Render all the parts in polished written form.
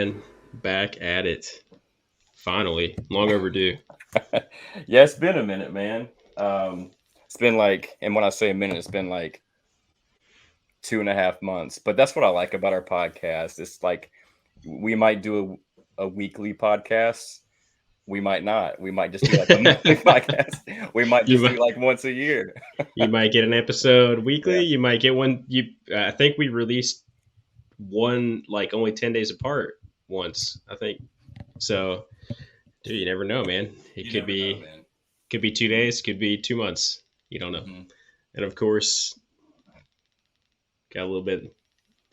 man. Back at it. Finally. Long overdue. Yeah, it's been a minute, man. It's been like, and when I say a minute, it's been like 2.5 months. But that's what I like about our podcast. It's like we might do a weekly podcast. We might not. We might just do like a monthly podcast. We might you just do might like once a year. you might get an episode weekly. Yeah. You might get one. I think we released one like only 10 days apart once. I think so. Dude, you never know, man. It You could never know, be man. 2 days, could be 2 months. You don't know. Mhm. And of course, got a little bit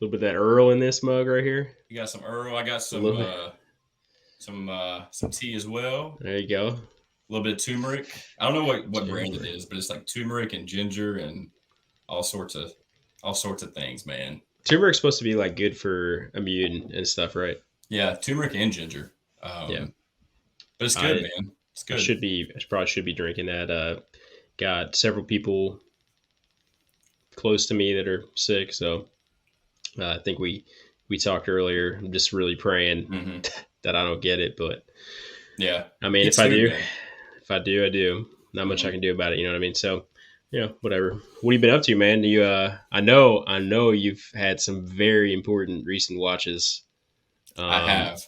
of that Earl in this mug right here. You got some Earl. I got A some little bit. some tea as well. There you go. A little bit of turmeric. I don't know what brand it is, but it's like turmeric and ginger and all sorts of things, man. Turmeric's supposed to be like good for immune and stuff, right? Yeah, turmeric and ginger. Yeah. But it's good, man. It's good. I probably should be drinking that. Got several people close to me that are sick, so I think we talked earlier. I'm just really praying that I don't get it, but yeah, I mean, me if too, I do, man. I do. Not much I can do about it. You know what I mean? So, whatever. What have you been up to, man? You, I know you've had some very important recent watches. I have.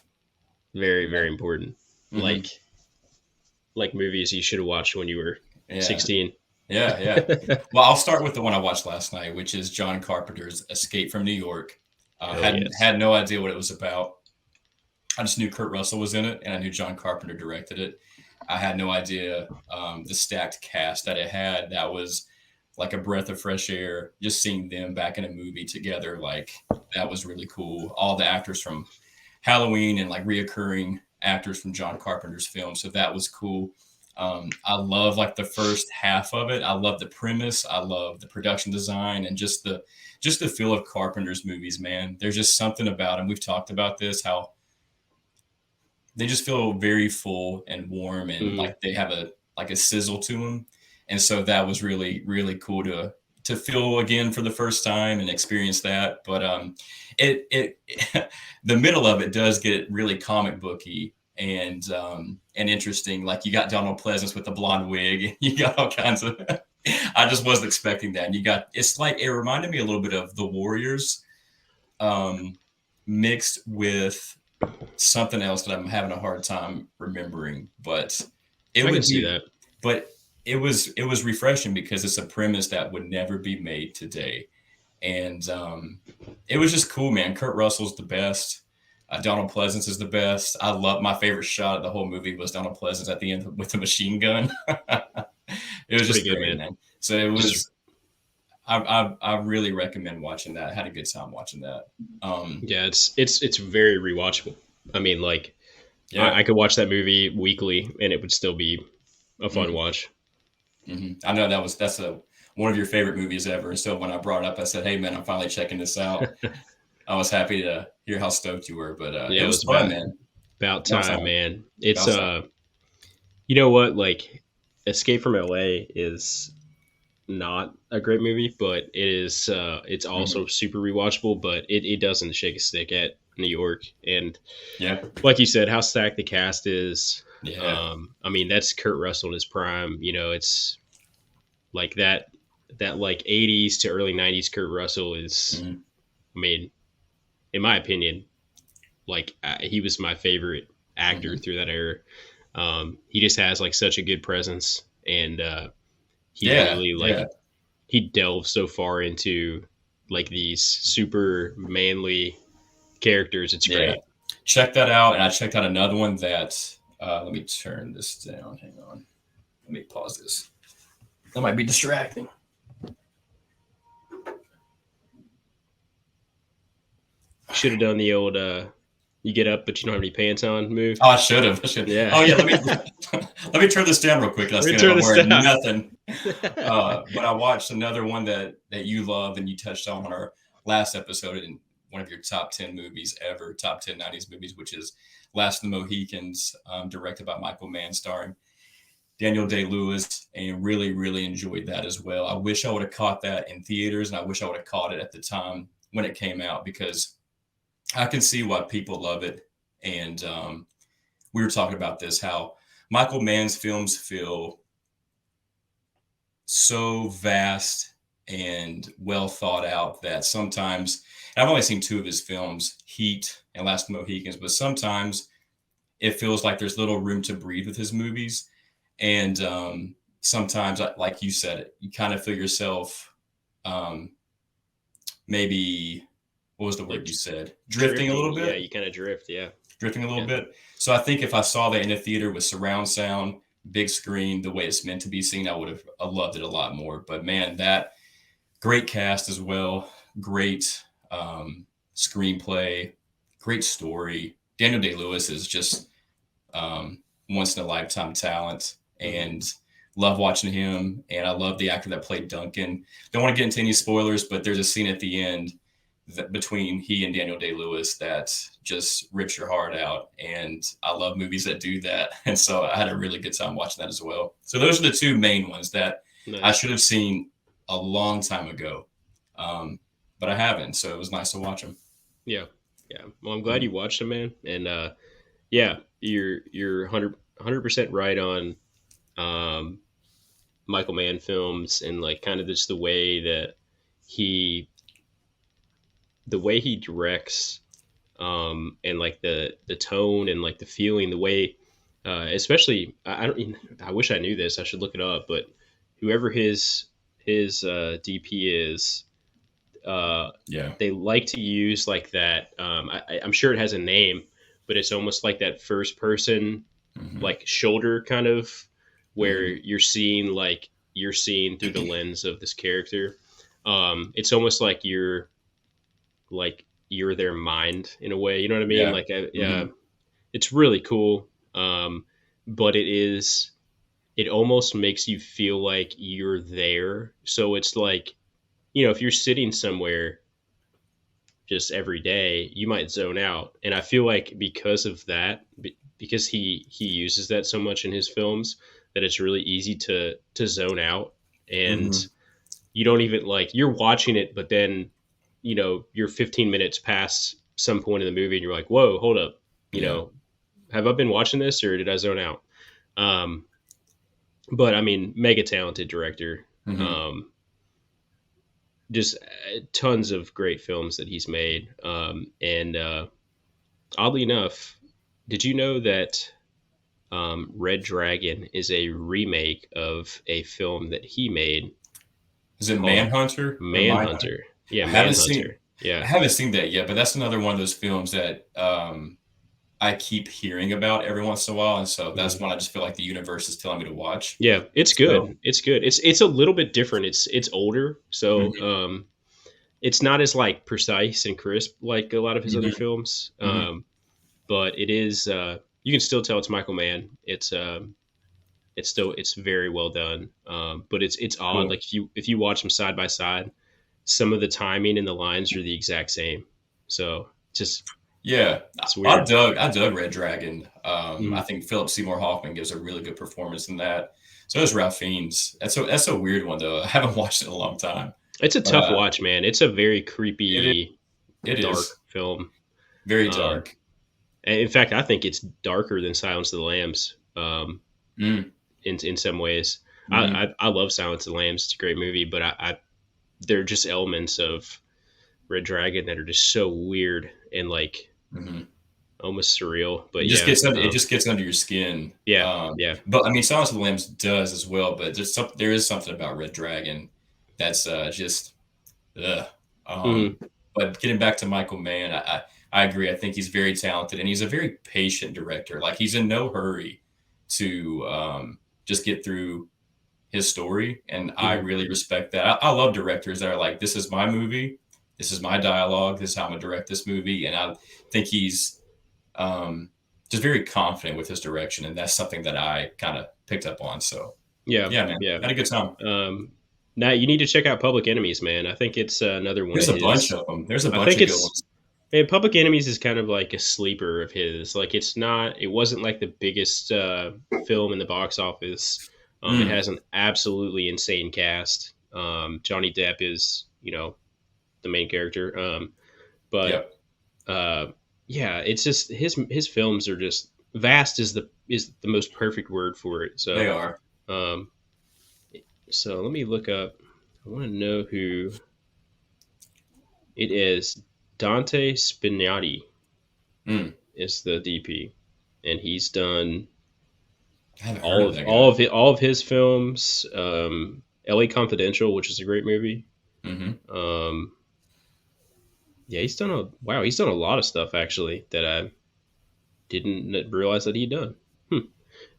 Very, very important. Mhm. Like movies you should have watched when you were 16. Yeah. Well, I'll start with the one I watched last night, which is John Carpenter's Escape from New York. Had no idea what it was about. I just knew Kurt Russell was in it, and I knew John Carpenter directed it. I had no idea the stacked cast that it had. That was like a breath of fresh air. Just seeing them back in a movie together, like that was really cool. All the actors from Halloween and like reoccurring actors from John Carpenter's film, so that was cool. I love like the first half of it. I love the premise. I love the production design and just the feel of Carpenter's movies, man. There's just something about them. We've talked about this, how they just feel very full and warm and like they have a sizzle to them. And so that was really, really cool to feel again for the first time and experience that. But it the middle of it does get really comic booky and interesting. Like you got Donald Pleasance with the blonde wig. You got all kinds of. I just wasn't expecting that. And it's like it reminded me a little bit of The Warriors, mixed with something else that I'm having a hard time remembering. But I can see that. But it was refreshing because it's a premise that would never be made today, and it was just cool, man. Kurt Russell's the best. Donald Pleasance is the best. I love my favorite shot of the whole movie was Donald Pleasance at the end with the machine gun. It was just good, great, man. So it was. I really recommend watching that. I had a good time watching that. Yeah, it's very rewatchable. I mean, like, I could watch that movie weekly and it would still be a fun watch. I know that's one of your favorite movies ever. So when I brought it up, I said, "Hey, man, I'm finally checking this out." I was happy to hear how stoked you were, but it was fun, man. About time, man. It's you know what? Like, Escape from LA is not a great movie, but it is. It's also super rewatchable, but it doesn't shake a stick at New York. And like you said, how stacked the cast is. Yeah. I mean, that's Kurt Russell in his prime. You know, it's like that like 80s to early 90s Kurt Russell is. I mean, in my opinion, like he was my favorite actor through that era. He just has like such a good presence, and he delves so far into like these super manly characters. It's great. Check that out. And I checked out another one that let me turn this down. Hang on. Let me pause this. That might be distracting. Should have done the old you get up but you don't have any pants on move. Oh, I should have. Yeah. Oh yeah. Let me turn this down real quick. I'm wearing nothing. But I watched another one that you love and you touched on our last episode in one of your top 10 movies ever, top 10 90s movies, which is Last of the Mohicans, directed by Michael Mann, starring Daniel Day-Lewis, and really, really enjoyed that as well. I wish I would have caught that in theaters, and I wish I would have caught it at the time when it came out, because I can see why people love it And we were talking about this, how Michael Mann's films feel so vast and well thought out that sometimes, and I've only seen two of his films, Heat and Last of the Mohicans, but sometimes it feels like there's little room to breathe with his movies. And sometimes, like you said, you kind of feel yourself um, maybe, what was the word you said? Drifting a little Yeah, bit? you kind of drift. Yeah. Drifting a little bit. So I think if I saw that in a theater with surround sound, big screen, the way it's meant to be seen, I would have loved it a lot more. But man, that great cast as well, great screenplay, great story. Daniel Day-Lewis is just once in a lifetime talent, and love watching him. And I love the actor that played Duncan. Don't want to get into any spoilers, but there's a scene at the end between he and Daniel Day-Lewis that just rips your heart out. And I love movies that do that. And so I had a really good time watching that as well. So those are the two main ones that I should have seen a long time ago. But I haven't. So it was nice to watch them. Yeah. Yeah. Well, I'm glad you watched them, man. And yeah, you're 100% right on um, Michael Mann films, and like kind of just he the way he directs, and like the tone and like the feeling, the way, especially I don't, I wish I knew this. I should look it up. But whoever his DP is, Yeah. they like to use like that. I'm sure it has a name, but it's almost like that first person, like shoulder kind of, where you're seeing through the lens of this character. It's almost like you're their mind in a way. You know what I mean? Yeah. Like, it's really cool. But it almost makes you feel like you're there. So it's like, if you're sitting somewhere just every day, you might zone out. And I feel like because of that, because he uses that so much in his films, that it's really easy to zone out. And you don't even, like, you're watching it, but then you're 15 minutes past some point in the movie and you're like, whoa, hold up, have I been watching this or did I zone out? But I mean, mega talented director. Just tons of great films that he's made. And oddly enough, did you know that Red Dragon is a remake of a film that he made? Is it Manhunter? Manhunter. Yeah, I haven't Manhunter. I haven't seen that yet, but that's another one of those films that I keep hearing about every once in a while, and so that's one I just feel like the universe is telling me to watch. Yeah, it's good. So, it's good. It's a little bit different. It's older, so it's not as like precise and crisp like a lot of his other films. But it is. You can still tell it's Michael Mann. It's very well done. But it's odd. Cool. Like if you watch them side by side, some of the timing and the lines are the exact same. So just. Yeah, I dug Red Dragon. I think Philip Seymour Hoffman gives a really good performance in that. So does Ralph Fiennes. That's a weird one though. I haven't watched it in a long time. It's a tough watch, man. It's a very creepy, dark film. Very dark. In fact, I think it's darker than Silence of the Lambs. In some ways, I love Silence of the Lambs. It's a great movie, but there are just elements of Red Dragon that are just so weird and like almost surreal. But it just gets under your skin. Yeah, But I mean, Silence of the Lambs does as well. But there is something about Red Dragon that's just. But getting back to Michael Mann, I agree. I think he's very talented and he's a very patient director. Like he's in no hurry to just get through his story, and I really respect that. I love directors that are like, "This is my movie. This is my dialogue. This is how I'm gonna direct this movie." And I think he's just very confident with his direction, and that's something that I kind of picked up on. So man, had a good time. Now you need to check out Public Enemies, man. I think it's another one. There's a bunch of them. There's a bunch of good ones. Man, Public Enemies is kind of like a sleeper of his. Like it wasn't like the biggest film in the box office. It has an absolutely insane cast. Johnny Depp is, the main character. yeah, it's just his films are just vast is the most perfect word for it. They So are. um, so let me look up. I want to know who it is. Dante Spinati Mm. is the DP, and he's done I haven't heard of that guy. all of his films. L.A. Confidential, which is a great movie. Mm-hmm. Um, yeah, he's done a lot of stuff actually that I didn't realize that he'd done. Hmm,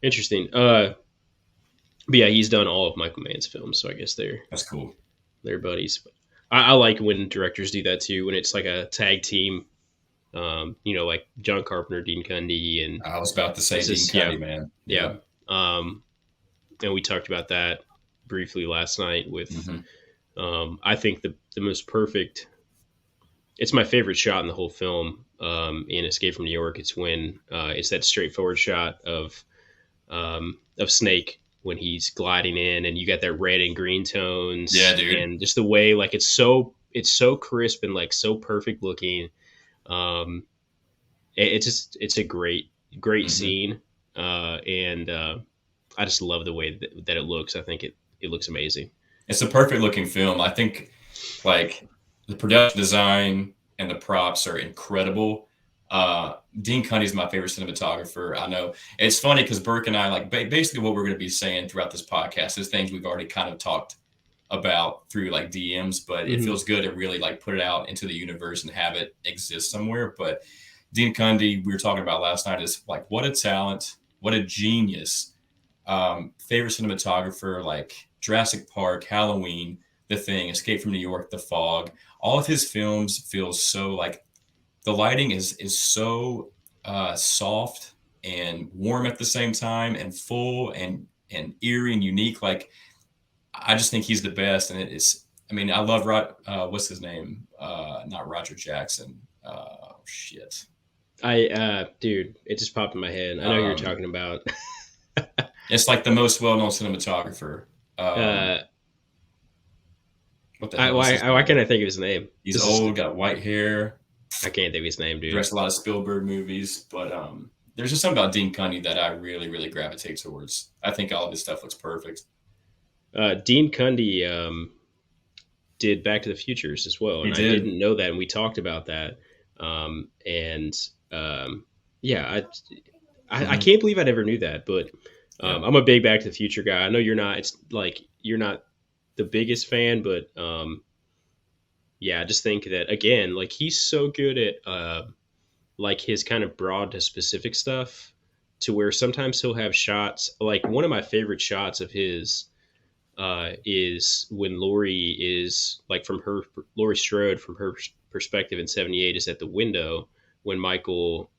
interesting. But yeah, he's done all of Michael Mann's films, so I guess That's cool. they're buddies. But I like when directors do that too, when it's like a tag team. Like John Carpenter, Dean Cundey, and I was about to say it's Dean just yeah, Cundy, man. yeah. Yeah. Um, and we talked about that briefly last night with Mm-hmm. I think the most perfect. It's my favorite shot in the whole film. In Escape from New York, it's when it's that straightforward shot of Snake when he's gliding in, and you got that red and green Yeah, tones, dude. and just the way like it's so crisp and like so perfect looking. Um, it's a great Mm-hmm. scene, and I just love the way that it looks. I think it looks amazing. It's a perfect looking film. I think like the production design and the props are incredible. Dean Cundy's my favorite cinematographer. I know it's funny because Burke and I like basically what we're going to be saying throughout this podcast is things we've already kind of talked about through like DMs, but it Hmm. feels good to really like put it out into the universe and have it exist somewhere. But Dean Cundy, we were talking about last night, is like what a talent, what a genius. Favorite cinematographer like Jurassic Park, Halloween, The Thing, Escape from New York, The Fog. All of his films feel so like the lighting is so soft and warm at the same time, and full and eerie and unique. Like I just think he's the best, and it is. I mean, I love what's his name? Not Roger Jackson. Shit. Dude, it just popped in my head. I know who you're Um, talking about. it's like the most well-known cinematographer. Um, uh, what the hell is his why name? can't I think of his name? He's This is old, got white hair, I can't think of his name, dude. directs a lot of Spielberg movies, but there's just something about Dean Cundy that I really, really gravitate towards. I think all of his stuff looks perfect. Dean Cundey did Back to the Futures as well, He and I did. didn't know that, and we talked about that. And yeah, I Mm-hmm. can't believe I never knew that, but Yeah. I'm a big Back to the Future guy. I know you're not. It's like you're not the biggest fan, but yeah, I just think that again, like he's so good at like his kind of broad to specific stuff, to where sometimes he'll have shots. Like one of my favorite shots of his is when Laurie is like from her Laurie Strode from her perspective in '78 is at the window when Michael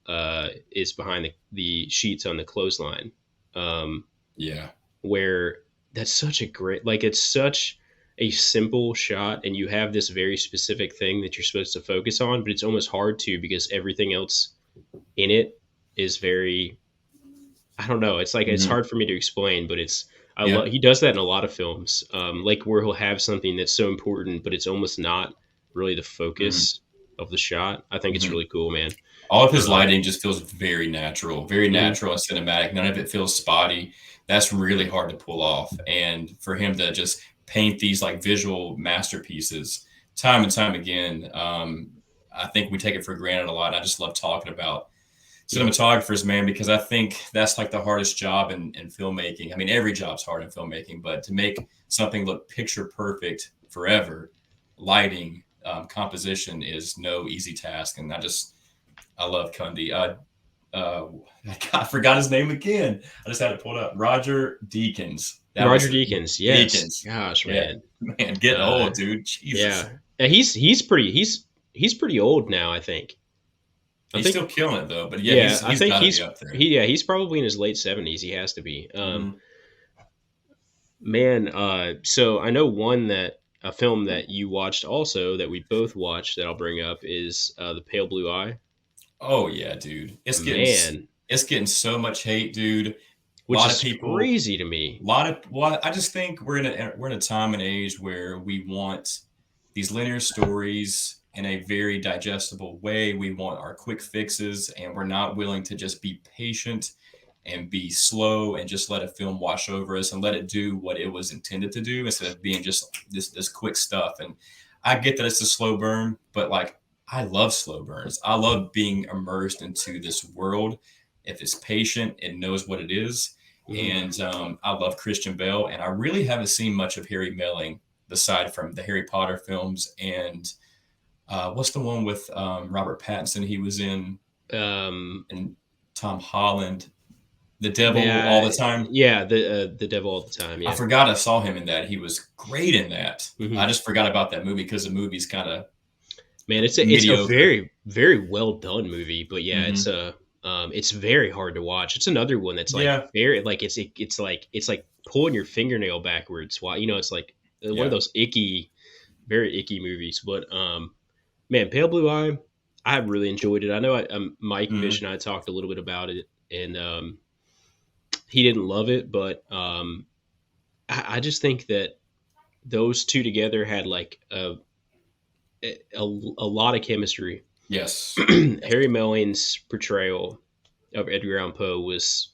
is behind the sheets on the clothesline. Um, Yeah. where that's such a great like it's such a simple shot, and you have this very specific thing that you're supposed to focus on, but it's almost hard to because everything else in it is very, I don't know. It's like it's Mm-hmm. hard for me to explain, but it's I Yeah. love he does that in a lot of films, like where he'll have something that's so important, but it's almost not really the Mm-hmm. focus of the shot. I think it's Mm-hmm. really cool, man. All of his Um, lighting just feels very mhm. natural and cinematic. None of it feels spotty. That's really hard to pull off. And for him to just paint these like visual masterpieces time and time again, I think we take it for granted a lot. I just love talking about Yeah, cinematographers, man, because I think that's like the hardest job in filmmaking. I mean, every job's hard in filmmaking, but to make something look picture perfect forever, lighting, composition is no easy task. And I love Cundy. Uh, I forgot his name again. I just had it pulled up. Roger Deakins. That Roger was it. Deakins. Yes. Deakins. Gosh, Yeah, man. man, getting Uh, old, dude. Jesus, yeah. He's pretty old now. I think. I he's think. still killing it though. But yeah, Yeah, I he's think got to be up there. he's probably in his late 70s. He has to be. Mm-hmm. Man, so I know a film that you watched also that we both watched that I'll bring up is The Pale Blue Eye. Oh yeah, dude. Man, It's getting so much hate, dude. A which lot of is people, crazy to me. a lot of well, I just think we're in a time and age where we want these linear stories. in a very digestible way. We want our quick fixes, and we're not willing to just be patient and be slow and just let a film wash over us and let it do what it was intended to do instead of being just this quick stuff. And I get that it's a slow burn, but like I love slow burns. I love being immersed into this world. If it's patient, it knows what it is. Mm-hmm. And I love Christian Bale, and I really haven't seen much of Harry Melling aside from the Harry Potter films and what's the one with Robert Pattinson? He was in Um, and Tom Holland, The Devil All the that Time. yeah, the devil all the time. I Yeah. forgot I saw him in that. He was great in that. I Mm-hmm. just forgot about that movie because the movie's kind of Man, it's a mediocre. very well done movie, but yeah, Hmm. it's very hard to watch. It's another one that's like Yeah, very like it's like pulling your fingernail backwards. While it's like one of yeah. those icky, very icky movies. But man, Pale Blue Eye, I really enjoyed it. I know Mike Fish Hmm. and I talked a little bit about it, and he didn't love it, but I just think that those two together had like a lot of chemistry. Yes. Yes. Harry Melling's portrayal of Edgar Allan Poe was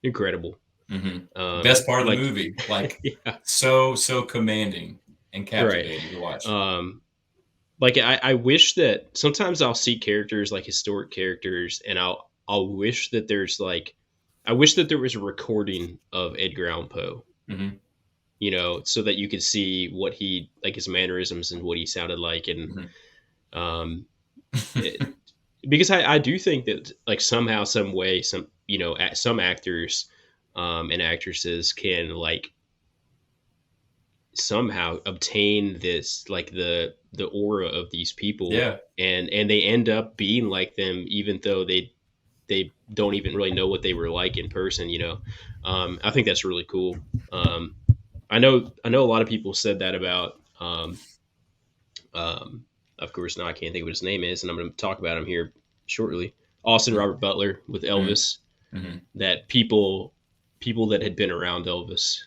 incredible. Hmm. Best part of the Like, movie, like yeah, so commanding and right. captivating to watch. Um, like I wish that sometimes I'll see characters like historic characters, and I'll wish that there's like, I wish that there was a recording of Edgar Allan Poe, Hmm. so that you could see what he like his mannerisms and what he sounded like, and Hmm. um, it, because I do think that like somehow some way some actors and actresses can like somehow obtain this like the aura of these people, Yeah. and they end up being like them even though they don't even really know what they were like in person. I think that's really cool. I know a lot of people said that about um, of course, now I can't think of what his name is, and I'm going to talk about him here shortly. Austin Robert Butler with Elvis. Hmm. That people that had been around Elvis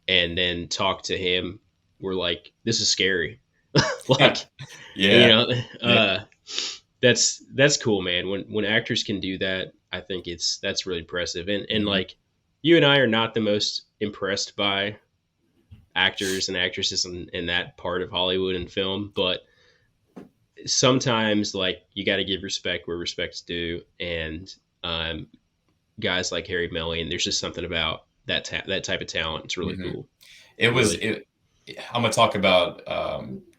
and then talked to him were like, "This is scary." Like, you Yeah. know, Yeah. that's cool, man. When actors can do that, I think that's really impressive. And Hmm. like, you and I are not the most impressed by actors and actresses in that part of Hollywood and film, but sometimes like you got to give respect where respect's due, and um, guys like Harry Melling, there's just something about that type of talent. It's really Hmm. cool. It was Really. it. I'm gonna talk about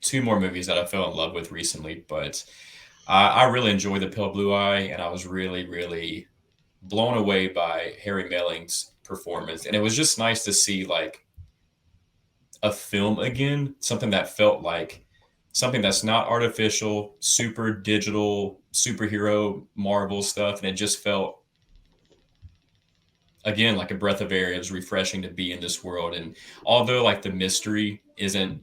two more movies that I fell in love with recently, but I really enjoyed The Pale Blue Eye, and I was really blown away by Harry Melling's performance, and it was just nice to see like a film again, something that felt like something that's not artificial, super digital, superhero Marvel stuff, and it just felt again like a breath of air. It was refreshing to be in this world, and although like the mystery isn't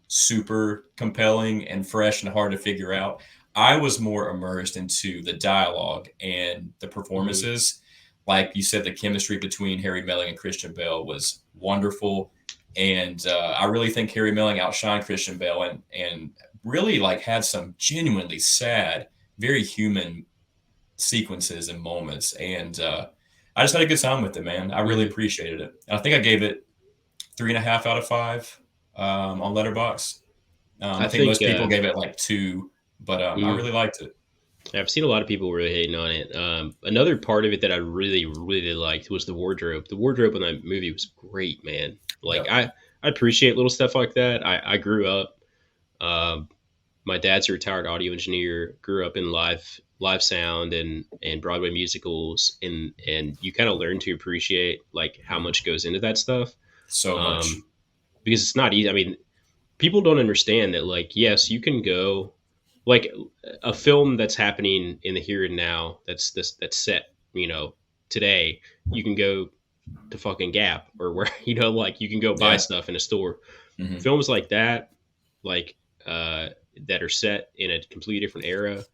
super compelling and fresh and hard to figure out, I was more immersed into the dialogue and the Hmm. performances. Like you said, the chemistry between Harry Melling and Christian Bale was wonderful, and I really think Harry Melling outshined Christian Bale and really like had some genuinely sad, very human sequences and moments, and I just had a good time with it, man. I really Hmm. appreciated it. And I think I gave it 3.5 out of 5 on Letterbox. I I think think most people gave it like 2, but I mm, really liked it. I've seen a lot of people really hating on it. Another part of it that I really liked was the wardrobe. The wardrobe in that movie was great, man. Like Yep. I appreciate little stuff like that. I grew up. Um, my dad's a retired audio engineer. Grew up in live sound and Broadway musicals, and you kind of learn to appreciate like how Mhm. much goes into that stuff. So much. Um, because it's not easy. I mean, people don't understand that. Like, yes, you can go like a film that's happening in the here and now. That's set. Today you can go to fucking Gap or where like you can go buy Yeah. stuff in a store. Hmm. Films like that, like that are set in a completely different era.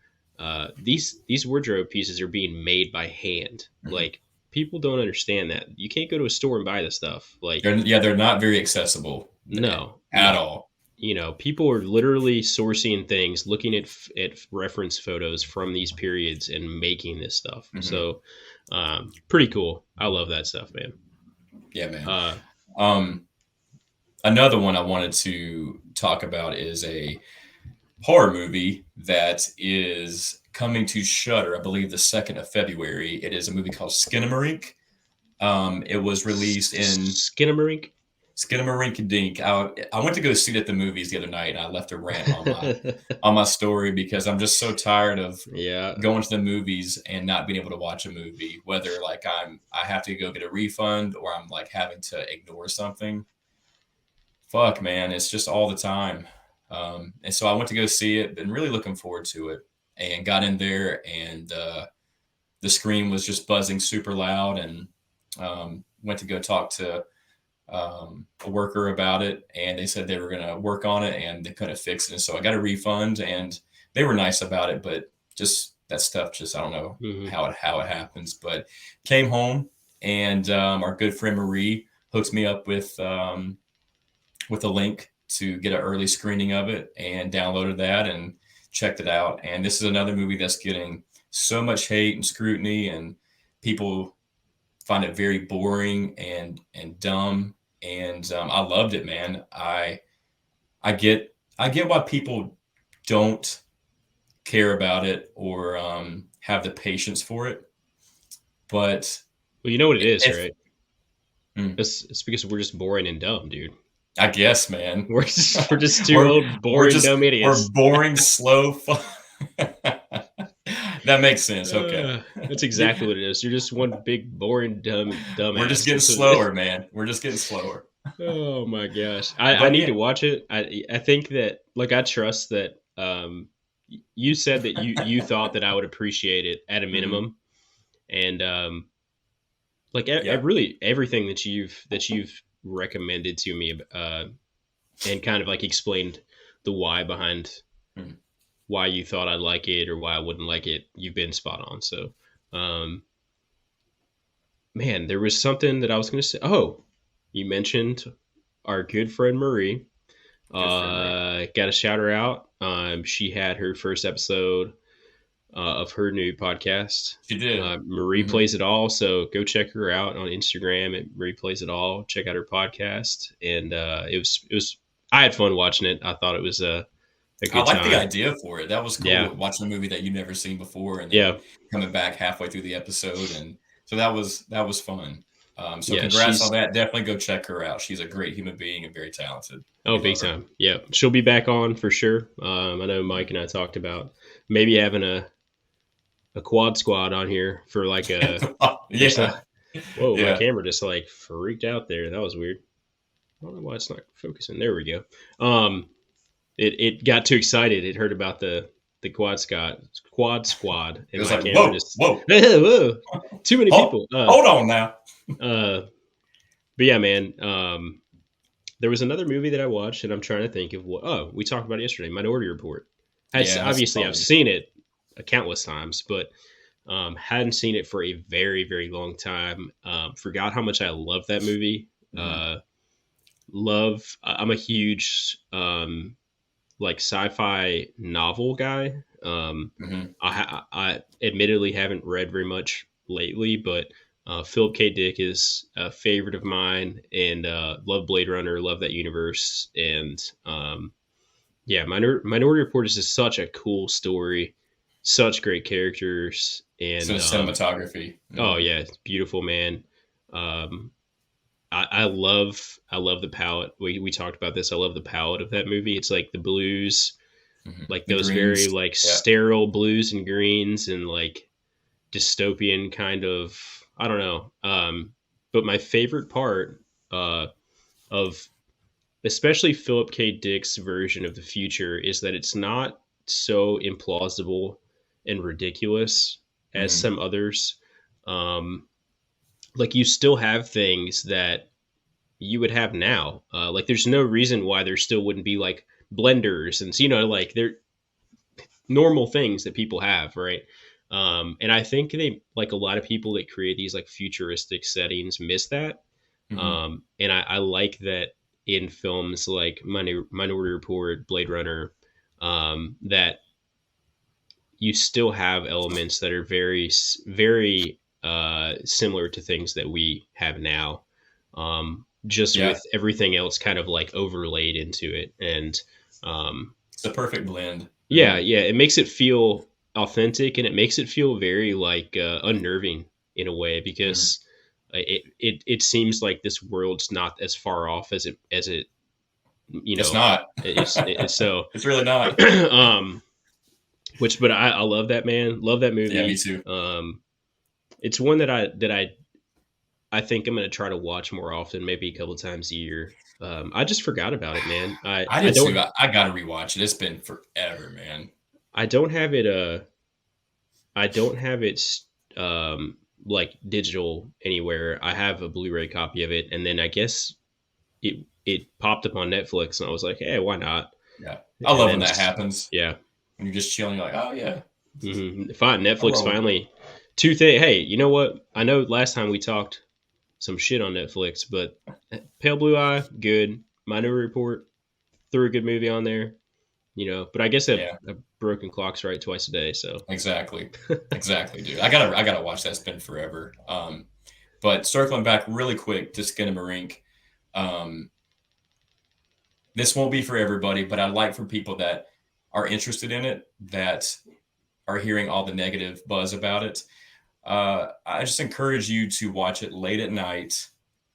These wardrobe pieces are being made by hand. Hmm. Like people don't understand that you can't go to a store and buy this stuff. Like They're not very accessible no, at no. all. you know, people are literally sourcing things, looking at reference photos from these periods and making this stuff. Mm-hmm. So, pretty cool. I love that stuff, man. Yeah, man. Uh, Um, Another one I wanted to talk about is a horror movie that is coming to Shudder, I believe the 2nd of February. It is a movie called Skinamarink. It was released in Skinamarink. Skinamarink Dink. I went to go see it at the movies the other night, and I left a rant on my story because I'm just so tired of Yeah. going to the movies and not being able to watch a movie, whether like I have to go get a refund or I'm like having to ignore something. Fuck, man, it's just all the time. And so I went to go see it, been really looking forward to it, and got in there, and the screen was just buzzing super loud, and went to go talk to a worker about it, and they said they were going to work on it and they couldn't fix it. And so I got a refund, and they were nice about it, but just that stuff, just I don't know Mm-hmm. how it happens. But came home, and our good friend Marie hooked me up with a link to get an early screening of it, and downloaded that and checked it out. And this is another movie that's getting so much hate and scrutiny, and people find it very boring and dumb. And I loved it, man. I get why people don't care about it or have the patience for it, but Well, you know what it is, if right? mm, It's because we're just boring and dumb, dude. I guess, man, We're just two we're old we're boring just dumb we're idiots. boring, slow. That makes sense. Okay, That's exactly what it is. You're just one big boring we're just dumbass. getting That's what it is. slower, man. We're just getting slower. Oh my gosh. I But need yeah, to watch it. I think that like I trust that you said that you thought that I would appreciate it at a mhm, minimum. And like yeah. really everything that you've recommended to me and kind of like explained the why behind Mhm. why you thought I'd like it or why I wouldn't like it, you've been spot on. So um man, there was something that I was going to say. Oh, you mentioned our good friend Marie. Good friend Marie. Got to shout her out. She had her first episode of her new podcast. She did. Marie Hmm. plays it all, so go check her out on Instagram at Marie plays it all. Check out her podcast, and it was. I had fun watching it. I thought it was a I good like the time. idea for it. That was Yeah, cool, watching a movie that you've never seen before, and then yeah, coming back halfway through the episode, and so that was fun. So yeah. congrats on She's that. Definitely go check her out. She's a great human being and very talented. oh We big love her. time. Yeah, she'll be back on for sure. I know Mike and I talked about maybe having a quad squad on here for like a just Yeah, a whoa, my yeah. camera just like freaked out there. That was weird. I don't know why it's not focusing. There we go. It got too excited. It heard about the quad squad, It and was my like camera whoa, just whoa, whoa, too many hold, people. hold on now. Uh, but yeah, man. There was another movie that I watched, and I'm trying to think of what. Oh, we talked about it yesterday. Minority Report. Yeah, that's Obviously I've fun. seen it countless times, but hadn't seen it for a very very long time. Forgot how much I love that movie. Hmm. Uh, love. I'm a huge like sci-fi novel guy. Hmm. I admittedly haven't read very much lately, but Philip K. Dick is a favorite of mine, and love Blade Runner, love that universe, and yeah, Minority Report is just such a cool story, such great characters, So and cinematography. oh Hmm. yeah, it's beautiful, man. Um, I love the palette. We talked about this. I love the palette of that movie. It's like the blues, Hmm. like The those very greens. like Yeah. sterile blues and greens and like dystopian kind of I don't know. But my favorite part of especially Philip K. Dick's version of the future is that it's not so implausible and ridiculous as Hmm. some others. Um, like you still have things that you would have now. Like there's no reason why there still wouldn't be like blenders and you know like they're normal things that people have, right? And I think they like a lot of people that create these like futuristic settings miss that. Hmm. And I like that. in films like Minority Report, Blade Runner, that you still have elements that are very similar to things that we have now, just Yeah, with everything else kind of like overlaid into it. And it's a perfect blend, yeah, really. yeah, it makes it feel authentic, and it makes it feel very like unnerving in a way, Mm. because it seems like this world's not as far off as it you It's know not. is. So It's really not. um which but I love that, man, love that Yeah, me movie. too. It's one that I think I'm going to try to watch more often, maybe a couple times a year. I just forgot about it, man. I I I did too. don't I got to rewatch it. It's been forever, man. I don't have it I don't have it like digital anywhere. I have a Blu-ray copy of it, and then I guess it popped up on Netflix, and I was like, hey, why not? Yeah, I And love then when that happens. yeah. When you're just chilling, you're like, oh yeah, Fine, I'll Netflix roll with it. finally two things. Hey, you know what? I know last time we talked some shit on Netflix, but Pale Blue Eye, good. Minority Report, threw a good movie on there, But I guess Yeah, a broken clock's right twice a day, so. exactly, exactly, dude. I gotta watch that. It's been forever. But circling back really quick to Skinamarink, um, this won't be for everybody, but I'd like for people that are interested in it, that are hearing all the negative buzz about it. I just encourage you to watch it late at night,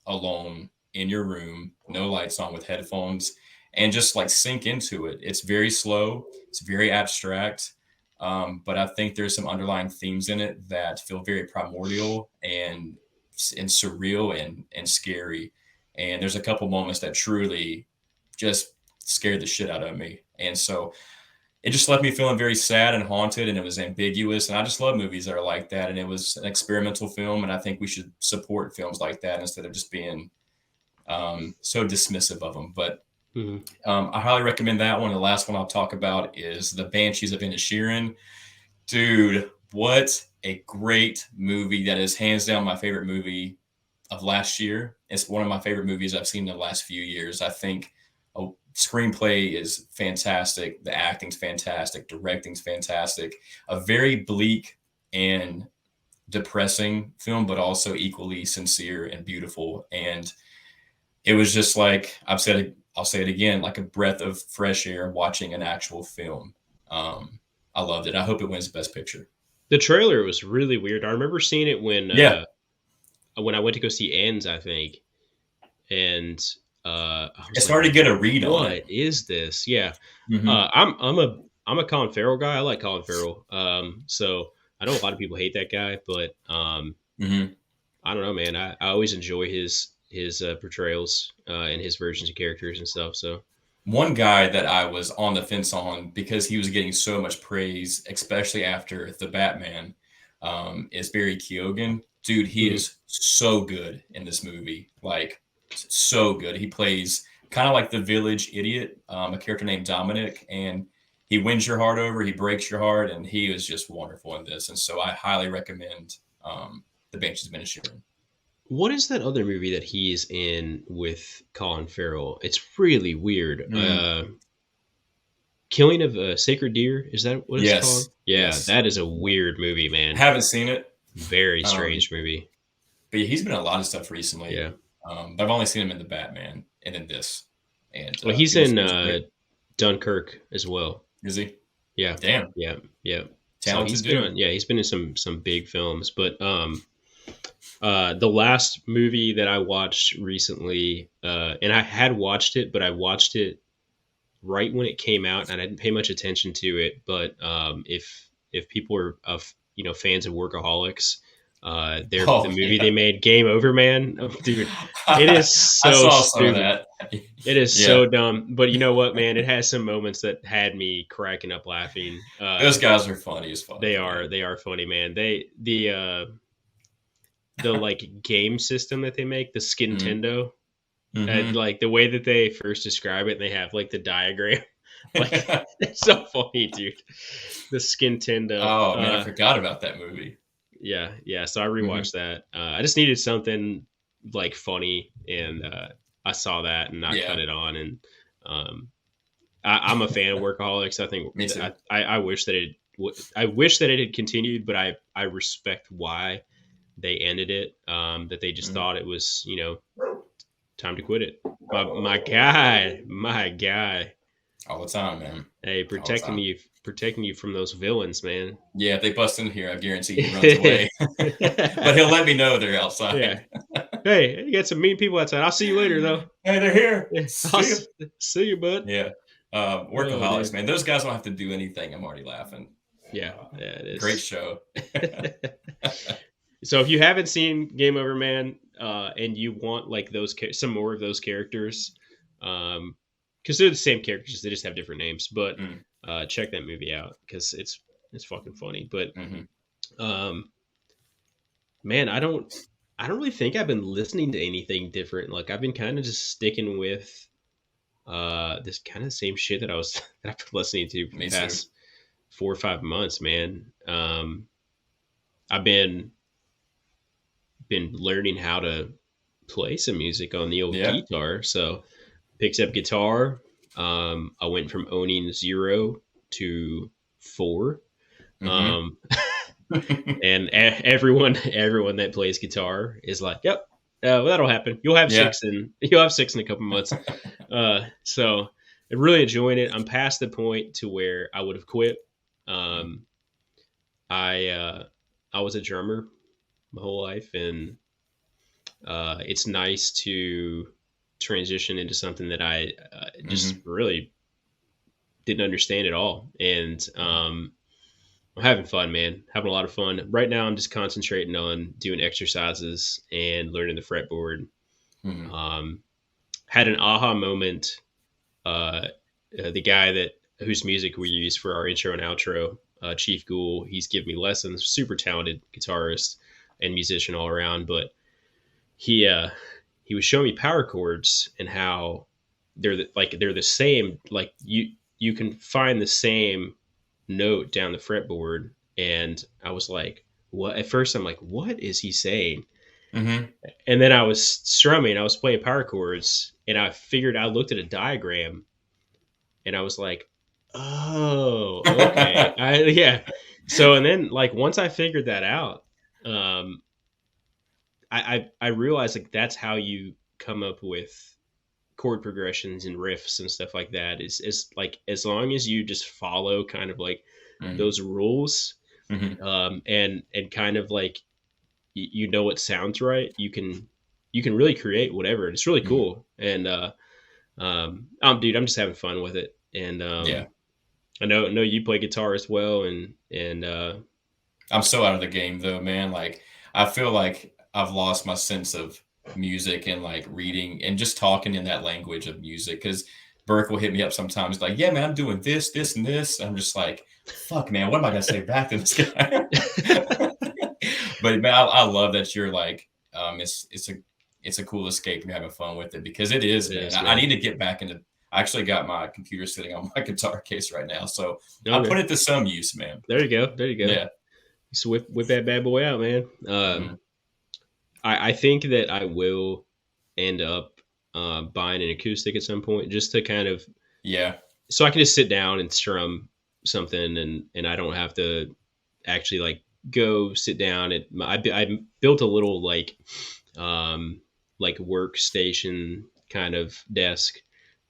alone in your room, no lights on, with headphones, and just like sink into it. It's very slow, it's very abstract, but I think there's some underlying themes in it that feel very primordial and surreal and scary. And there's a couple moments that truly just scared the shit out of me. And so it just left me feeling very sad and haunted, and it was ambiguous. And I just love movies that are like that. And it was an experimental film, and I think we should support films like that instead of just being so dismissive of them. But Mhm. I highly recommend that one. The last one I'll talk about is The Banshees of Inisherin. Dude, what a great movie! That is hands down my favorite movie of last year. It's one of my favorite movies I've seen in the last few years. I think screenplay is fantastic. The acting's fantastic. Directing's fantastic. A very bleak and depressing film, but also equally sincere and beautiful. And it was just like I'll say it again, like a breath of fresh air watching an actual film. I loved it. I hope it wins Best Picture. The trailer was really weird. I remember seeing it Yeah, when I went to go see Ends, I think, and I was it's like, hard to get a read on it. "What is this?" Yeah, Mm-hmm. I'm a Colin Farrell guy. I like Colin Farrell. So I know a lot of people hate that guy, but Mm-hmm. I don't know, man. I always enjoy his portrayals and his versions of characters and stuff. So. One guy that I was on the fence on because he was getting so much praise, especially after the Batman, is Barry Keoghan. Dude, he Mhm. is so good in this movie. Like, so good. He plays kind of like the village idiot, a character named Dominic, and he wins your heart over, he breaks your heart, and he is just wonderful in this. And so I highly recommend The Banshees of Inisherin. What is that other movie that he's in with Colin Farrell? It's really weird. Mm. Killing of a Sacred Deer. Is that what it's Yes, called? Yeah, yes. that is a weird movie, man. Haven't seen it. Very Um, strange movie. But yeah, he's been in a lot of stuff recently. Yeah. But I've only seen him in the Batman and in this. And Well, he's it in was great. Dunkirk as well. Is he? Yeah, Damn, yeah, yeah. So talented dude. he's been in some big films, but the last movie that I watched recently, and I had watched it, but I watched it right when it came out, and I didn't pay much attention to it. But if people are of fans of Workaholics, the Oh movie they yeah, made, Game Over, man, oh, dude, it is I so saw some of stupid. that. It is Yeah, so dumb. But you know what, man? It has some moments that had me cracking up laughing. those guys are funny as fuck, man. They are funny, man. The like game system that they make, the Mm-hmm. Skintendo, Mm-hmm. like the way that they first describe it, and they have like the diagram. Like it's so funny, dude. The Skintendo. Oh man, I forgot about that movie. Yeah, yeah. So I Mm-hmm. rewatched that. I just needed something like funny and I saw that and I cut Yeah, it on. And um, I'm a fan of Workaholics. I think me too. I wish that I wish that it had continued, but I respect why they ended it. That they just Mhm. thought it was, time to quit it. My guy. All the time, man. Hey, All the time. protecting you from those villains, man. Yeah, if they bust in here, I guarantee he runs Yeah. away. But he'll let me know they're outside. Hey, you got some mean people outside. I'll see you later, though. Hey, they're here. Yeah, See you. see you, bud. Yeah. Oh, Workaholics, dude. man. Those guys don't have to do anything. I'm already laughing. Yeah, yeah, it Great is. show. So if you haven't seen Game Over Man, and you want like some more of those characters, because they're the same characters, they just have different names. But Mm, check that movie out because it's fucking funny. But hmm um, man, I don't really think I've been listening to anything different. Like I've been kind of just sticking with this kind of same shit that I was that I've been listening to for the Me too. past 4 or 5 months, man. I've been learning how to play some music on the old Yeah. guitar. So picked up guitar. I went from owning 0 to 4. hmm Um, and everyone that plays guitar is like, "Yep, well, that'll happen. You'll have Yeah. six, and you'll have six in a couple months." So I'm really enjoying it. I'm past the point to where I would have quit. Um, I I was a drummer my whole life, and it's nice to transition into something that I just hmm really didn't understand at all. And I'm having fun, man. Having a lot of fun. Right now, I'm just concentrating on doing exercises and learning the fretboard. hmm Um, had an aha moment. Uh, the guy whose music we use for our intro and outro, Chief Ghoul, he's given me lessons. Super talented guitarist and musician all around. But he he was showing me power chords and how they're the same. Like you can find the same note down the fretboard, and I was like, what? At first, I'm like, what is he saying? hmm And then I was strumming. I was playing power chords, and I looked at a diagram, and I was like, oh, okay, yeah. So and then like once I figured that out, um, I realized like that's how you come up with chord progressions and riffs and stuff like that. Is like as long as you just follow kind of like hmm those rules, hmm and kind of like you know what sounds right, you can really create whatever. And it's really hmm cool. And dude, I'm just having fun with it. And Yeah. I know you play guitar as well, and I'm so out of the game though, man. Like I feel like I've lost my sense of music and like reading and just talking in that language of music. Because Burke will hit me up sometimes, like, "Yeah, man, I'm doing this, this, and this." I'm just like, "Fuck, man, what am I gonna say back to this guy?" But man, I love that you're like, it's a cool escape and you're having fun with it because it is, it man. is, I man. need to get back into. I actually got my computer sitting on my guitar case right now, so I put Okay, it to some use, man. there you go, there you go. Yeah. So whip that bad boy out, man. hmm I think that I will end up buying an acoustic at some point, just to kind of Yeah. so I can just sit down and strum something, and I don't have to actually like go sit down at I built a little um like workstation kind of desk,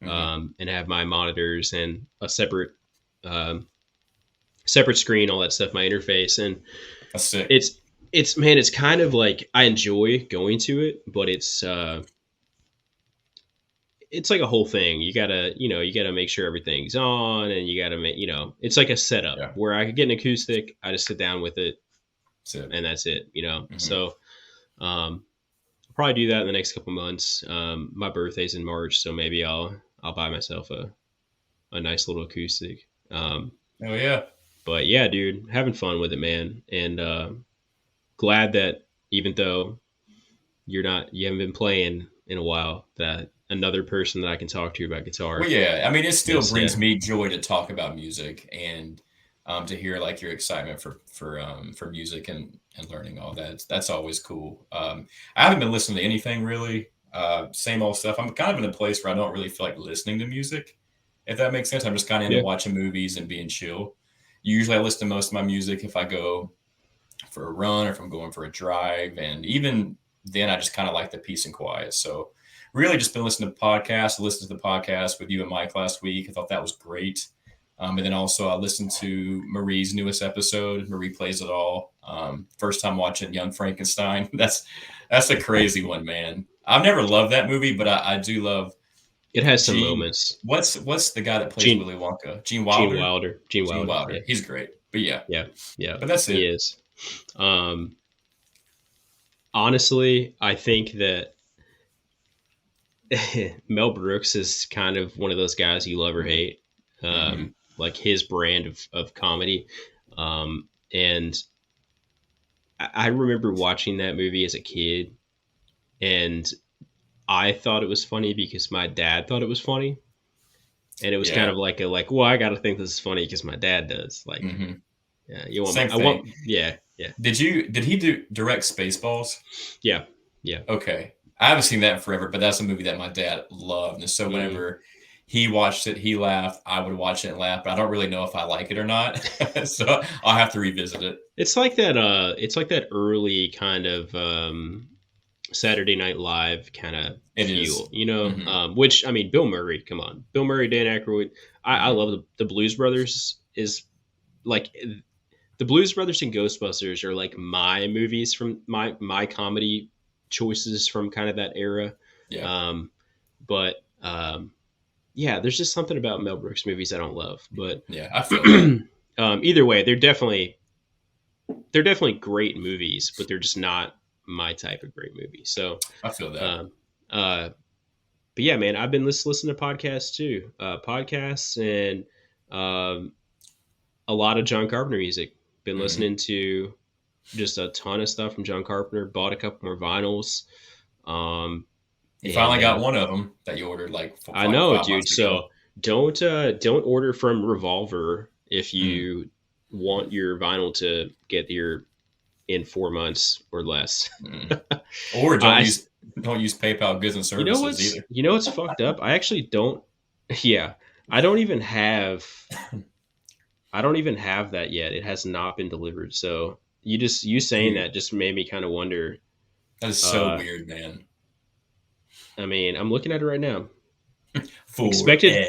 hmm and have my monitors and a um separate screen, all that stuff, my interface. And That's sick. it's man, it's kind of like I enjoy going to it, but it's like a whole thing. You gotta make sure everything's on, and you gotta make, it's like a setup Yeah. where I could get an acoustic, I just sit down with it, That's it. and that's it. hmm So I'll probably do that in the next couple months. My birthday's in March, so maybe I'll buy myself a nice little acoustic. Oh yeah. But yeah, dude, having fun with it, man. And glad that even though you haven't been playing in a while, that another person that I can talk to about Well, guitar yeah. I mean, it still is, brings me joy to talk about music and to hear like your excitement for music and learning all that. That's always cool. I haven't been listening to anything really. Same old stuff. I'm kind of in a place where I don't really feel like listening to music, if that makes sense. I'm just kind of into watching movies and being chill. Usually I listen to most of my music if I go for a run or if I'm going for a drive. And even then, I just kind of like the peace and quiet. So really just been listening to podcasts. I listened to the podcast with you and Mike last week. I thought that was great. And then also I listened to Marie's newest episode. Marie Plays It All. First time watching Young Frankenstein. That's a crazy one, man. I've never loved that movie, but I do love. It has some moments. What's the guy that plays Willy Wonka? Gene Wilder. Gene Wilder. Yeah. He's great. But yeah. But that's it. He is. Honestly, I think that Mel Brooks is kind of one of those guys you love or hate. Like his brand of comedy. And I remember watching that movie as a kid, and I thought it was funny because my dad thought it was funny. And it was kind of like well, I got to think this is funny because my dad does. Like, yeah, you want, Same I thing. want, yeah. Did he direct Spaceballs? Yeah. Okay. I haven't seen that in forever, but that's a movie that my dad loved. And so whenever he watched it, he laughed. I would watch it and laugh, but I don't really know if I like it or not. So I'll have to revisit it. It's like that. It's like that early kind of Saturday Night Live kind of feel, you know. Which, I mean, Bill Murray. Come on, Bill Murray, Dan Aykroyd. I love the Blues Brothers. Is like the Blues Brothers and Ghostbusters are like my movies from my comedy choices from kind of that era. Yeah, there's just something about Mel Brooks movies I don't love. But yeah, I feel that. Either way, they're definitely great movies, but they're just not my type of great movie. So I feel that. But yeah, man, I've been listening to podcasts too. Podcasts and a lot of John Carpenter music. Been listening to just a ton of stuff from John Carpenter. Bought a couple more vinyls. You finally got one of them that you ordered I know, dude. So don't order from Revolver if you want your vinyl to get here in 4 months or less. Or don't use PayPal goods and services either. You know what's fucked up? I actually don't. Yeah, I don't even have that yet. It has not been delivered. So you saying that just made me kind of wonder. That is so weird, man. I mean, I'm looking at it right now. Expected.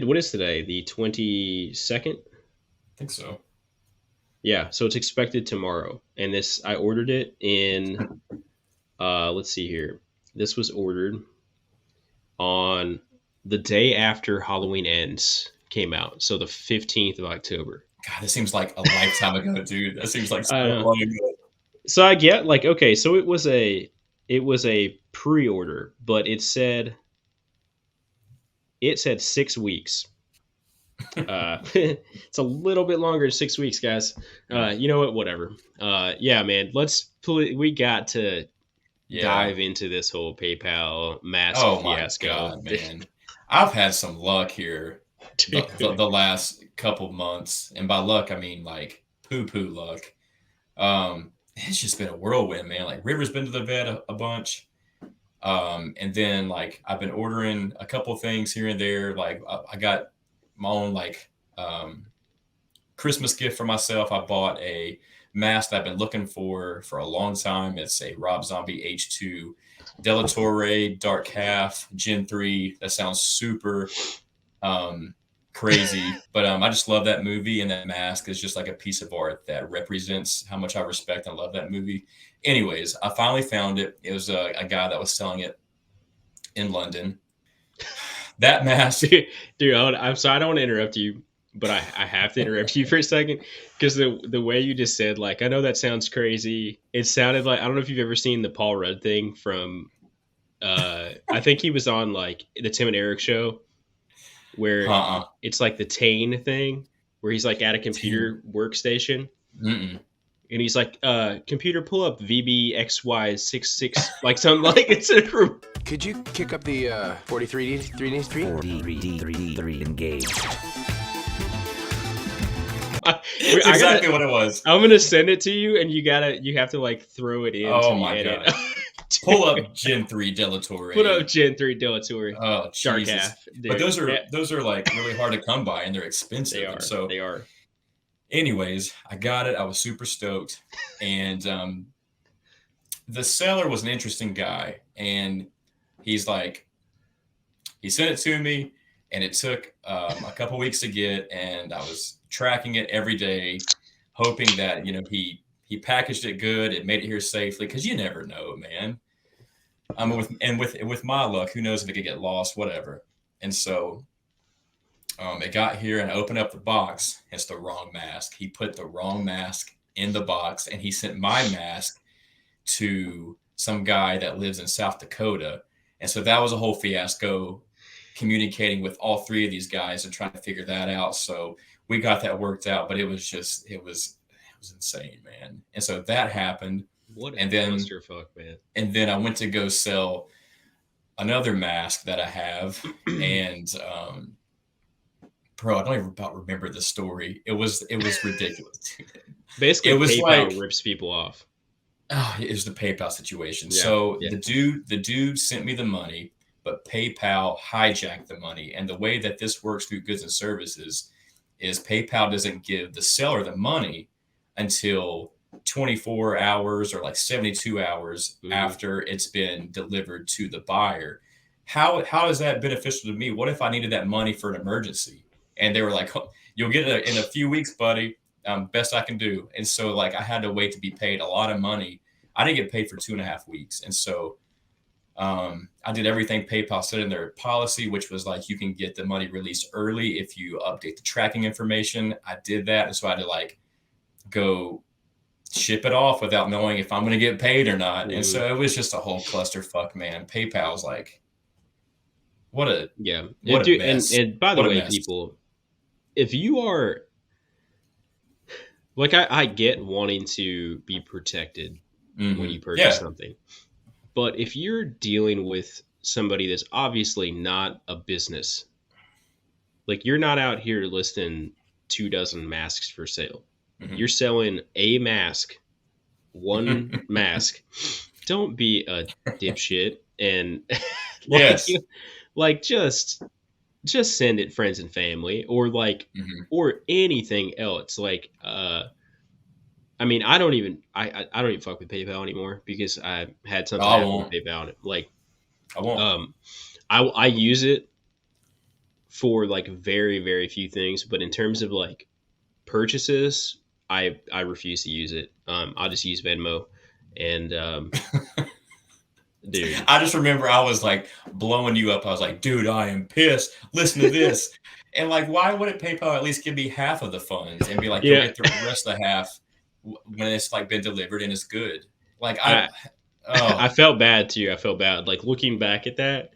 What is today? The 22nd? I think so. Yeah, so it's expected tomorrow. And I ordered it in let's see here. This was ordered on the day after Halloween Ends came out. So the 15th of October. God, this seems like a lifetime ago, dude. That seems like so long ago. So I get okay, so it was a pre-order, but it said 6 weeks. It's a little bit longer than 6 weeks, guys. You know what? Whatever. Yeah, man. We got to dive into this whole PayPal massive fiasco. God, man. I've had some luck here the last couple months, and by luck I mean like poo-poo luck. It's just been a whirlwind, man. Like River's been to the vet a bunch. And then like I've been ordering a couple things here and there. Like I got my own Christmas gift for myself. I bought a mask that I've been looking for a long time. It's a Rob Zombie H2 Delatore Dark Half Gen 3. That sounds super crazy, but I just love that movie, and that mask is just like a piece of art that represents how much I respect and love that movie. Anyways, I finally found it. It was a guy that was selling it in London. That mask. Dude, I'm sorry, I don't want to interrupt you, but I have to interrupt you for a second, because the way you just said, like, I know that sounds crazy. It sounded like, I don't know if you've ever seen the Paul Rudd thing from, I think he was on like the Tim and Eric show, where it's like the Tane thing, where he's like at a computer workstation. And he's like, computer, pull up VBXY66, like something like it's a group. Could you kick up the 43D3D3? 43D3D3 engaged. It's exactly what it was. I'm gonna send it to you, and you have to like throw it in. Oh my god, Pull up Gen 3 Delatorre. Put up Gen 3 Delatorre. Oh, Dark Jesus. Half. Dude. But those are like really hard to come by, and they're expensive. They are. And so, they are. Anyways, I got it. I was super stoked. And the seller was an interesting guy. And he's like, he sent it to me, and it took a couple weeks to get. And I was tracking it every day, hoping that, he packaged it good and made it here safely. Because you never know, man. With my luck, who knows if it could get lost, whatever. And so it got here, and I opened up the box. It's the wrong mask. He put the wrong mask in the box, and he sent my mask to some guy that lives in South Dakota. And so that was a whole fiasco, communicating with all three of these guys and trying to figure that out. So we got that worked out, but it was insane, man. And so that happened. What a clusterfuck, man. And then I went to go sell another mask that I have. And bro, I don't even about remember the story. It was ridiculous. Basically, it was PayPal rips people off. Oh, it was the PayPal situation. Yeah, so yeah. the dude sent me the money, but PayPal hijacked the money. And the way that this works through goods and services is PayPal doesn't give the seller the money until 24 hours or like 72 hours after it's been delivered to the buyer. How is that beneficial to me? What if I needed that money for an emergency? And they were like, you'll get it in a few weeks, buddy. Best I can do. And so like I had to wait to be paid a lot of money. I didn't get paid for 2.5 weeks. And so I did everything PayPal said in their policy, which was like you can get the money released early if you update the tracking information. I did that. And so I had to like go ship it off without knowing if I'm going to get paid or not. And so it was just a whole clusterfuck, man. PayPal's like, what a mess. And by the way, people, if you are like, I get wanting to be protected when you purchase something, but if you're dealing with somebody that's obviously not a business, like you're not out here listing 24 masks for sale. You're selling a mask, one mask. Don't be a dipshit and just send it friends and family or like or anything else. Like I mean, I don't even fuck with PayPal anymore because I had something happen with PayPal on it. Like I won't. I use it for like very, very few things, but in terms of like purchases, I refuse to use it. I'll just use Venmo. And dude, I just remember I was like blowing you up. I was like, dude, I am pissed. Listen to this. And like, why wouldn't PayPal at least give me half of the funds and be like, you'll get the rest of the half when it's like been delivered and it's good? Like I felt bad too. I felt bad. Like looking back at that,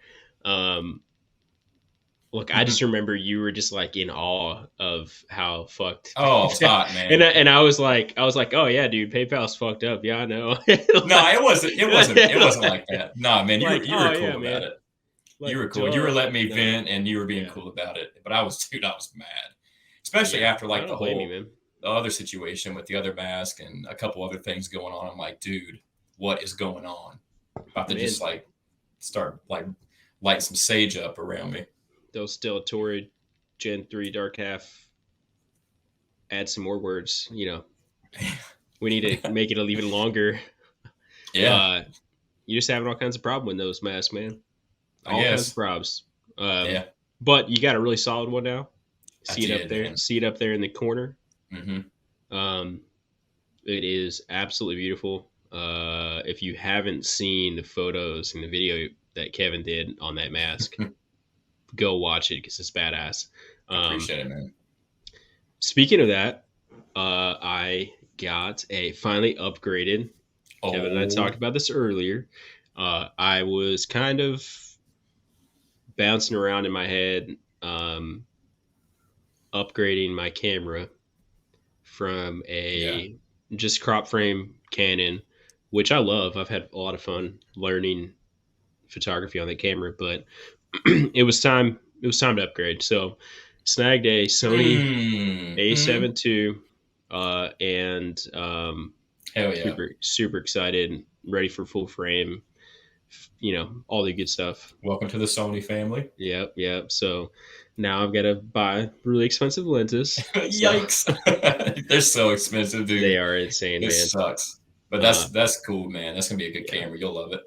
look, I just remember you were just like in awe of how fucked. Oh, stop, man! And I was like, oh yeah, dude, PayPal's fucked up. Yeah, I know. No, it wasn't like that. Nah, man, you were cool about it. Like, you were cool. You were letting me vent, and you were being cool about it. But I was mad, especially after like the other situation with the other mask and a couple other things going on. I'm like, dude, what is going on? About to just like start like light some sage up around me. Those Delatorre Gen 3 Dark Half, add some more words, we need to make it even longer. Yeah. You're just having all kinds of problem with those masks, man. All kinds of probs. But you got a really solid one now. See it up there in the corner. Mm-hmm. It is absolutely beautiful. If you haven't seen the photos and the video that Kevin did on that mask, go watch it because it's badass. I appreciate it, man. Speaking of that, I got finally upgraded. Kevin and I talked about this earlier. I was kind of bouncing around in my head, upgrading my camera from a just crop frame Canon, which I love. I've had a lot of fun learning photography on that camera, but it was time to upgrade. So snagged a Sony A7 II, and hell yeah, super excited, ready for full frame. all the good stuff. Welcome to the Sony family. Yep. So now I've got to buy really expensive lenses. Yikes! They're so expensive, dude. They are insane, it man. Sucks. But that's cool, man. That's gonna be a good camera. You'll love it.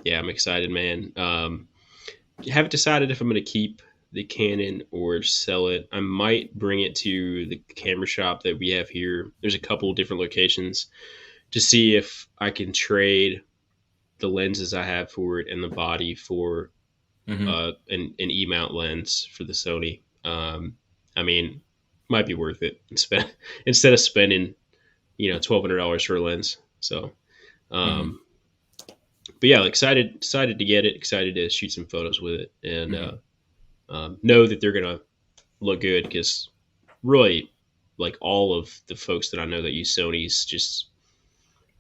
Yeah, I'm excited, man. Haven't decided if I'm gonna keep the Canon or sell it. I might bring it to the camera shop that we have here. There's a couple different locations to see if I can trade the lenses I have for it and the body for an E-mount lens for the Sony. I mean, might be worth it instead of spending $1,200 for a lens. So, but yeah, excited to get it. Excited to shoot some photos with it, and know that they're gonna look good because really, like all of the folks that I know that use Sony's, just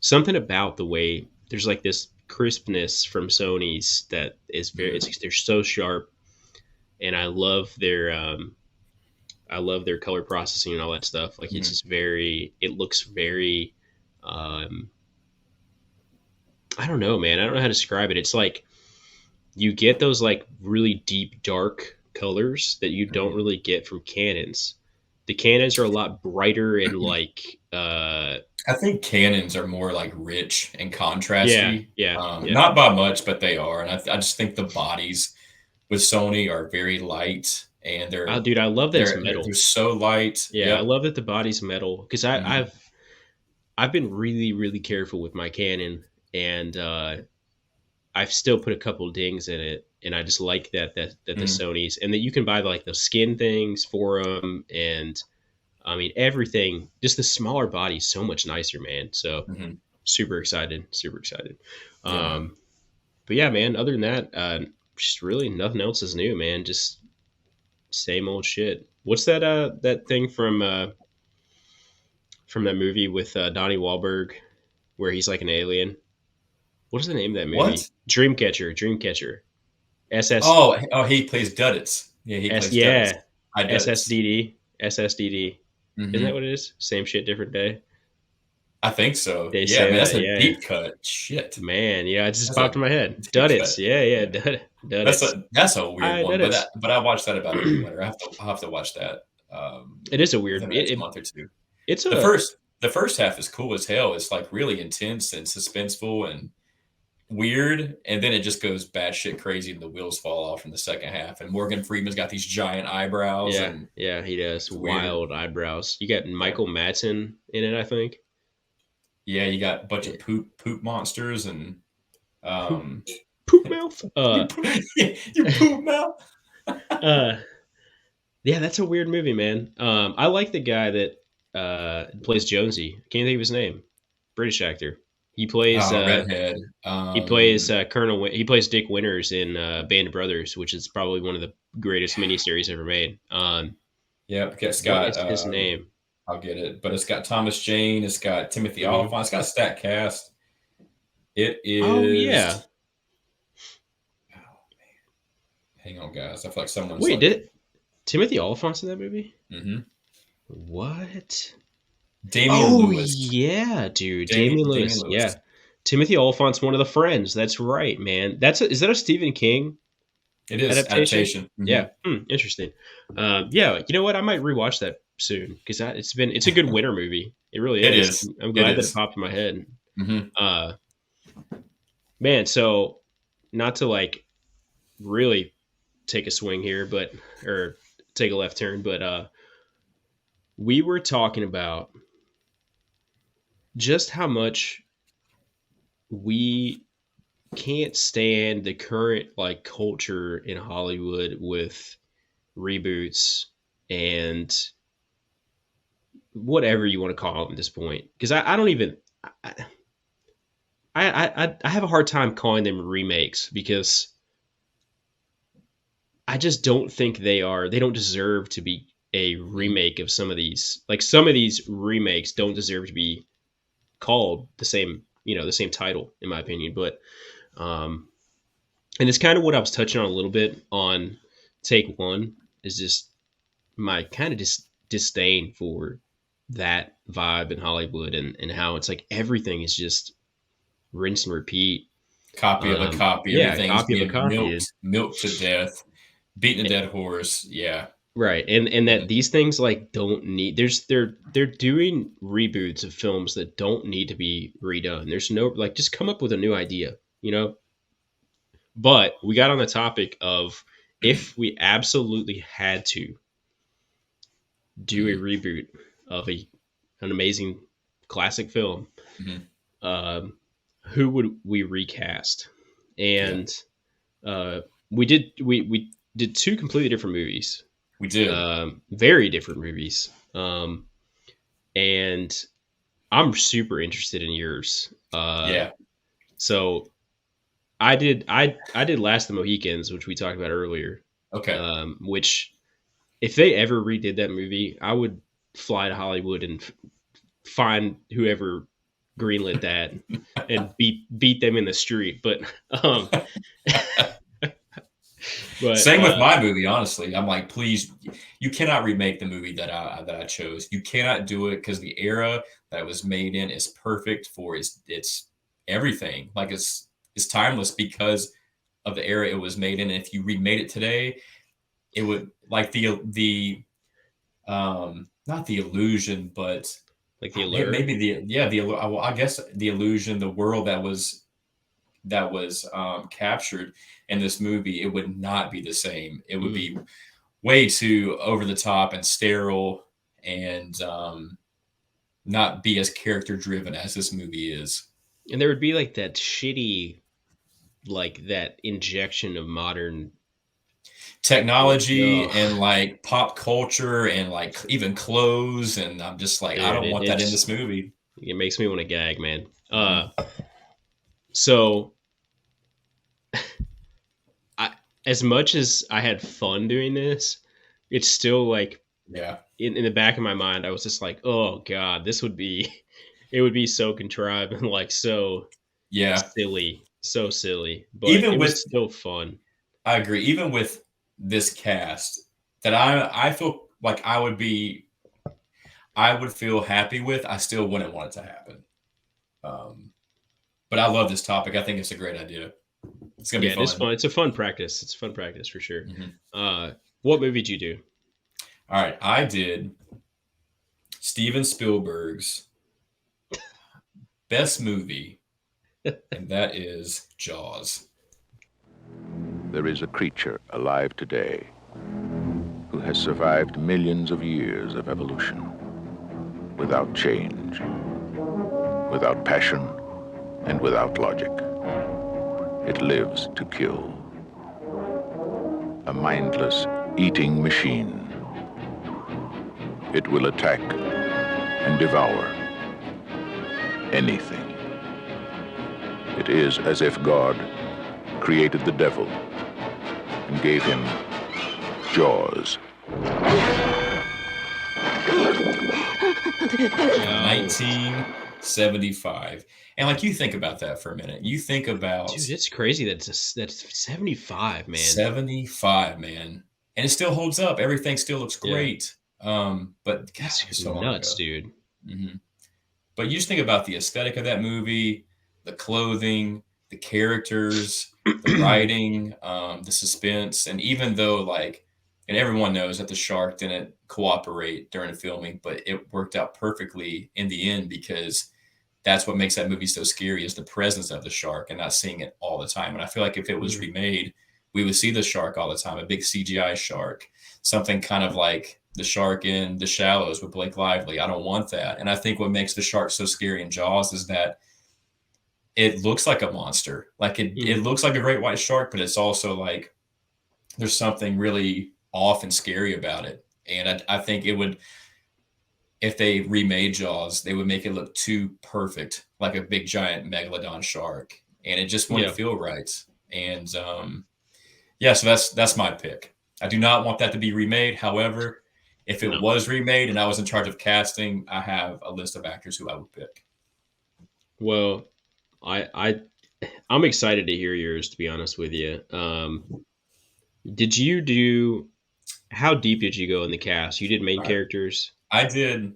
something about the way there's like this crispness from Sony's that is they're so sharp, and I love their color processing and all that stuff. Like it's just it looks very I don't know, man. I don't know how to describe it. It's like you get those like really deep dark colors that you don't really get from Canons. The Canons are a lot brighter and like I think Canons are more like rich and contrasty. Yeah. Not by much, but they are. And I just think the bodies with Sony are very light, and they're dude, I love that it's metal. They're so light. Yeah, I love that the body's metal because I've been really, really careful with my Canon, and I've still put a couple dings in it, and I just like that the Sonys, and that you can buy like the skin things for them, and I mean everything. Just the smaller body is so much nicer, man. So super excited. Yeah. But yeah, man. Other than that, just really nothing else is new, man. Just same old shit. What's that thing from that movie with Donnie Wahlberg, where he's like an alien? What is the name of that movie? What? Dreamcatcher. SS. Oh, he plays Duddits. Yeah, he plays Duddits. SSDD. SSDD. Mm-hmm. Isn't that what it is? Same shit, different day. I think so. Yeah, man, that's a deep cut. Shit, man. Yeah, it just popped in my head. Duddits. Yeah. Duddits. That's a weird one. But I watched that about every winter. I'll have to watch that. It is a weird month or two. It's the first half is cool as hell. It's like really intense and suspenseful and weird, and then it just goes batshit crazy and the wheels fall off in the second half. And Morgan Freeman's got these giant eyebrows. Yeah, he does. Wild eyebrows. You got Michael Madsen in it, I think. Yeah, you got a bunch of poop monsters and poop mouth. Your poop mouth. Yeah, that's a weird movie, man. I like the guy that plays Jonesy. Can't think of his name. British actor. He plays redhead. He plays Colonel. He plays Dick Winters in Band of Brothers, which is probably one of the greatest miniseries ever made. Yeah, it's got what is his name. I'll get it, but it's got Thomas Jane. It's got Timothy Olyphant. It's got a stacked cast. It is. Oh yeah. Oh man, hang on, guys. I feel like someone's. Wait, did Timothy Olyphant's in that movie? Mm-hmm. What? Damian Lewis. Yeah, dude. Damian Lewis. Yeah. Timothy Olyphant's one of the friends. That's right, man. Is that a Stephen King? It is adaptation. Mm-hmm. Yeah. Interesting. Yeah. You know what? I might rewatch that soon because it's a good winter movie. It really is. It is. I'm glad that it popped in my head. Mm-hmm. Man. So not to like really take a swing here, or take a left turn, but we were talking about just how much we can't stand the current like culture in Hollywood with reboots and whatever you want to call them at this point. Because I don't even I have a hard time calling them remakes because I just don't think they don't deserve to be a remake of some of these. Like some of these remakes don't deserve to be called the same title in my opinion. But and it's kind of what I was touching on a little bit on Take One, is just my kind of disdain for that vibe in Hollywood and how it's like everything is just rinse and repeat. Copy of a copy. Yeah, Everything's copy of a being copy is milked to death, beating a dead horse. Yeah. right, and that these things like don't need. They're doing reboots of films that don't need to be redone. There's no like just come up with a new idea, you know. But we got on the topic of if we absolutely had to do a Mm-hmm. reboot of an amazing classic film, Mm-hmm. um, who would we recast? Yeah, And uh, we did two completely different movies, we did. very different movies, and I'm super interested in yours. Yeah. So I did Last of the Mohicans, which we talked about earlier. Okay. Which if they ever redid that movie, I would fly to Hollywood and find whoever greenlit that and beat them in the street. Um, but Same with my movie. Honestly, I'm like, please, you cannot remake the movie that I chose. You cannot do it because the era that it was made in is perfect for its everything. Like it's timeless because of the era it was made in. And if you remade it today, it would like the not the illusion, but like the allure. maybe I guess the illusion, the world that was captured in this movie, it would not be the same. It would be way too over the top and sterile, and not be as character driven as this movie is. And there would be like that shitty, like that injection of modern Technology ugh, and like pop culture and like even clothes, and I'm just like, I dude, don't want that in this movie. it makes me want to gag, man. Mhm. So I, as much as I had fun doing this, it's still like Yeah, in the back of my mind, I was just like, oh god, this would be, it would be so contrived and like so yeah. so silly, but Even it with was still fun. I agree. Even with this cast, that I feel like I would feel happy with. I still wouldn't want it to happen. Um, but I love this topic. I think it's a great idea. It's gonna be Yeah, it is fun. fun. It's a fun practice. It's a fun practice for sure. Mhm. What movie did you do? All right, I did Steven Spielberg's best movie, and that is Jaws. There is a creature alive today who has survived millions of years of evolution without change, without passion, and without logic. It lives to kill. A mindless eating machine. It will attack and devour anything. It is as if God created the devil and gave him jaws. 1975. And like, you think about that for a minute. You think about Dude, it's crazy that's 75, man. 75, man. And it still holds up. Everything still looks great. But God, That's so long nuts, ago. dude. Mm-hmm. But you just think about the aesthetic of that movie, the clothing, the characters, the writing, the suspense. And even though, like, and everyone knows that the shark didn't cooperate during the filming, but it worked out perfectly in the end, because that's what makes that movie so scary, is the presence of the shark and not seeing it all the time. And I feel like if it was remade, we would see the shark all the time, a big CGI shark, something kind of like the shark in The Shallows with Blake Lively. I don't want that. And I think what makes the shark so scary in Jaws is that it looks like a monster. Like it looks like a great white shark, but it's also like there's something really off and scary about it. And I think it would, if they remade Jaws, they would make it look too perfect, like a big giant megalodon shark, and it just wouldn't feel right. And so that's my pick. I do not want that to be remade. However, if it was remade and I was in charge of casting, I have a list of actors who I would pick. Well, I'm excited to hear yours, to be honest with you. Did you do? How deep did you go in the cast? You did main characters. I did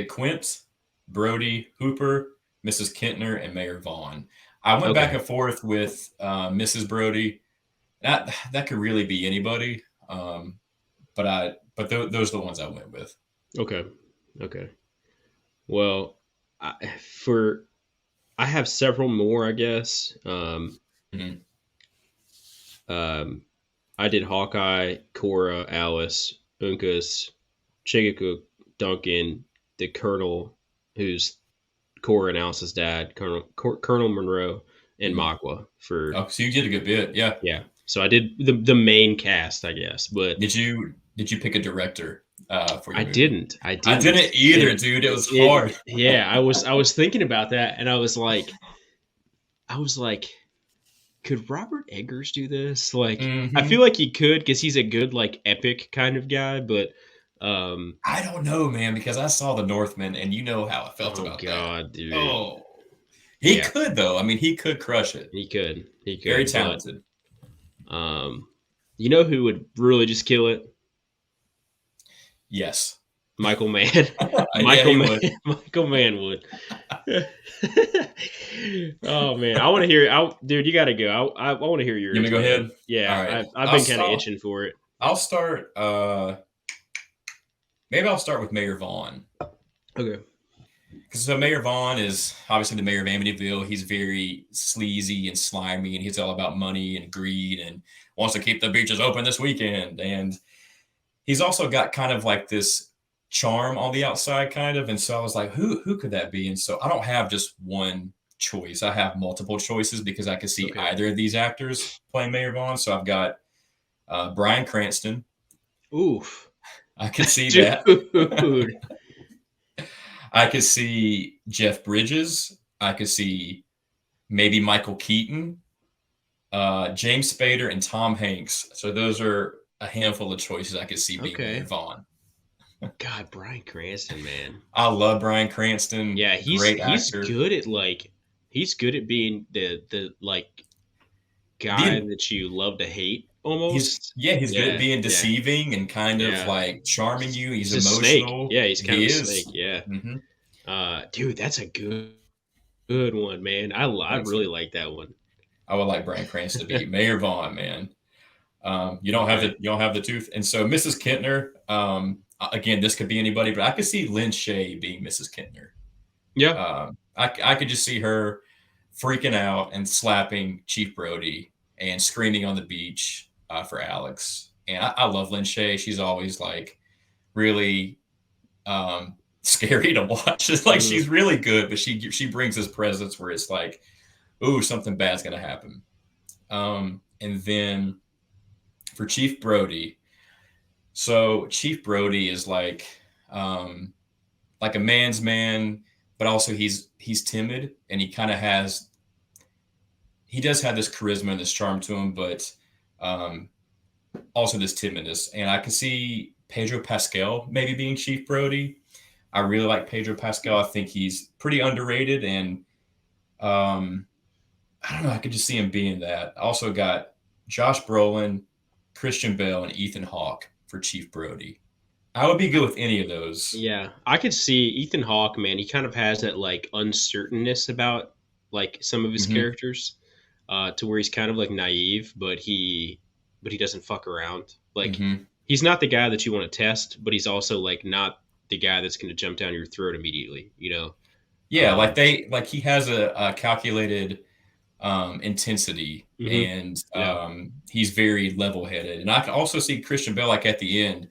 Quint, Brody, Hooper, Mrs. Kentner, and Mayor Vaughn. I went back and forth with Mrs. Brody. That could really be anybody, but those are the ones I went with. Okay. Well, I have several more, I guess. Mm-hmm. I did Hawkeye, Cora, Alice, Uncas, Chigacook, Duncan, the Colonel, who's Cora and Alice's dad, Colonel Monroe, and Magua for. Oh, so you did a good bit, yeah. Yeah. So I did the main cast, I guess. But did you pick a director for your movie? I didn't. I didn't either, dude. It was hard. Yeah, I was thinking about that, and I was like, could Robert Eggers do this? Like, I feel like he could because he's a good like epic kind of guy, but I don't know, man, because I saw The Northman, and you know how I felt about that. Dude. Oh, he could though. I mean, he could crush it. He could. Very talented. But, you know who would really just kill it? Yes, Michael Mann. Michael Mann would. Oh man, I want to hear. Dude, you got to go. I want to hear yours. You want me to go ahead? Yeah, right. I've been kind of itching for it. I'll start. Maybe I'll start with Mayor Vaughn. Okay. Because Mayor Vaughn is obviously the mayor of Amityville. He's very sleazy and slimy, and he's all about money and greed, and wants to keep the beaches open this weekend. And he's also got kind of like this charm on the outside, kind of. And so I was like, who could that be? And so I don't have just one choice. I have multiple choices because I could see either of these actors playing Mayor Vaughn. So I've got Bryan Cranston. Oof. I could see that. I could see Jeff Bridges. I could see maybe Michael Keaton, James Spader, and Tom Hanks. So those are a handful of choices I could see being Mayor Vaughn. God, Bryan Cranston, man. I love Bryan Cranston. Yeah, he's good at he's good at being the like guy that you love to hate almost. He's good at being deceiving and kind of like charming you. He's emotional. Snake. Yeah, he's kind of a snake. Yeah. Mm-hmm. Dude, that's a good one, man. I really like that one. I would like Bryan Cranston to be Mayor Vaughn, man. You don't have the tooth, and so Mrs. Kintner. Again, this could be anybody, but I could see Lynn Shay being Mrs. Kintner. Yeah. I could just see her freaking out and slapping Chief Brody and screaming on the beach for Alex. And I love Lynn Shay. She's always like really scary to watch. It's like she's really good, but she brings this presence where it's like, ooh, something bad's gonna happen. And then for Chief Brody, so Chief Brody is like a man's man, but also he's timid, and he does have this charisma and this charm to him, but also this timidness. And I can see Pedro Pascal maybe being Chief Brody. I really like Pedro Pascal. I think he's pretty underrated, and I don't know. I could just see him being that. I also got Josh Brolin, Christian Bale, and Ethan Hawke for Chief Brody. I would be good with any of those. Yeah, I could see Ethan Hawke, man. He kind of has that like uncertainness about like some of his characters, to where he's kind of like naive, but he doesn't fuck around. Like he's not the guy that you want to test, but he's also like not the guy that's going to jump down your throat immediately. You know? Yeah, he has a calculated intensity, and he's very level-headed. And I can also see Christian Bale like at the end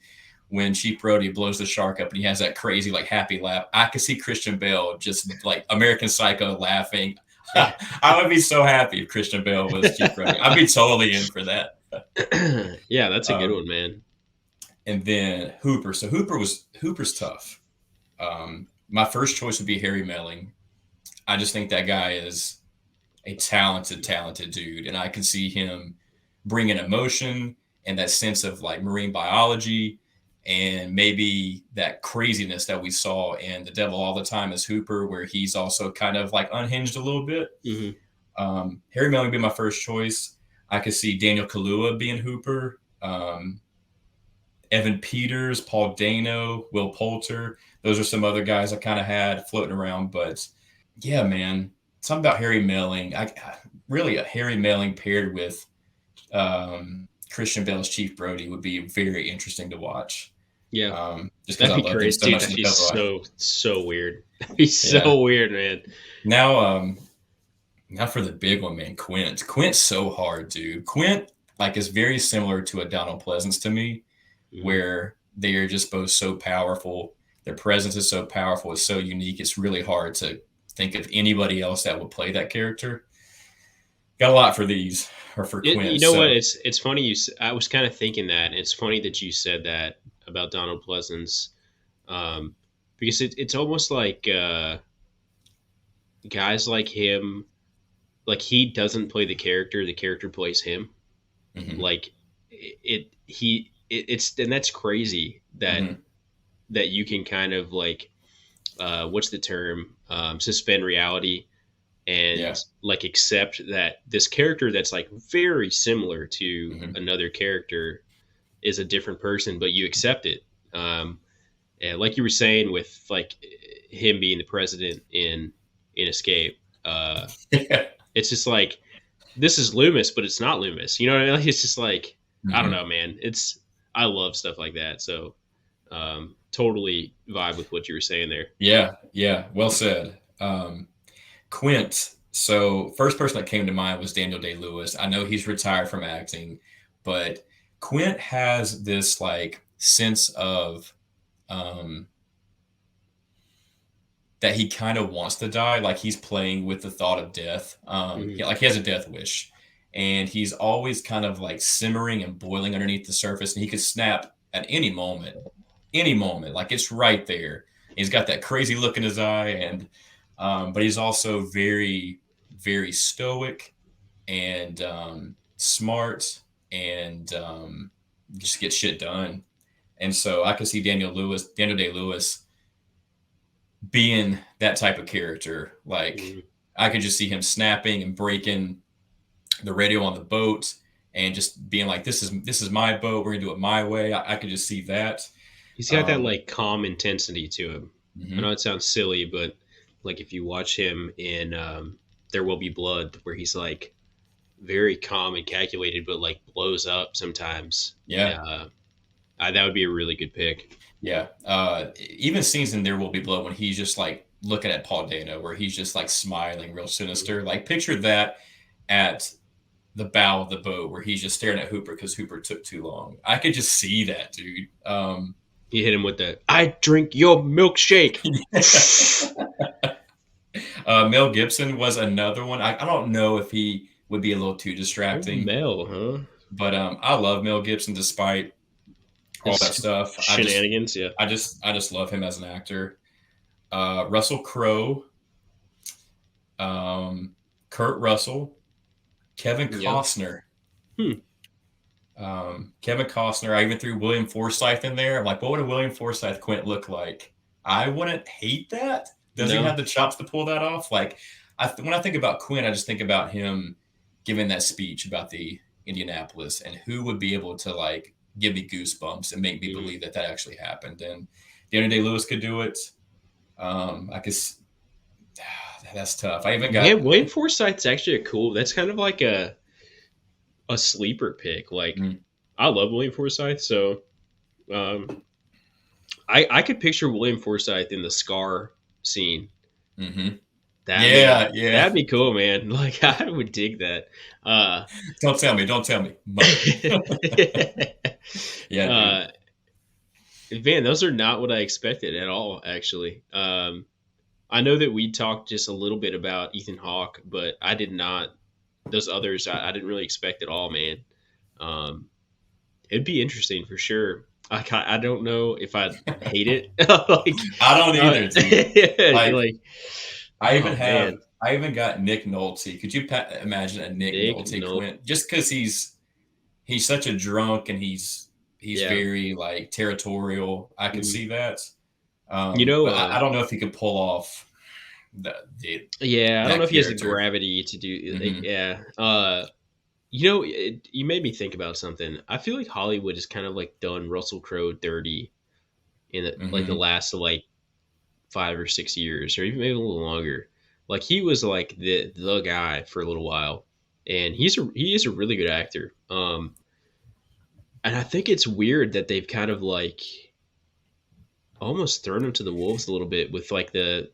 when Chief Brody blows the shark up and he has that crazy like happy laugh. I could see Christian Bale just like American Psycho laughing. I would be so happy if Christian Bale was Chief Brody. I'd be totally in for that. Yeah, that's a good one, man. And then Hooper. So Hooper's tough. My first choice would be Harry Melling. I just think that guy is a talented dude, and I can see him bringing emotion and that sense of like marine biology and maybe that craziness that we saw in The Devil All the Time as Hooper, where he's also kind of like unhinged a little bit. Harry Melling would be my first choice. I could see Daniel Kaluuya being Hooper, Evan Peters, Paul Dano, Will Poulter. Those are some other guys I kind of had floating around, but yeah, man. something about Harry Melling. Really a Harry Melling paired with Christian Bale's Chief Brody would be very interesting to watch. Yeah, just because that'd I be love them crazy, so dude. much in That'd the be cover art. so weird. That'd be so weird, man. Now for the big one, man. Quint's so hard, dude. Quint is very similar to a Donald Pleasance to me, where they are just both so powerful. Their presence is so powerful. It's so unique. It's really hard to think of anybody else that would play that character. Got a lot for these, or for Quint. You know what? It's funny. I was kind of thinking that. It's funny that you said that about Donald Pleasance, because it's almost like guys like him, like he doesn't play the character plays him. Like it's and that's crazy that that you can kind of like what's the term, suspend reality and like accept that this character that's like very similar to another character is a different person, but you accept it. And like you were saying with like him being the president in Escape, it's just like, this is Loomis, but it's not Loomis. You know what I mean? It's just like, I don't know, man. I love stuff like that. So totally vibe with what you were saying there. Yeah. Well said. Quint. So first person that came to mind was Daniel Day-Lewis. I know he's retired from acting, but Quint has this like sense of that he kind of wants to die. Like he's playing with the thought of death. Like he has a death wish, and he's always kind of like simmering and boiling underneath the surface, and he could snap at any moment. Like it's right there. He's got that crazy look in his eye, and but he's also very, very stoic and smart, and just get shit done. And so I could see Daniel Day-Lewis being that type of character. Like I could just see him snapping and breaking the radio on the boat and just being like, this is my boat. We're gonna do it my way. I could just see that. He's got that like calm intensity to him. I know it sounds silly, but like if you watch him in There Will Be Blood, where he's like very calm and calculated, but like blows up sometimes. Yeah. That would be a really good pick. Yeah. Even scenes in There Will Be Blood when he's just like looking at Paul Dano, where he's just like smiling real sinister. Like picture that at the bow of the boat where he's just staring at Hooper because Hooper took too long. I could just see that, dude. You hit him with the, I drink your milkshake. Mel Gibson was another one. I don't know if he would be a little too distracting. Mel, huh? But I love Mel Gibson despite all that stuff. Shenanigans, I just love him as an actor. Russell Crowe, Kurt Russell, Kevin Costner. Kevin Costner. I even threw William Forsythe in there. I'm like, what would a William Forsythe Quint look like? I wouldn't hate that. Does he have the chops to pull that off? Like, when I think about Quint, I just think about him giving that speech about the Indianapolis and who would be able to like give me goosebumps and make me believe that actually happened. And Daniel Day-Lewis could do it. I guess that's tough. I even got William Forsythe's actually that's kind of like a sleeper pick. Like I love William Forsythe, so I could picture William Forsythe in the Scar scene. That'd be cool, man. Like I would dig that. Don't tell me. Yeah. Man, those are not what I expected at all, actually. I know that we talked just a little bit about Ethan Hawke, but I did not. Those others, I didn't really expect at all, man. It'd be interesting for sure. I don't know if I'd hate it. I don't either. I even got Nick Nolte. Could you imagine a Nick Nolte Quint? Just because he's such a drunk and he's very like territorial. I could see that. I don't know if he could pull off I don't know if he has the gravity to do. You made me think about something. I feel like Hollywood has kind of like done Russell Crowe dirty in like the last like 5 or 6 years, or even maybe a little longer. Like he was like the guy for a little while, and he is a really good actor. And I think it's weird that they've kind of like almost thrown him to the wolves a little bit with like the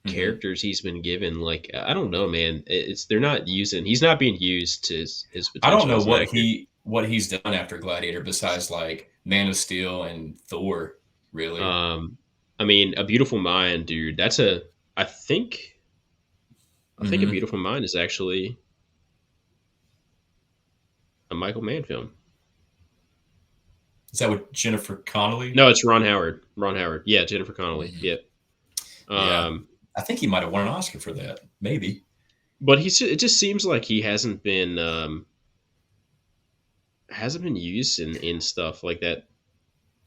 Mm-hmm. characters he's been given. Like I don't know, man. It's they're not using. He's not being used to his I don't potential know as an actor. what he's done after Gladiator besides like Man of Steel and Thor. Really. Um, I mean, A Beautiful Mind, dude. That's a. I think. I think A Mm-hmm. Beautiful Mind is actually a Michael Mann film. Is that with Jennifer Connelly? No, it's Ron Howard. Ron Howard. Yeah, Jennifer Connelly. Mm-hmm. Yep. Yeah, Um, I think he might have won an Oscar for that. Maybe. but it just seems like he hasn't been used in stuff like that.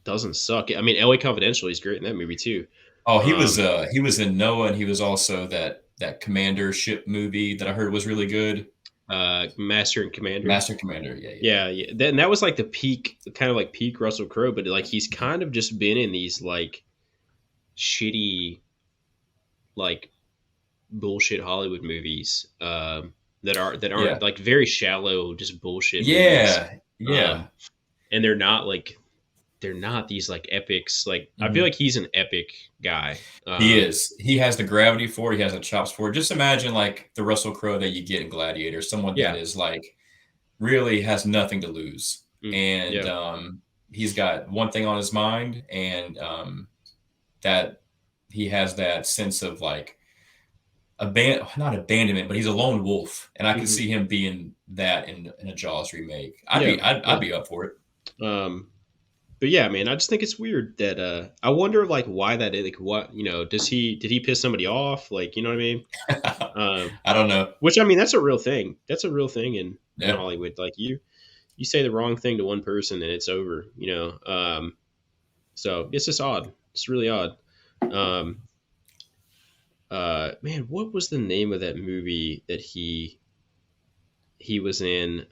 Doesn't suck. I mean, L.A. Confidential. He's great in that movie too. Oh, Um, he was in Noah, and he was also that Commander ship movie that I heard was really good. Master and Commander. Master Commander. Yeah, yeah. Yeah, yeah. And that was like the peak, kind of like peak Russell Crowe. But like he's kind of just been in these like shitty, like bullshit Hollywood movies that Yeah. aren't like very shallow, just bullshit movies. Yeah. Yeah. Um, and they're not these like epics. Like I feel Mhm. like he's an epic guy. He is. He has the gravity for it. He has the chops for it. Just imagine like the Russell Crowe that you get in Gladiator, someone that Yeah. is like really has nothing to lose, and Yeah. he's got one thing on his mind, and that he has that sense of like not abandonment, but he's a lone wolf, and I could Mhm. see him being that in a Jaws remake. Yeah. I'd be up for it. Um, but yeah, man, I just think it's weird that I wonder like why that is. Like, what did he piss somebody off? Like, you know what I mean? I don't know. Which I mean, that's a real thing. That's a real thing in Yeah. Hollywood. Like you say the wrong thing to one person and it's over. So it's just odd. It's really odd. Um, man, what was the name of that movie that he was in?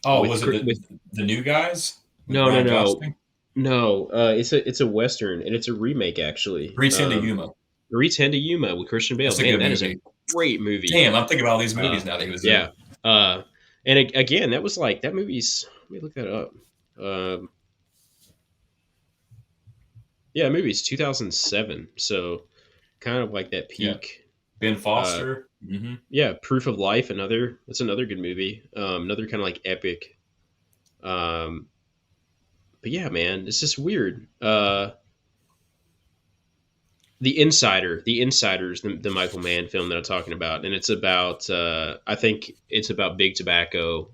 Oh, With was it with the new guys with no, no, Ryan no, Gosling? no. It's a western and it's a remake actually. 310 to Yuma. Return to Yuma with Christian Bale. That's a Man, good that is a movie. great movie. Damn, I'm thinking about all these Uh, movies now that he was yeah. in. And again, that was like that movie's. Let me look that up. Um, yeah, movie's 2007. So kind of like that Yeah. peak. Ben Uh, Foster. Mm-hmm. yeah, Proof of Life. That's another good movie. Another kind of like epic. Um, but yeah, man, it's just weird. The Insiders, the Michael Mann film that I'm talking about, and it's about I think it's about big tobacco,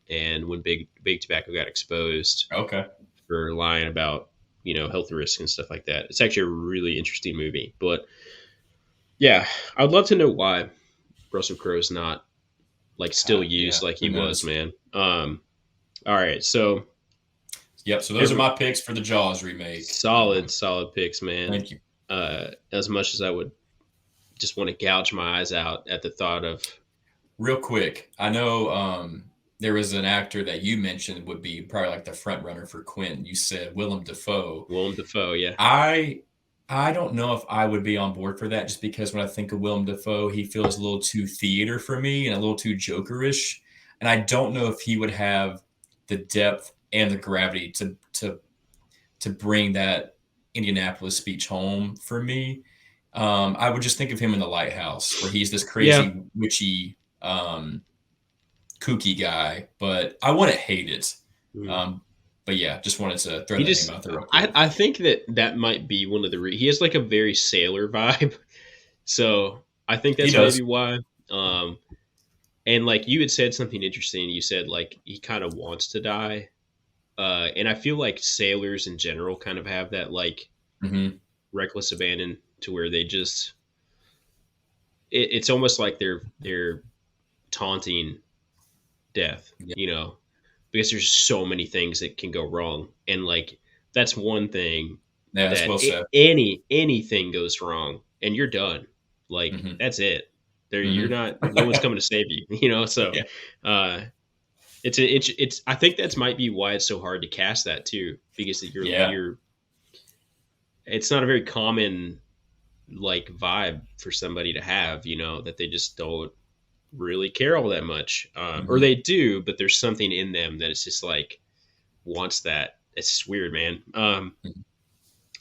and when big tobacco got exposed Okay. for lying about health risks and stuff like that. It's actually a really interesting movie, but yeah, I'd love to know why Russell Crowe's not like still used Yeah. like Who he was, knows? man. All right, so Yep. So those are my picks for the Jaws remake. solid picks, man. Thank you. As much as I would just want to gouge my eyes out at the thought of Real quick, I know there was an actor that you mentioned would be probably like the front runner for Quentin. You said Willem Dafoe. Willem Dafoe. Yeah, I don't know if I would be on board for that just because when I think of Willem Dafoe, he feels a little too theater for me and a little too Jokerish. And I don't know if he would have the depth and the gravity to bring that Indianapolis speech home for me. I would just think of him in The Lighthouse, where he's this yeah. crazy, witchy, kooky guy, but I wouldn't hate it. Mm. But yeah, just wanted to throw He that just, name out there real quick. I think that might be one of he has like a very sailor vibe, so I think that's maybe why. And like you had said something interesting. You said like he kind of wants to die, and I feel like sailors in general kind of have that like Mm-hmm. reckless abandon to where they just it's almost like they're taunting death, Yeah. because there's so many things that can go wrong, and like that's one thing Yeah, that's that well said. anything goes wrong and you're done. Like Mm-hmm. that's it. There you're not. Mm-hmm. No one's coming to save you. So Yeah. uh, it's. I think that's might be why it's so hard to cast that too, because Yeah. it's not a very common like vibe for somebody to have, you know, that they just don't really care all that much, or they do, but there's something in them that it's just like wants that. It's just weird, man.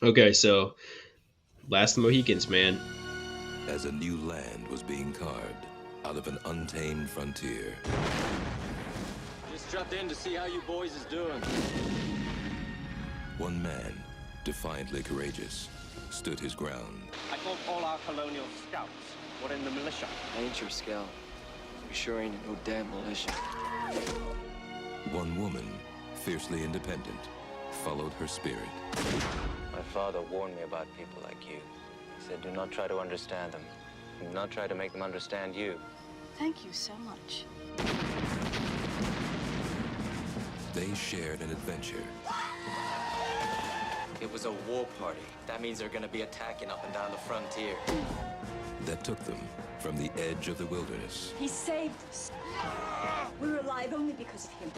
Okay, so Last of the Mohicans, man. As a new land was being carved out of an untamed frontier. Just dropped in to see how you boys is doing. One man, defiantly courageous, stood his ground. I thought all our colonial scouts were in the militia. I ain't your scout. You sure ain't no damn militia. One woman, fiercely independent, followed her spirit. My father warned me about people like you. He said, do not try to understand them. Do not try to make them understand you. Thank you so much. They shared an adventure. It was a war party. That means they're gonna be attacking up and down the frontier. That took them from the edge of the wilderness. He saved us. We're alive only because of him.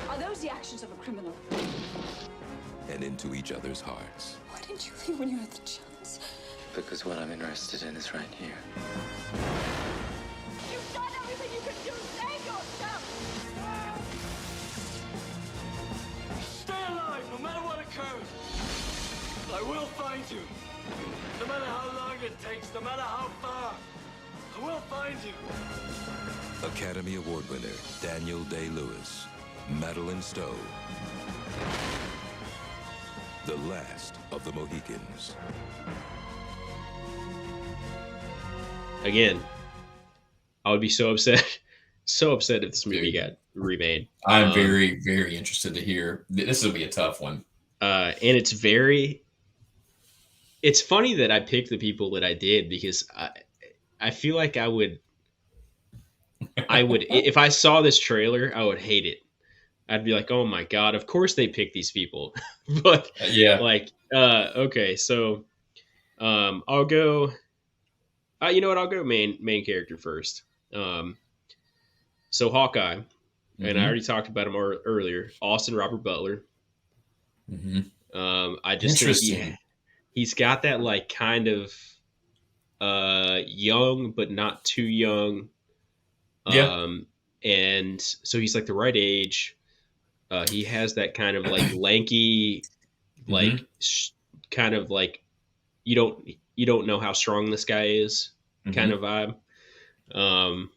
Are those the actions of a criminal? And into each other's hearts. Why didn't you leave when you had the chance? Because what I'm interested in is right here. You've done everything you can do. Save yourself! Stay alive, no matter what occurs. I will find you. No matter how long it takes, no matter how far, I will find you. Academy Award winner Daniel Day-Lewis, Madeline Stowe. The Last of the Mohicans. Again, I would be so upset, so upset if this movie got remade. I'm very, very interested to hear. This will be a tough one. And it's funny that I picked the people that I did, because I feel like I would if I saw this trailer, I would hate it. I'd be like, oh my God, of course they picked these people. But yeah, like, okay, so I'll go. You know what? I'll go main character first. So Hawkeye, and I already talked about him earlier. Austin Robert Butler. I just think he's got that like kind of young but not too young. And so he's like the right age. He has that kind of like lanky, like kind of like you don't know how strong this guy is kind of vibe. And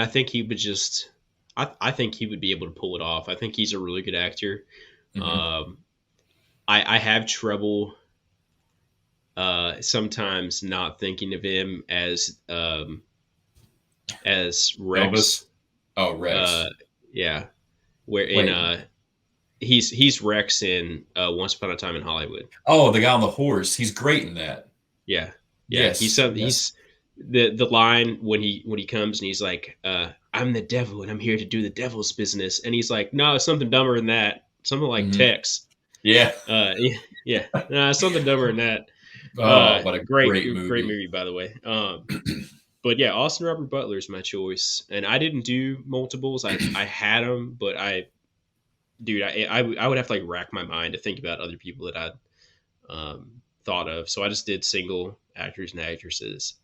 I think he would just, I think he would be able to pull it off. I think he's a really good actor. I have trouble sometimes not thinking of him as Rex. Elvis? Oh, Rex. Yeah. Where he's Rex in Once Upon a Time in Hollywood. Oh, the guy on the horse. He's great in that. Yeah. Yes. He's the line when he comes and he's like, I'm the devil and I'm here to do the devil's business. And he's like, no, something dumber than that. Something like Tex. Yeah. Yeah. No, something dumber than that. What a great movie, by the way. But yeah, Austin Robert Butler is my choice, and I didn't do multiples. I had them, but I would have to like rack my mind to think about other people that I'd thought of. So I just did single actors and actresses.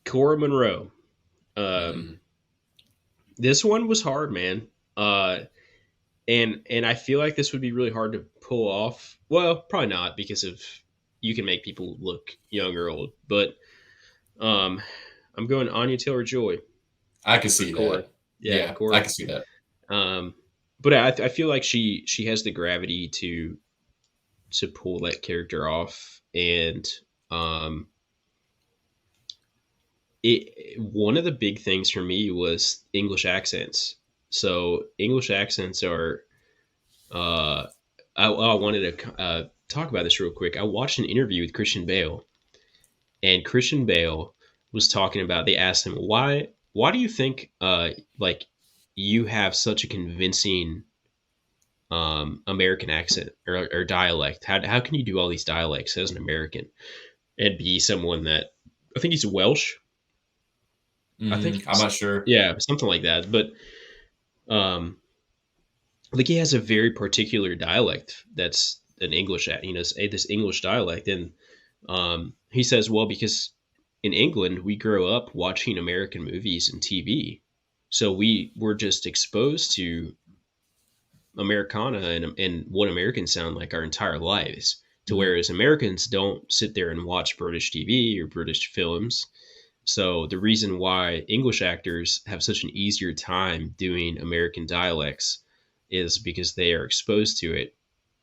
Cora Monroe. This one was hard, man. And I feel like this would be really hard to pull off. Well, probably not, because you can make people look young or old, but I'm going Anya Taylor-Joy. I can see that. Yeah, Cora. I can see that. But I feel like she has the gravity to pull that character off, and one of the big things for me was English accents. So English accents are. I wanted to talk about this real quick. I watched an interview with Christian Bale. And Christian Bale was talking about, they asked him, why do you think like you have such a convincing American accent or dialect? How can you do all these dialects as an American and be someone that, I think he's Welsh. I think I'm not sure. Yeah, something like that. But like he has a very particular dialect that's an English, this English dialect. And he says, well, because in England, we grow up watching American movies and TV. So we were just exposed to Americana and what Americans sound like our entire lives. To whereas Americans don't sit there and watch British TV or British films. So the reason why English actors have such an easier time doing American dialects is because they are exposed to it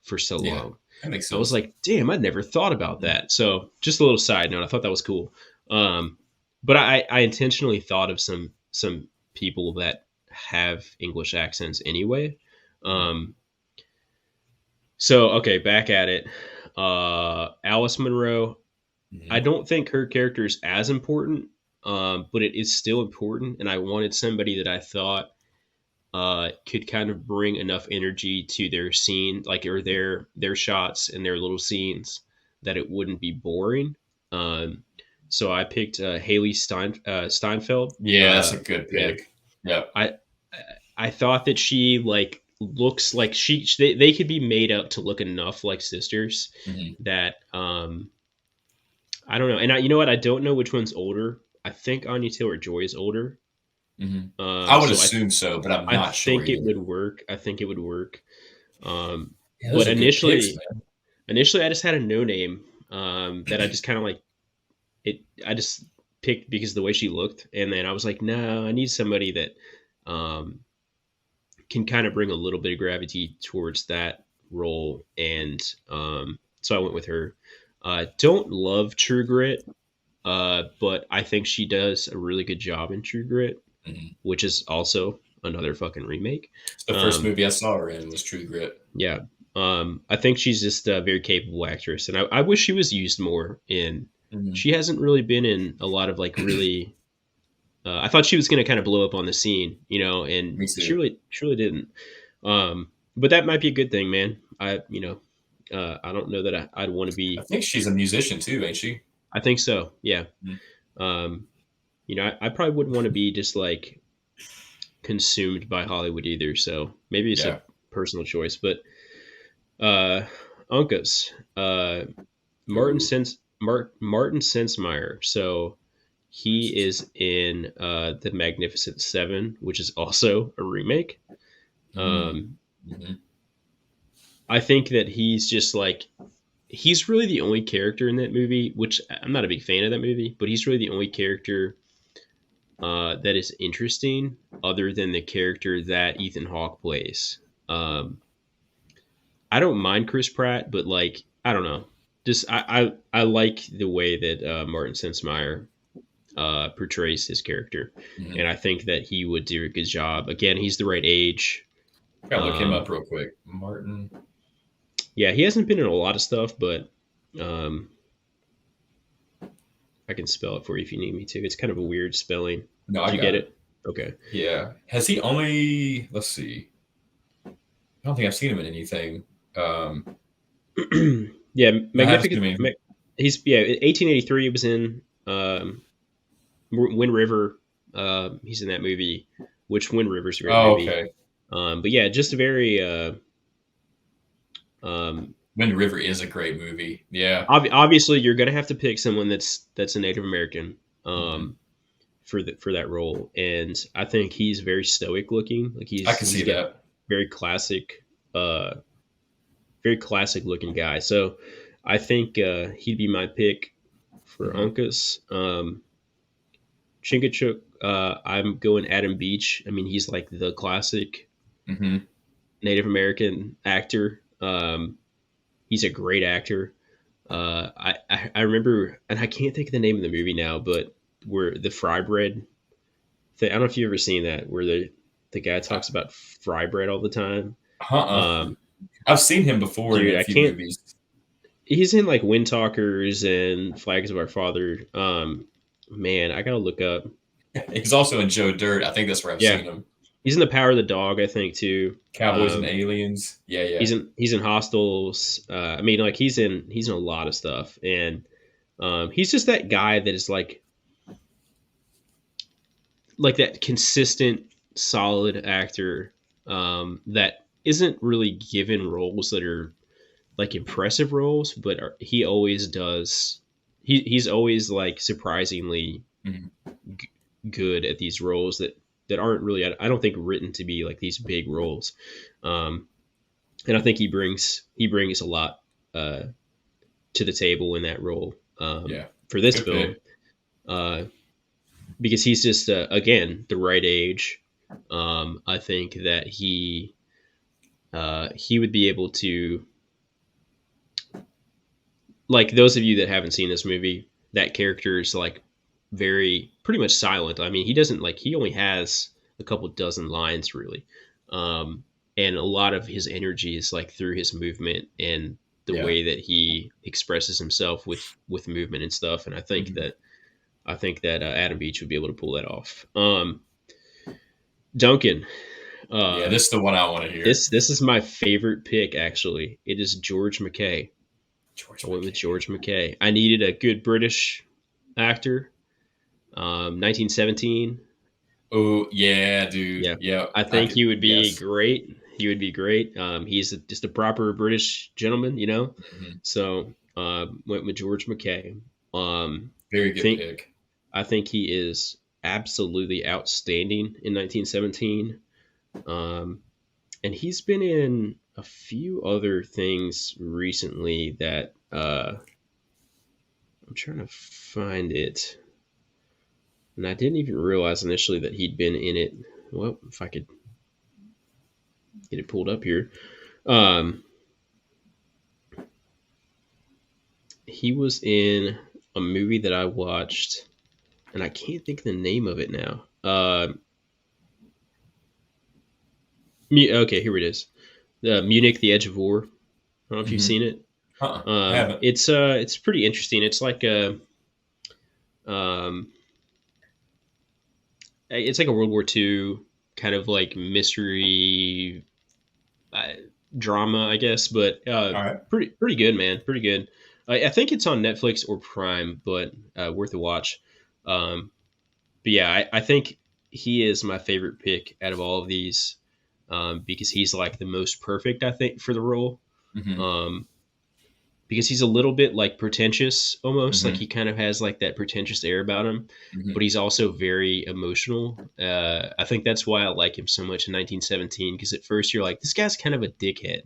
for so long. That makes sense. I was like, damn, I'd never thought about that. So just a little side note, I thought that was cool. But I intentionally thought of some people that have English accents anyway. So okay, back at it. Alice Munro. I don't think her character is as important, but it is still important, and I wanted somebody that I thought could kind of bring enough energy to their scene, like or their shots and their little scenes, that it wouldn't be boring. So I picked Haley Steinfeld. Yeah, that's a good pick. Yeah, I thought that she like looks like they could be made up to look enough like sisters that I don't know. And you know what? I don't know which one's older. I think Anya Taylor-Joy is older. I would assume so, but I'm not sure. I think it would work. Yeah, but initially, I just had a no name that I just kind of like it. I just picked because of the way she looked, and then I was like, no, I need somebody that can kind of bring a little bit of gravity towards that role, and so I went with her. Don't love True Grit, but I think she does a really good job in True Grit, which is also another fucking remake. The first movie I saw her in was True Grit. Yeah. I think she's just a very capable actress, and I wish she was used more in. She hasn't really been in a lot of like really. I thought she was going to kind of blow up on the scene, and she really didn't. But that might be a good thing, man. I don't know that I'd want to be. I think she's a musician too, ain't she? I think so. Yeah. I probably wouldn't want to be just like consumed by Hollywood either. So maybe it's a personal choice, but Uncas, Martin Sensmeyer. So he is in The Magnificent Seven, which is also a remake. I think that he's just like, he's really the only character in that movie, which I'm not a big fan of that movie, but he's really the only character that is interesting other than the character that Ethan Hawke plays. I don't mind Chris Pratt, but like, I don't know. Just I like the way that Martin Sensmeyer portrays his character, and I think that he would do a good job. Again, he's the right age. Gotta look him up real quick. Martin. Yeah, he hasn't been in a lot of stuff, but I can spell it for you if you need me to. It's kind of a weird spelling. No, Did you get it? Okay. Yeah. Has he only? Let's see. I don't think I've seen him in anything. Yeah, Magnificent. He's 1883. He was in Wind River. He's in that movie, which Wind River's a great movie. Okay. But yeah, just a very. Wind River is a great movie. Yeah. Obviously, you're gonna have to pick someone that's a Native American for that role, and I think he's very stoic looking. Like I can see that. Very classic looking guy. So I think he'd be my pick for Uncas. Chingachgook, I'm going Adam Beach. I mean, he's like the classic Native American actor. He's a great actor. I remember, and I can't think of the name of the movie now, but where the fry bread thing, I don't know if you've ever seen that, where the guy talks about fry bread all the time. I've seen him before in a few movies. He's in like Wind Talkers and Flags of Our Father. Man, I gotta look up. He's also in Joe Dirt. I think that's where I've seen him. He's in The Power of the Dog, I think, too. Cowboys and Aliens. Yeah. He's in Hostiles. I mean, like he's in a lot of stuff, and he's just that guy that is like that consistent, solid actor that isn't really given roles that are like impressive roles, but he always does. He's always like surprisingly good at these roles that aren't really, I don't think, written to be like these big roles. And I think he brings a lot to the table in that role for this Good film, pick. because he's just again the right age. I think that he would be able to, like, those of you that haven't seen this movie, that character is like very pretty much silent. I mean, he doesn't like he only has a couple dozen lines really, and a lot of his energy is like through his movement and the way that he expresses himself with movement and stuff. And I think that Adam Beach would be able to pull that off. Duncan. This is the one I want to hear. This is my favorite pick, actually. It is George McKay. I went with George McKay. I needed a good British actor. 1917. Oh yeah, dude. Yeah. I think he would be great. He would be great. He's just a proper British gentleman, you know. So went with George McKay. Very good pick. I think he is absolutely outstanding in 1917. And he's been in a few other things recently that I'm trying to find it. And I didn't even realize initially that he'd been in it. Well, if I could get it pulled up here. He was in a movie that I watched, and I can't think the name of it now. Okay, here it is. Munich, The Edge of War. I don't know if you've seen it. I haven't. It's pretty interesting. It's like a it's like a World War II kind of like mystery drama, I guess, but pretty good, man. Pretty good. I think it's on Netflix or Prime, but worth a watch. But yeah, I think he is my favorite pick out of all of these, because he's like the most perfect, I think, for the role. Because he's a little bit like pretentious almost, like he kind of has like that pretentious air about him, but he's also very emotional. I think that's why I like him so much in 1917, because at first you're like, this guy's kind of a dickhead.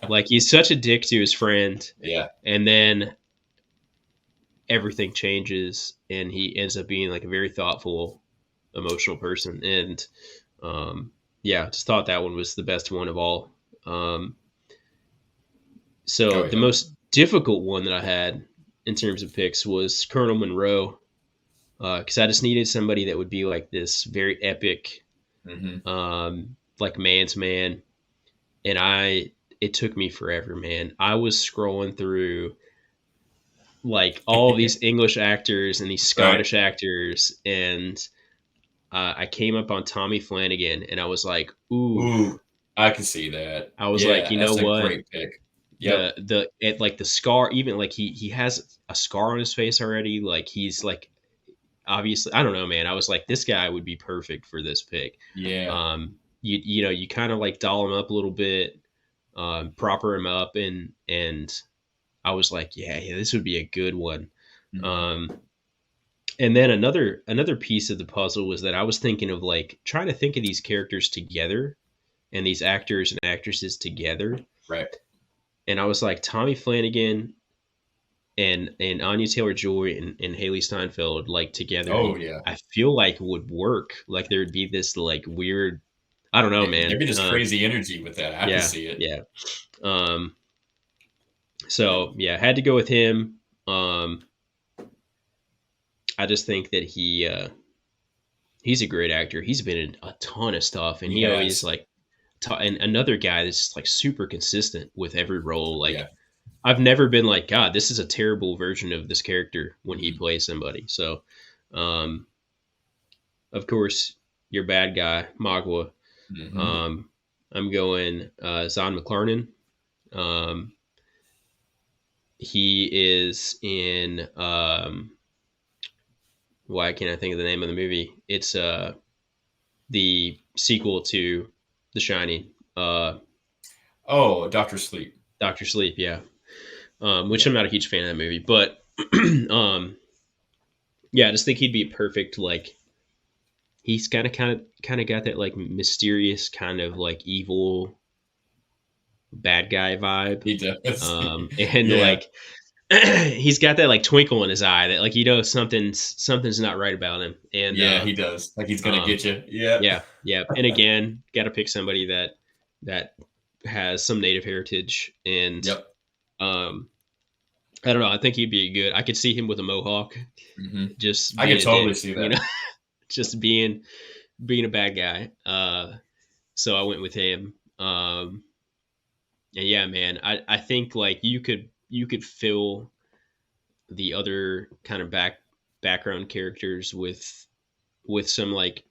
Like, he's such a dick to his friend. Yeah. And then everything changes and he ends up being like a very thoughtful, emotional person. And yeah, just thought that one was the best one of all. The most difficult one that I had in terms of picks was Colonel Monroe, because I just needed somebody that would be like this very epic, like man's man. And it took me forever, man. I was scrolling through like all these English actors and these Scottish actors, and I came up on Tommy Flanagan, and I was like, ooh, I can see that. I was like, you know what? Great pick. Yeah, like the scar, even like he has a scar on his face already. Like, he's like, obviously, I don't know, man. I was like, this guy would be perfect for this pick. Yeah. You know, you kind of like doll him up a little bit, proper him up, and I was like, yeah, this would be a good one. And then another piece of the puzzle was that I was thinking of like trying to think of these characters together and these actors and actresses together. Right. And I was like, Tommy Flanagan and Anya Taylor-Joy and Haley Steinfeld, like, together. Oh yeah. I feel like would work. Like, there would be this like weird, I don't know, man. There'd be this crazy energy with that. I can see it. Yeah. So yeah, had to go with him. I just think that he's a great actor. He's been in a ton of stuff, and he always like, and another guy that's just like super consistent with every role. Like, I've never been like, God, this is a terrible version of this character when he plays somebody. So, of course, your bad guy, Magua. I'm going Zahn McClarnon. He is in why can't I think of the name of the movie? It's the sequel to The Shining. Dr. Sleep. Doctor Sleep, yeah. Which I'm not a huge fan of that movie, but um, yeah, I just think he'd be perfect. Like he's kind of got that like mysterious kind of like evil bad guy vibe. He does. And Yeah. like he's got that like twinkle in his eye that like something's not right about him. And Yeah, he does. Like he's gonna get you. Yeah. yeah. And again, got to pick somebody that has some native heritage. And Yep. I don't know. I think he'd be good. I could see him with a mohawk, just I being could a totally dick, see that. you know, just being a bad guy. So I went with him. And yeah, man, I think like you could fill the other kind of background characters with some like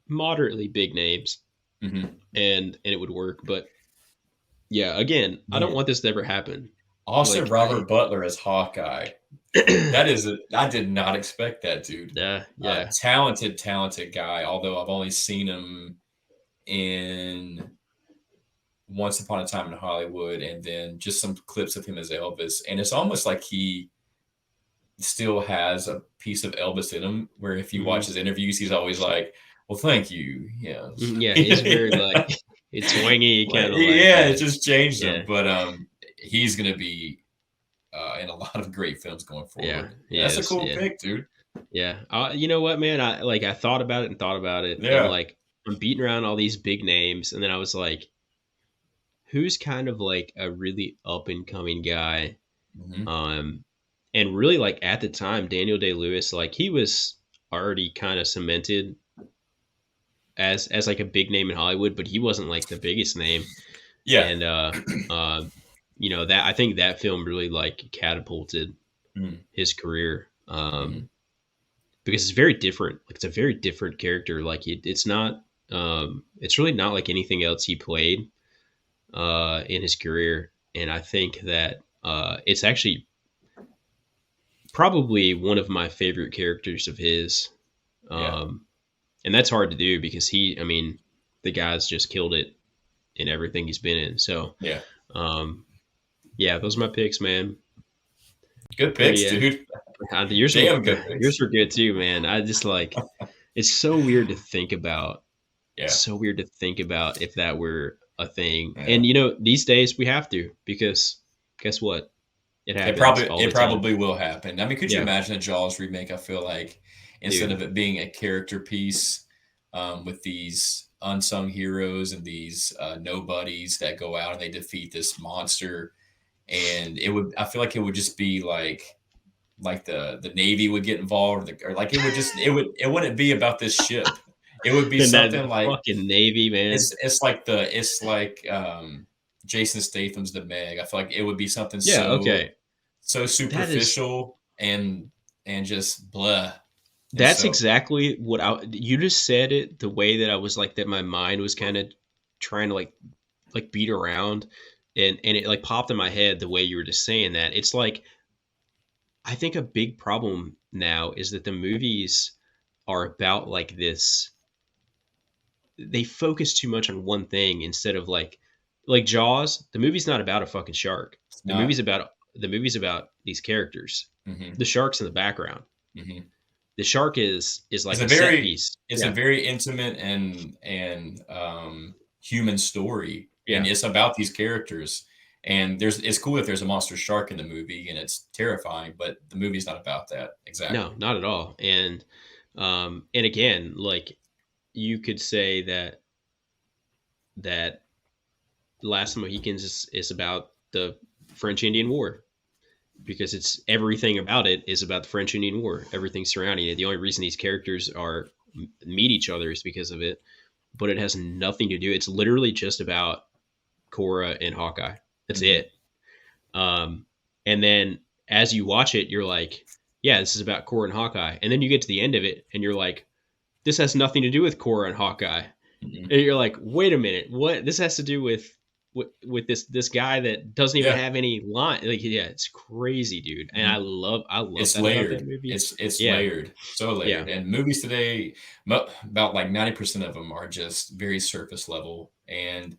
moderately big names, and it would work. But yeah, again, I don't Man. want this to ever happen. Also, Like Robert Butler as Hawkeye. I did not expect that, dude. Yeah. Talented guy. Although I've only seen him in Once Upon a Time in Hollywood, and then just some clips of him as Elvis. And it's almost like he still has a piece of Elvis in him, where if you watch his interviews, he's always like, "Well, thank you." Yeah, Yeah, he's very like it's twangy, kind of like yeah, it just changed yeah. him. But he's gonna be in a lot of great films going forward. Yeah, That's a cool pick, dude. Yeah, you know what, man? I thought about it and thought about it, and Yeah. like I'm beating around all these big names, and then I was like, who's kind of like a really up and coming guy? And really like at the time, Daniel Day-Lewis, like he was already kind of cemented as like a big name in Hollywood, but he wasn't like the biggest name. Yeah. And you know, that I think that film really like catapulted his career. Because it's very different. Like it's a very different character. Like it's not it's really not like anything else he played in his career. And I think that it's actually probably one of my favorite characters of his. And that's hard to do because I mean, the guy's just killed it in everything he's been in. So yeah, those are my picks, man. Good picks, dude. Yours were good too, man. I just like it's so weird to think about. Yeah. So weird to think about if that were a thing. Yeah. And you know, these days we have to, because guess what? It happens. It probably will happen. I mean, could you imagine a Jaws remake? I feel like instead of it being a character piece with these unsung heroes and these nobodies that go out and they defeat this monster, and I feel like it would just be like the Navy would get involved, or like it wouldn't be about this ship. It would be something like fucking Navy, man. It's like Jason Statham's The Meg. I feel like it would be something so superficial and just blah. That's exactly what you just said it the way that I was like, that my mind was kind of trying to like beat around, and it like popped in my head the way you were just saying that. It's like, I think a big problem now is that the movies are about like this. They focus too much on one thing instead of like Jaws. The movie's not about a fucking shark. The movie's about these characters. The shark's in the background. The shark is like a set piece. It's a very intimate and human story, and it's about these characters. And it's cool if there's a monster shark in the movie, and it's terrifying, but the movie's not about that. Exactly. No, not at all. And again, like you could say that Last of the Mohicans is about the French Indian War, because it's everything about it is about the French Indian War. Everything surrounding it. The only reason these characters meet each other is because of it, but it has nothing to do. It's literally just about Cora and Hawkeye. That's it. And then as you watch it, you're like, yeah, this is about Cora and Hawkeye. And then you get to the end of it and you're like, this has nothing to do with Cora and Hawkeye. And you're like, wait a minute, what? This has to do with this guy that doesn't even have any line. Like, yeah, it's crazy, dude. And I love it's that layered. About that movie. It's layered, so layered. And movies today, about like 90% of them are just very surface level, and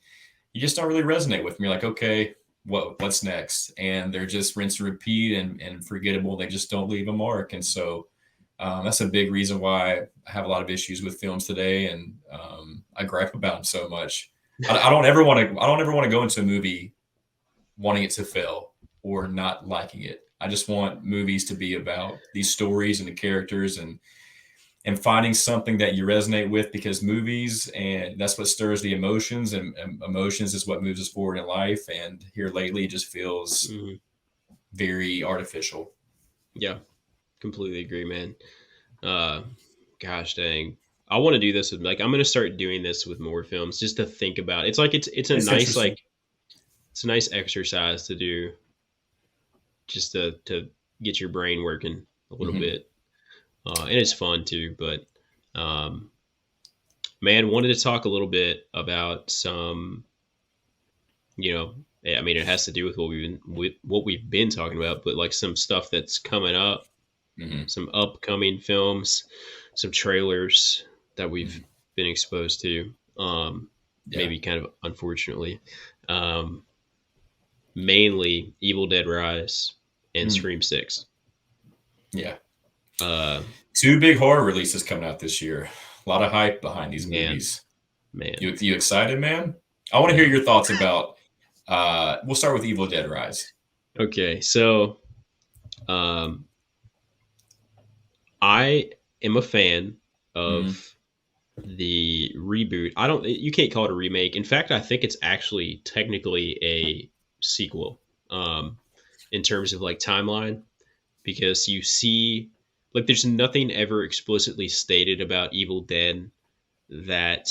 you just don't really resonate with them. You're like, okay, what's next, and they're just rinse and repeat and forgettable. They just don't leave a mark, and so that's a big reason why I have a lot of issues with films today, and I gripe about them so much. I don't ever want to go into a movie wanting it to fail or not liking it. I just want movies to be about these stories and the characters and finding something that you resonate with, because movies, and that's what stirs the emotions, and emotions is what moves us forward in life. And here lately, it just feels very artificial. Yeah, completely agree, man. Gosh dang. I want to do this with, like, I'm going to start doing this with more films just to think about. It's like, it's a nice, like, it's a nice exercise to do just to get your brain working a little bit. And it's fun too, but, man, wanted to talk a little bit about some, I mean, it has to do with what we've been talking about, but like some stuff that's coming up, some upcoming films, some trailers that we've been exposed to, maybe kind of unfortunately, mainly Evil Dead Rise and Scream 6. Yeah. 2 big horror releases coming out this year. A lot of hype behind these movies. Man. You excited, man? I want to hear your thoughts about, we'll start with Evil Dead Rise. Okay, so I am a fan of the reboot. You can't call it a remake. In fact, I think it's actually technically a sequel, in terms of like timeline, because you see, like, there's nothing ever explicitly stated about Evil Dead that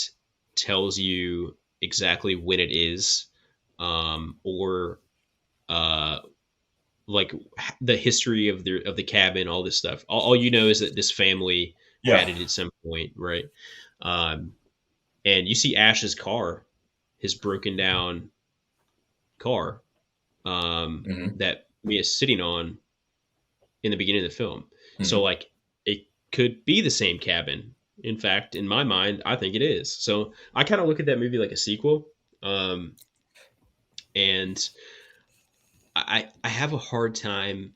tells you exactly when it is, or like the history of the cabin, all this stuff. All you know is that this family had it at some point, right? And you see Ash's car, his broken down car, that Mia's sitting on in the beginning of the film. So like, it could be the same cabin. In fact, in my mind, I think it is. So I kind of look at that movie like a sequel. And I have a hard time,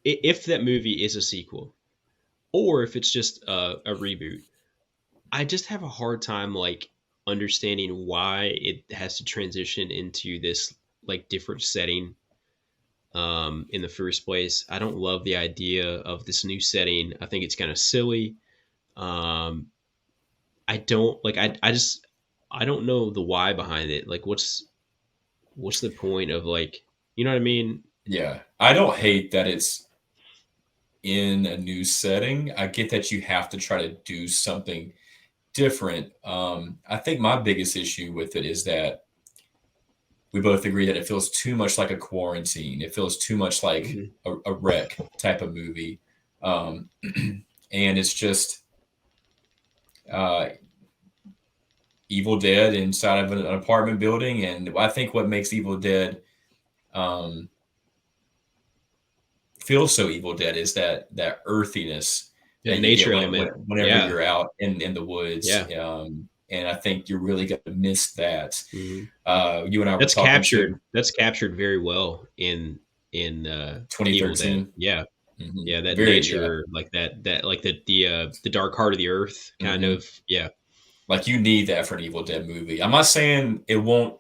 if that movie is a sequel or if it's just a reboot. I just have a hard time like understanding why it has to transition into this like different setting, in the first place. I don't love the idea of this new setting. I think it's kind of silly. I don't like, I don't know the why behind it. Like, what's the point of, like, you know what I mean? Yeah. I don't hate that it's in a new setting. I get that you have to try to do something different. I think my biggest issue with it is that we both agree that it feels too much like a quarantine. It feels too much like a wreck type of movie. And it's just Evil Dead inside of an apartment building. And I think what makes Evil Dead feel so Evil Dead is that earthiness, that nature element, whenever you're out in the woods. And I think you're really going to miss that. You and I were talking. That's captured very well in 2013. Yeah. Yeah, that nature, like that like the dark heart of the earth kind of. Yeah. Like, you need that for an Evil Dead movie. I'm not saying it won't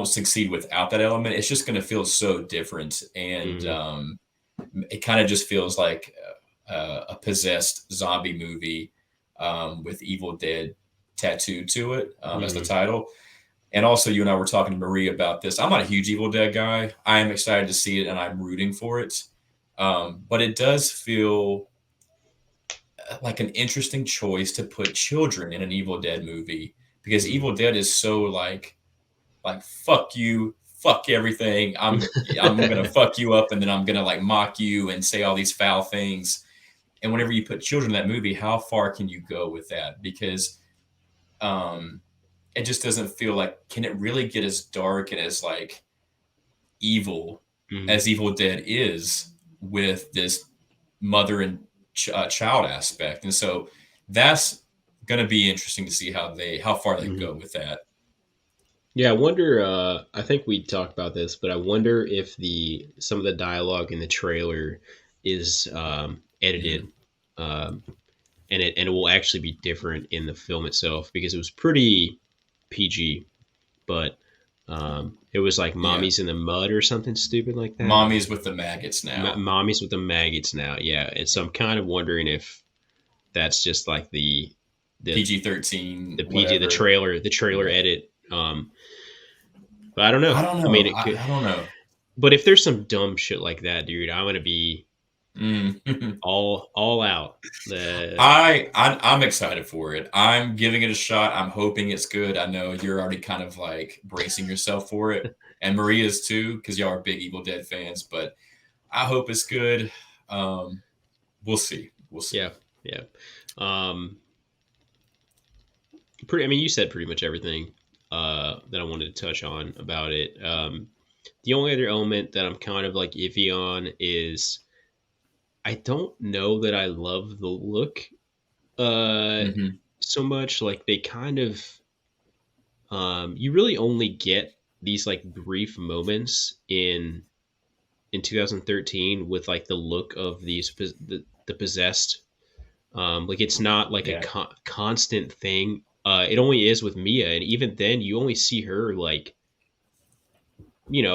succeed without that element. It's just going to feel so different. And it kind of just feels like a possessed zombie movie, with Evil Dead tattooed to it, as the title. And also, you and I were talking to Marie about this. I'm not a huge Evil Dead guy. I am excited to see it, and I'm rooting for it. But it does feel like an interesting choice to put children in an Evil Dead movie, because Evil Dead is so like fuck you, fuck everything. I'm gonna fuck you up, and then I'm gonna like mock you and say all these foul things. And whenever you put children in that movie, how far can you go with that? Because it just doesn't feel like, can it really get as dark and as like evil as Evil Dead is, with this mother and child aspect? And so that's going to be interesting to see how far they go with that. Yeah, I wonder. I think we talked about this, but I wonder if some of the dialogue in the trailer is edited, um, and it will actually be different in the film itself because it was pretty PG, but it was like Yeah. "Mommy's in the Mud" or something stupid like that. Mommy's with the maggots now. Mommy's with the maggots now, yeah. And so I'm kind of wondering if that's just like the PG-13, PG whatever. the trailer edit. But I don't know. I don't I know. mean, it could. I don't know. But if there's some dumb shit like that, dude, I'm gonna be all out. I'm excited for it. I'm giving it a shot. I'm hoping it's good. I know you're already kind of like bracing yourself for it, and Maria's too, because y'all are big Evil Dead fans. But I hope it's good. We'll see. We'll see. Yeah. I mean, you said pretty much everything that I wanted to touch on about it. The only other element that I'm kind of like iffy on is I don't know that I love the look so much. Like they kind of you really only get these like brief moments in 2013 with like the look of the possessed. Like it's not like a constant thing. It only is with Mia, and even then, you only see her like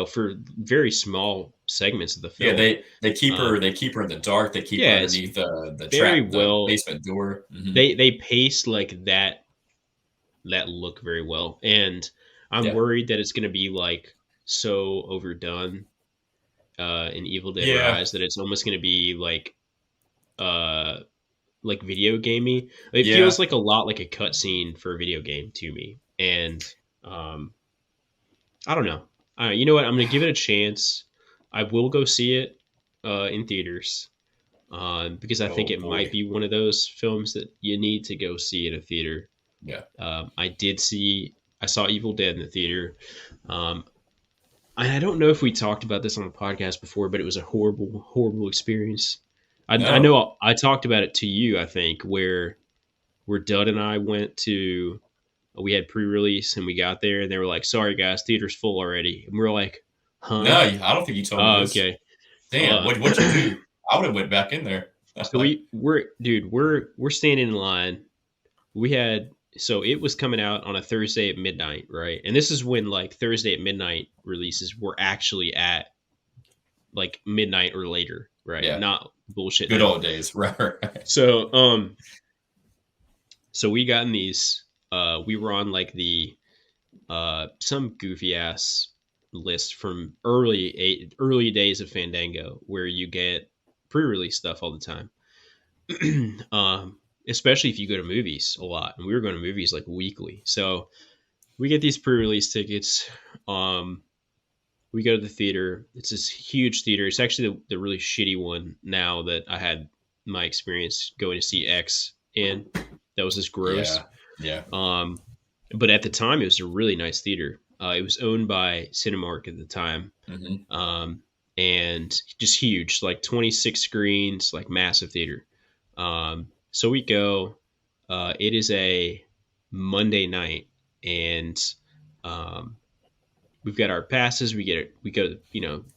for very small segments of the film. Yeah, they keep her in the dark. They keep her underneath the basement door. They pace like that look very well, and I'm worried that it's going to be like so overdone in Evil Dead Rise that it's almost going to be like video gamey. It feels like a lot like a cutscene for a video game to me, and I don't know. You know what? I'm gonna give it a chance. I will go see it in theaters because I think it might be one of those films that you need to go see in a theater. Yeah. I saw Evil Dead in the theater. I don't know if we talked about this on the podcast before, but it was a horrible, horrible experience. I know I talked about it to you, I think, where Dud and I went to, we had pre-release and we got there and they were like, sorry guys, theater's full already. And we were like, huh? No, I don't think you told me this. Okay. Damn, what'd you do? I would have went back in there. So we're standing in line. So it was coming out on a Thursday at midnight, right? And this is when like Thursday at midnight releases were actually at like midnight or later, right? Yeah. Not bullshit. Good old days, right? So so we got in these. We were on like the some goofy ass list from early days of Fandango where you get pre-release stuff all the time. Especially if you go to movies a lot, and we were going to movies like weekly. So we get these pre-release tickets. We go to the theater. It's this huge theater. It's actually the really shitty one now that I had my experience going to see X in. That was just gross. Yeah. But at the time, it was a really nice theater. It was owned by Cinemark at the time. And just huge, like 26 screens, like massive theater. So we go. It is a Monday night, and we've got our passes. We go,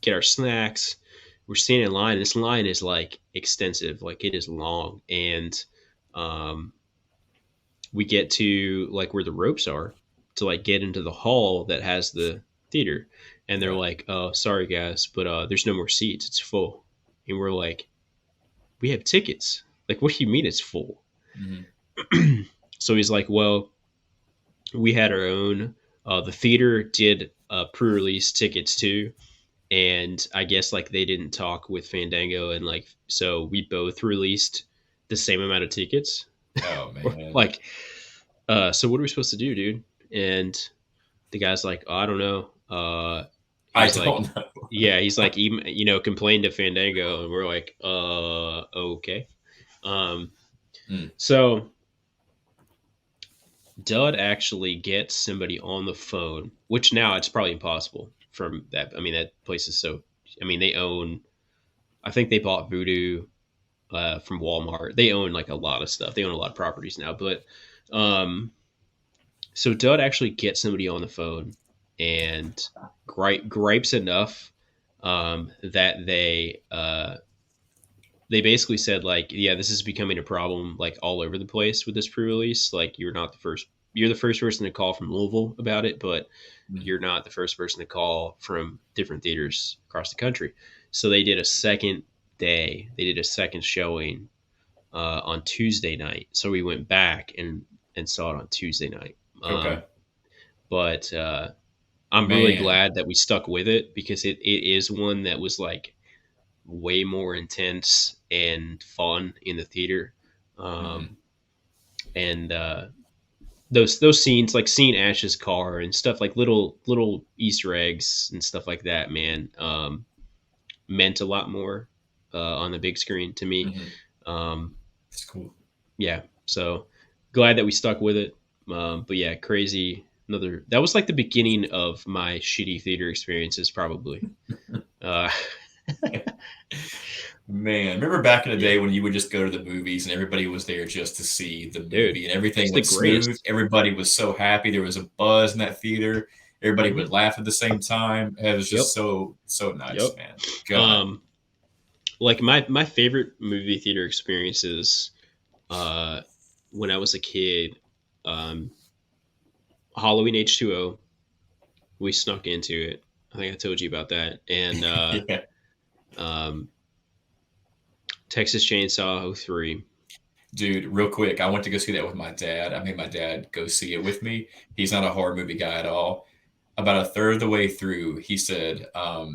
get our snacks. We're standing in line. And this line is like extensive, like it is long, and we get to like where the ropes are to like get into the hall that has the theater, and they're like, "Oh, sorry guys, but there's no more seats. It's full." And we're like, "We have tickets. Like, what do you mean it's full?" So he's like, "Well, we had our own. The theater did pre-release tickets too, and I guess like they didn't talk with Fandango, and like so we both released the same amount of tickets." Oh man! Like, so what are we supposed to do, dude? And the guy's like, "Oh, I don't know." I don't know. Yeah, he's like, even complained to Fandango, and we're like, okay. So Dud actually gets somebody on the phone, which now it's probably impossible from that. I mean, that place is so. I mean, they own. I think they bought Voodoo from Walmart. They own like a lot of stuff. They own a lot of properties now. But so Dud actually gets somebody on the phone and gripes enough that they basically said like, yeah, this is becoming a problem like all over the place with this pre-release. Like you're the first person to call from Louisville about it, but you're not the first person to call from different theaters across the country. So they did a second day. They did a second showing on Tuesday night. So we went back and saw it on Tuesday night. Okay. But I'm really glad that we stuck with it because it is one that was like way more intense and fun in the theater. And those scenes, like seeing Ash's car and stuff, like little Easter eggs and stuff like that, man, meant a lot more on the big screen to me. It's cool. Yeah, so glad that we stuck with it. But yeah, crazy. That was like the beginning of my shitty theater experiences, probably. Man, remember back in the day when you would just go to the movies and everybody was there just to see the movie and everything was smooth. Everybody was so happy. There was a buzz in that theater. Everybody would laugh at the same time. It was just so nice, man. God. Like my favorite movie theater experiences when I was a kid, Halloween H2O, we snuck into it. I think I told you about that. And Texas Chainsaw 03. Dude, real quick, I went to go see that with my dad. I made my dad go see it with me. He's not a horror movie guy at all. About a third of the way through, he said, I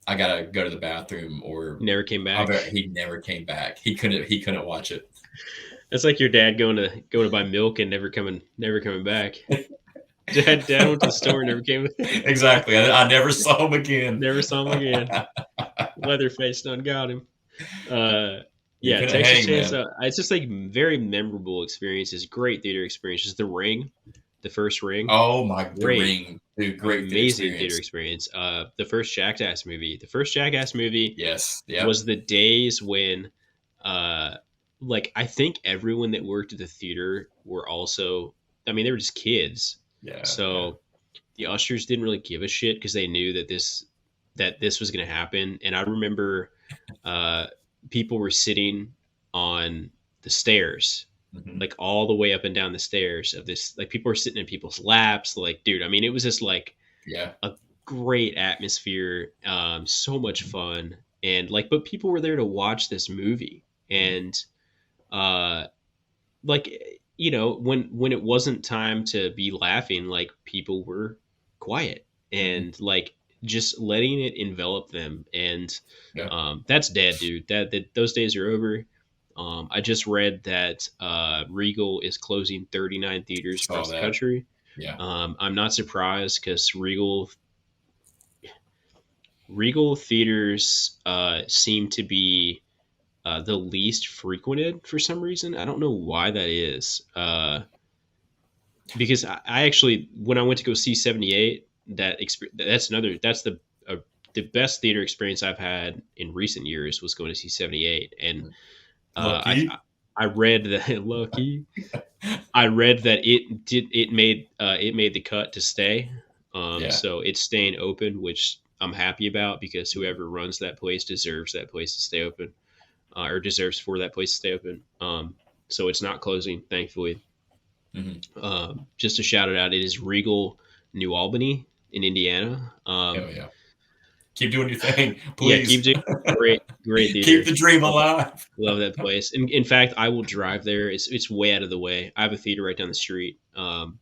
gotta go to the bathroom, or never came back. He never came back. He couldn't watch it. That's like your dad going to buy milk and never coming back. Dad went to the store and never came. Exactly. I never saw him again. Never saw him again. Leatherface done got him. Yeah, Texas Chainsaw. It's just like very memorable experiences. Great theater experiences. The Ring, the first Ring. Oh my, The Ring, dude, great, amazing theater experience. The first Jackass movie. The first Jackass movie. Yes, was the days when, like I think everyone that worked at the theater were also. I mean, they were just kids. Yeah. So the ushers didn't really give a shit because they knew that this was going to happen. And I remember people were sitting on the stairs, like all the way up and down the stairs of this. Like people were sitting in people's laps. Like, dude, I mean, it was just like a great atmosphere, so much fun, and like, but people were there to watch this movie, and like. You know, when it wasn't time to be laughing, like people were quiet and like just letting it envelop them. And that's dead, dude. That those days are over. I just read that Regal is closing 39 theaters across the country. Yeah. I'm not surprised because Regal theaters seem to be the least frequented for some reason. I don't know why that is. Because I actually, when I went to go see 78, that's the best theater experience I've had in recent years was going to see 78. And I read that lucky. I read that it made the cut to stay. So it's staying open, which I'm happy about because whoever runs that place deserves that place to stay open. Or deserves for that place to stay open. So it's not closing, thankfully. Just to shout it out, it is Regal New Albany in Indiana. Hell yeah. Keep doing your thing, please. Yeah, keep doing great theater. Keep the dream alive. Love that place. In fact, I will drive there. It's way out of the way. I have a theater right down the street. Oh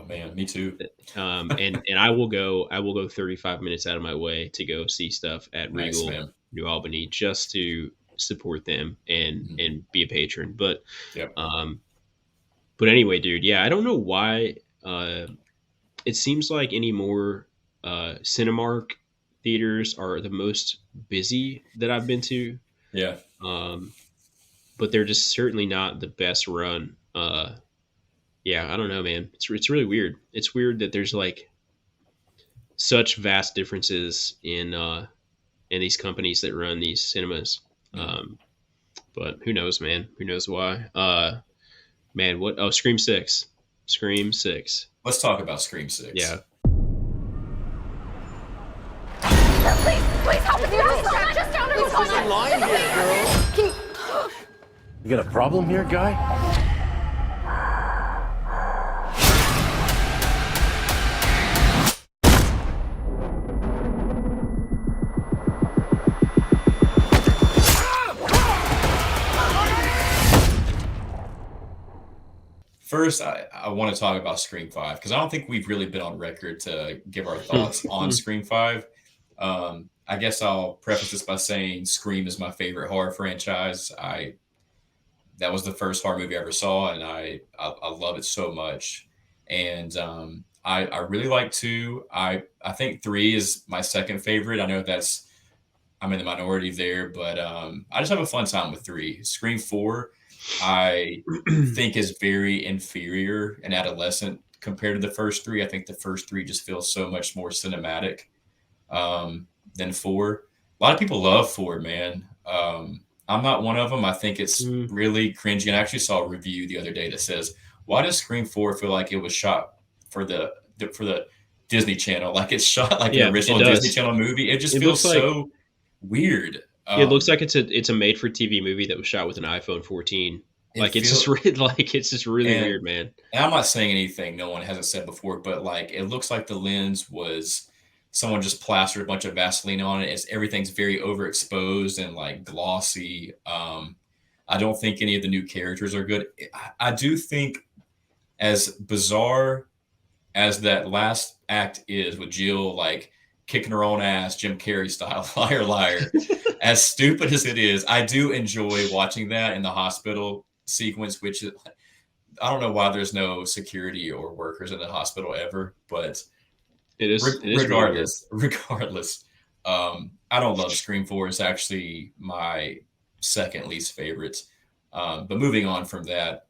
man, me too. And I will go 35 minutes out of my way to go see stuff at Regal New Albany just to support them and be a patron. But but anyway, dude, yeah, I don't know why it seems like anymore Cinemark theaters are the most busy that I've been to. Yeah. But they're just certainly not the best run. Yeah, I don't know, man. It's really weird. It's weird that there's like such vast differences in these companies that run these cinemas. But who knows, man? Who knows why? Man, what? Oh, Scream 6. Scream 6. Let's talk about Scream 6. Yeah. line here, girl. You got a problem here, guy? First, I want to talk about Scream 5 because I don't think we've really been on record to give our thoughts on Scream 5. I guess I'll preface this by saying Scream is my favorite horror franchise. That was the first horror movie I ever saw, and I love it so much. And I really like 2. I think 3 is my second favorite. I know I'm in the minority there, but I just have a fun time with 3. Scream 4, I think is very inferior and adolescent compared to the first 3. I think the first 3 just feels so much more cinematic than 4. A lot of people love 4, man. I'm not one of them. I think it's really cringy. And I actually saw a review the other day that says, "Why does Scream 4 feel like it was shot for the Disney Channel? Like it's shot like an original Disney Channel movie. It just feels so weird." It looks like it's a made for TV movie that was shot with an iPhone 14. It's just really weird, man. And I'm not saying anything no one hasn't said before, but like it looks like the lens was someone just plastered a bunch of Vaseline on it. Everything's very overexposed and like glossy. I don't think any of the new characters are good. I do think, as bizarre as that last act is with Jill like kicking her own ass, Jim Carrey style, liar, liar. As stupid as it is, I do enjoy watching that in the hospital sequence, which is, I don't know why there's no security or workers in the hospital ever, but it is regardless. I don't love Scream 4. It's actually my second least favorite. But moving on from that,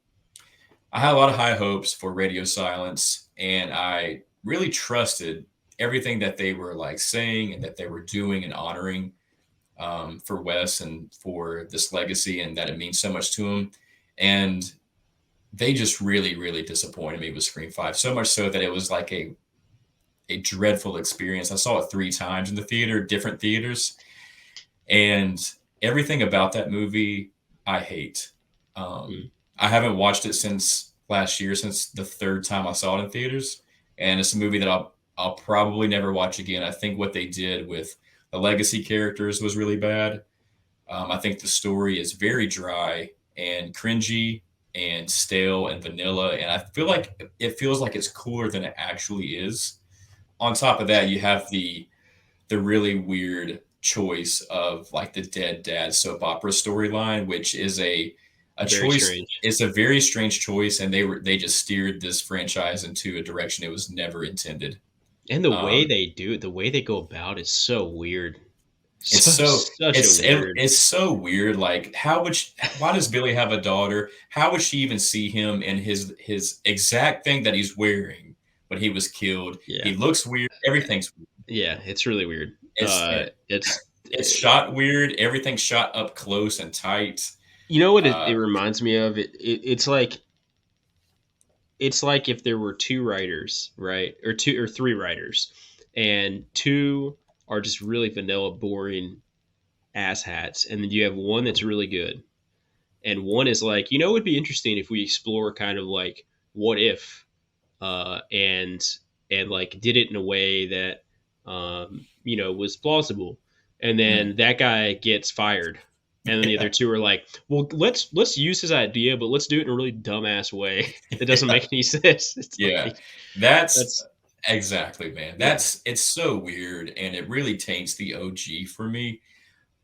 I had a lot of high hopes for Radio Silence, and I really trusted everything that they were like saying and that they were doing and honoring for Wes and for this legacy, and that it means so much to him. And they just really, really disappointed me with Scream 5, so much so that it was like a dreadful experience. I saw it 3 times in the theater, different theaters, and everything about that movie I hate. I haven't watched it since last year, since the 3rd time I saw it in theaters, and it's a movie that I'll probably never watch again. I think what they did with the legacy characters was really bad. I think the story is very dry and cringy and stale and vanilla, and I feel like it feels like it's cooler than it actually is. On top of that, you have the really weird choice of like the dead dad soap opera storyline, which is a choice. Strange. It's a very strange choice, and they just steered this franchise into a direction it was never intended. And the way they do it, the way they go about it is so weird. It's so weird. Like, why does Billy have a daughter? How would she even see him in his exact thing that he's wearing when he was killed? Yeah. He looks weird. Everything's weird. Yeah, it's really weird. It's shot weird. Everything's shot up close and tight. You know what it reminds me of? It's like if there were 2 writers, right? Or 2 or 3 writers, and 2 are just really vanilla, boring asshats, and then you have one that's really good, and one is like, it would be interesting if we explore kind of like what if, and like did it in a way that was plausible, and then that guy gets fired. And then the other 2 are like, well, let's use his idea, but let's do it in a really dumbass way that doesn't make any sense. That's exactly, man. It's so weird, and it really taints the OG for me.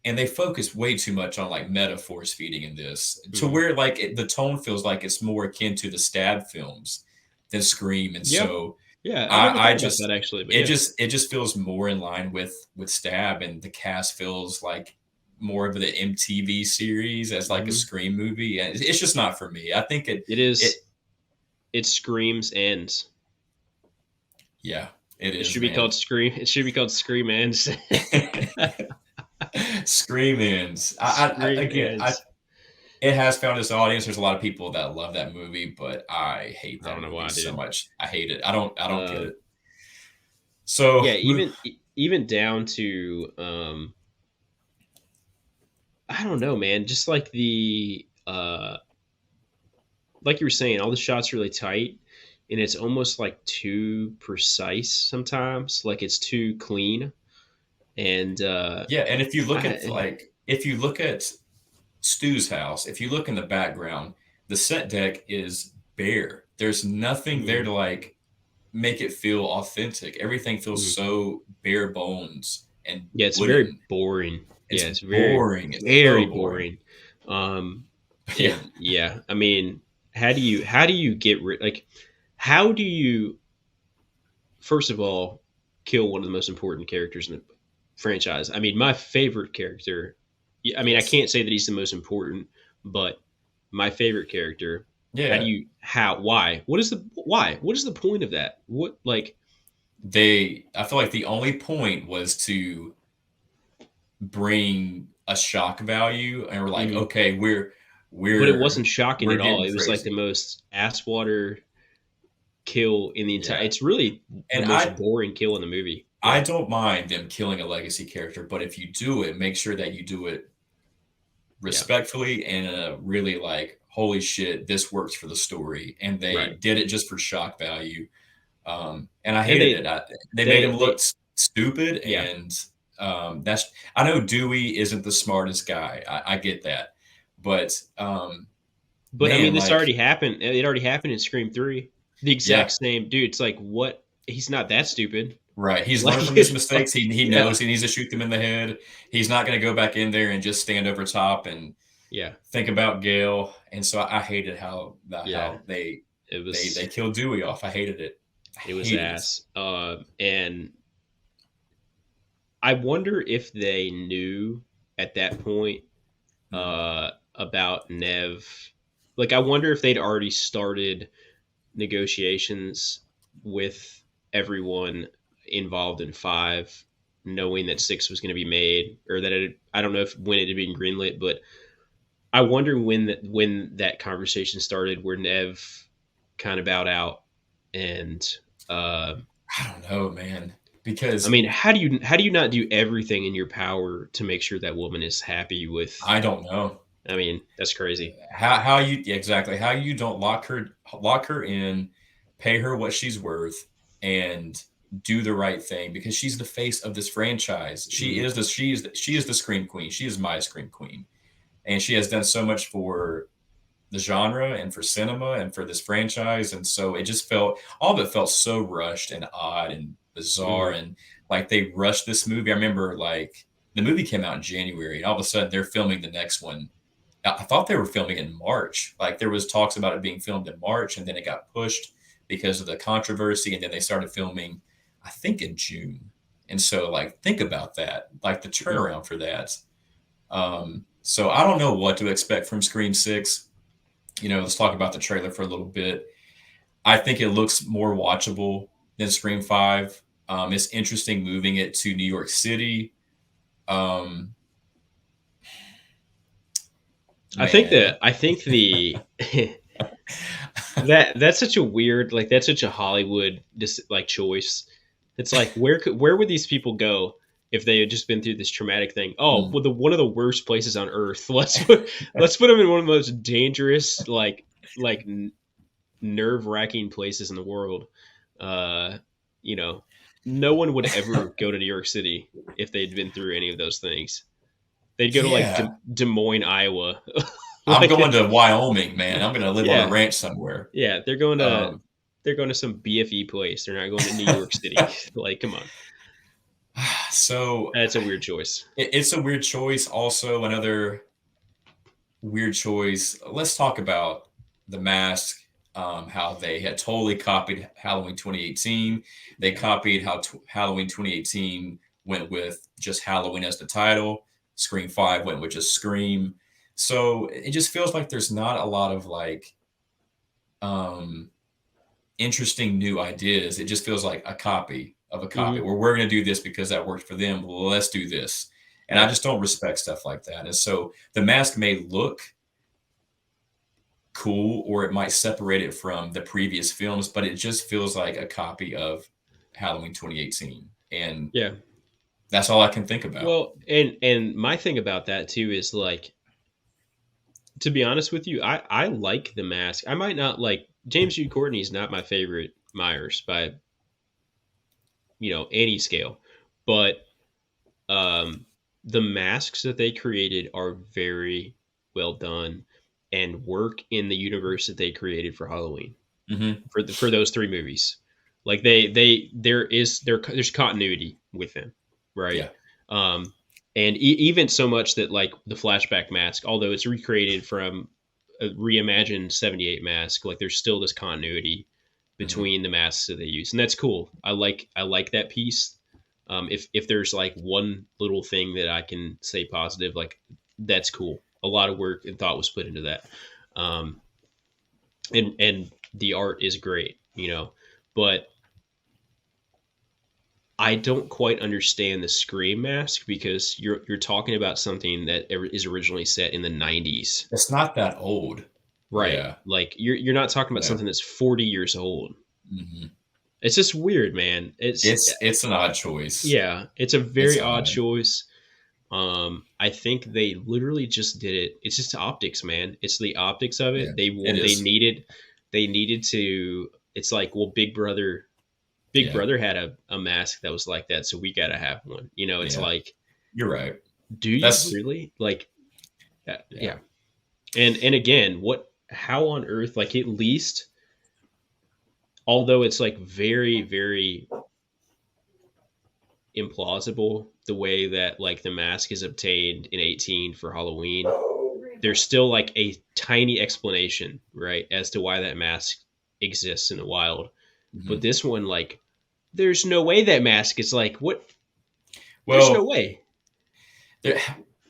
And they focus way too much on like metaphors feeding in this, to where like the tone feels like it's more akin to the Stab films than Scream. And so I just that actually, it just feels more in line with Stab, and the cast feels like more of the MTV series as like a Scream movie, and it's just not for me. I think it screams ends. Yeah, it is. It should be called Scream. It should be called Scream Ends. Scream Ends. It has found its audience. There's a lot of people that love that movie, but I hate that movie so much. I hate it. I don't get it. So yeah, even down to don't know, man. Just like like you were saying, all the shots are really tight, and it's almost like too precise sometimes. Like it's too clean, and Yeah, and if you look at I, Stu's house, if you look in the background, the set deck is bare. There's nothing there mm, to like make it feel authentic. Everything feels mm. so bare bones and Yeah, it's very wooden. boring. It's Yeah, it's very, boring. It's very so boring. boring. Um, Yeah. and yeah, I mean, how do you get rid like how do you first of all kill one of the most important characters in the franchise? I mean, my favorite character. I mean, I Yes. can't say that he's the most important, but my favorite character. How do Yeah. you how why? What is the why? What is the point of that? What like I feel like the only point was to bring a shock value, and we're like, mm, okay, but it wasn't shocking we're at all. getting It was like the crazy. most ass water kill in the entire. Yeah. It's really the And most boring kill in the movie. I Yeah, don't mind them killing a legacy character, but if you do it, make sure that you do it yeah, respectfully and really like, holy shit, this works for the story. And they right. did it just for shock value. And I And hated it. They made him look they stupid. yeah. And I know Dewey isn't the smartest guy. I get that. But But I mean, man, this like, already happened. It already happened in Scream 3. The exact yeah, same dude. It's like what? He's not that stupid. right. He's Like learned from his it's like mistakes. He yeah, knows he needs to shoot them in the head. He's not going to go back in there and just stand over top and yeah, think about Gail. And so I hated yeah. how It they was killed Dewey off. I hated it. I it was hated it. ass. And I wonder if they knew at that point Mm. about Nev. Like, I wonder if they'd already started negotiations with everyone involved in five, knowing that six was going to be made, or that I don't know if when it had been greenlit, but I wonder when that conversation started, where Nev kind of bowed out, and uh, I don't know, man, I because mean, how do you not do everything in your power to make sure that woman is happy with? I don't know I mean, that's crazy. how you exactly how you don't lock her in, pay her what she's worth, and do the right thing because she's the face of this franchise. Mm, She is the scream queen. She is my scream queen, and she has done so much for the genre and for cinema and for this franchise. And so it just all of it felt so rushed and odd and bizarre. mm, And like they rushed this movie. I remember like the movie came out in January and all of a sudden they're filming the next one. I thought they were filming in March. Like there was talks about it being filmed in March and then it got pushed because of the controversy. And then they started filming, I think in June. And so like, think about that, like the yeah. turnaround for that. So I don't know what to expect from Scream 6. Let's talk about the trailer for a little bit. I think it looks more watchable than Scream 5. It's interesting moving it to New York City. Um, man. I think the that's such a weird like that's such a Hollywood like choice. It's like where would these people go if they had just been through this traumatic thing? Oh, Mm. well, one of the worst places on earth. Let's put them in one of the most dangerous like nerve wracking places in the world. Uh, you know, no one would ever go to New York City if they'd been through any of those things. They'd go to like Yeah. Des Moines, Iowa. I'm Like, going to Wyoming, man. I'm going to live on a yeah, ranch somewhere. yeah, Um, they're going to some BFE place. They're not going to New York City. Like, come on, so that's a weird choice. it's a weird choice. Also, another weird choice. Let's talk about The Mask. How they had totally copied Halloween 2018. They copied how Halloween 2018 went with just Halloween as the title. Scream 5 went with just Scream. So it just feels like there's not a lot of like um, interesting new ideas. It just feels like a copy of a copy Hmm. where we're going to do this because that worked for them. Let's do this. And I Yeah, just don't respect stuff like that. And so The Mask may look cool or it might separate it from the previous films, but it just feels like a copy of Halloween 2018. And yeah. That's all I can think about. Well, and my thing about that too is like, to be honest with you, I like The Mask. I might not like James Jude Courtney is not my favorite Myers by any scale, but um, the masks that they created are very well done and work in the universe that they created for Halloween for those three movies. Like there's continuity with them, right? Yeah. And even so much that like the flashback mask, although it's recreated from a reimagined '78 mask, like there's still this continuity between the masks that they use, and that's cool. I like that piece. If there's like one little thing that I can say positive, like that's cool. A lot of work and thought was put into that, and the art is great, but I don't quite understand the Scream mask because you're talking about something that is originally set in the '90s. It's not that old, right? Yeah. Like you're not talking about something that's 40 years old. It's just weird, man. It's an odd choice. Yeah, it's a very odd choice. I think they literally just did it. It's just the optics, man. It's the optics of it. They needed to. It's like, well, Big Brother had a mask that was like that, so we gotta have one. It's like, you're right. Do you really like? Yeah. And again, how on earth, like, at least, although it's like very, very implausible the way that like the mask is obtained in 18 for Halloween, there's still like a tiny explanation, right, as to why that mask exists in the wild. But this one, like, there's no way that mask is like, what? There's no way.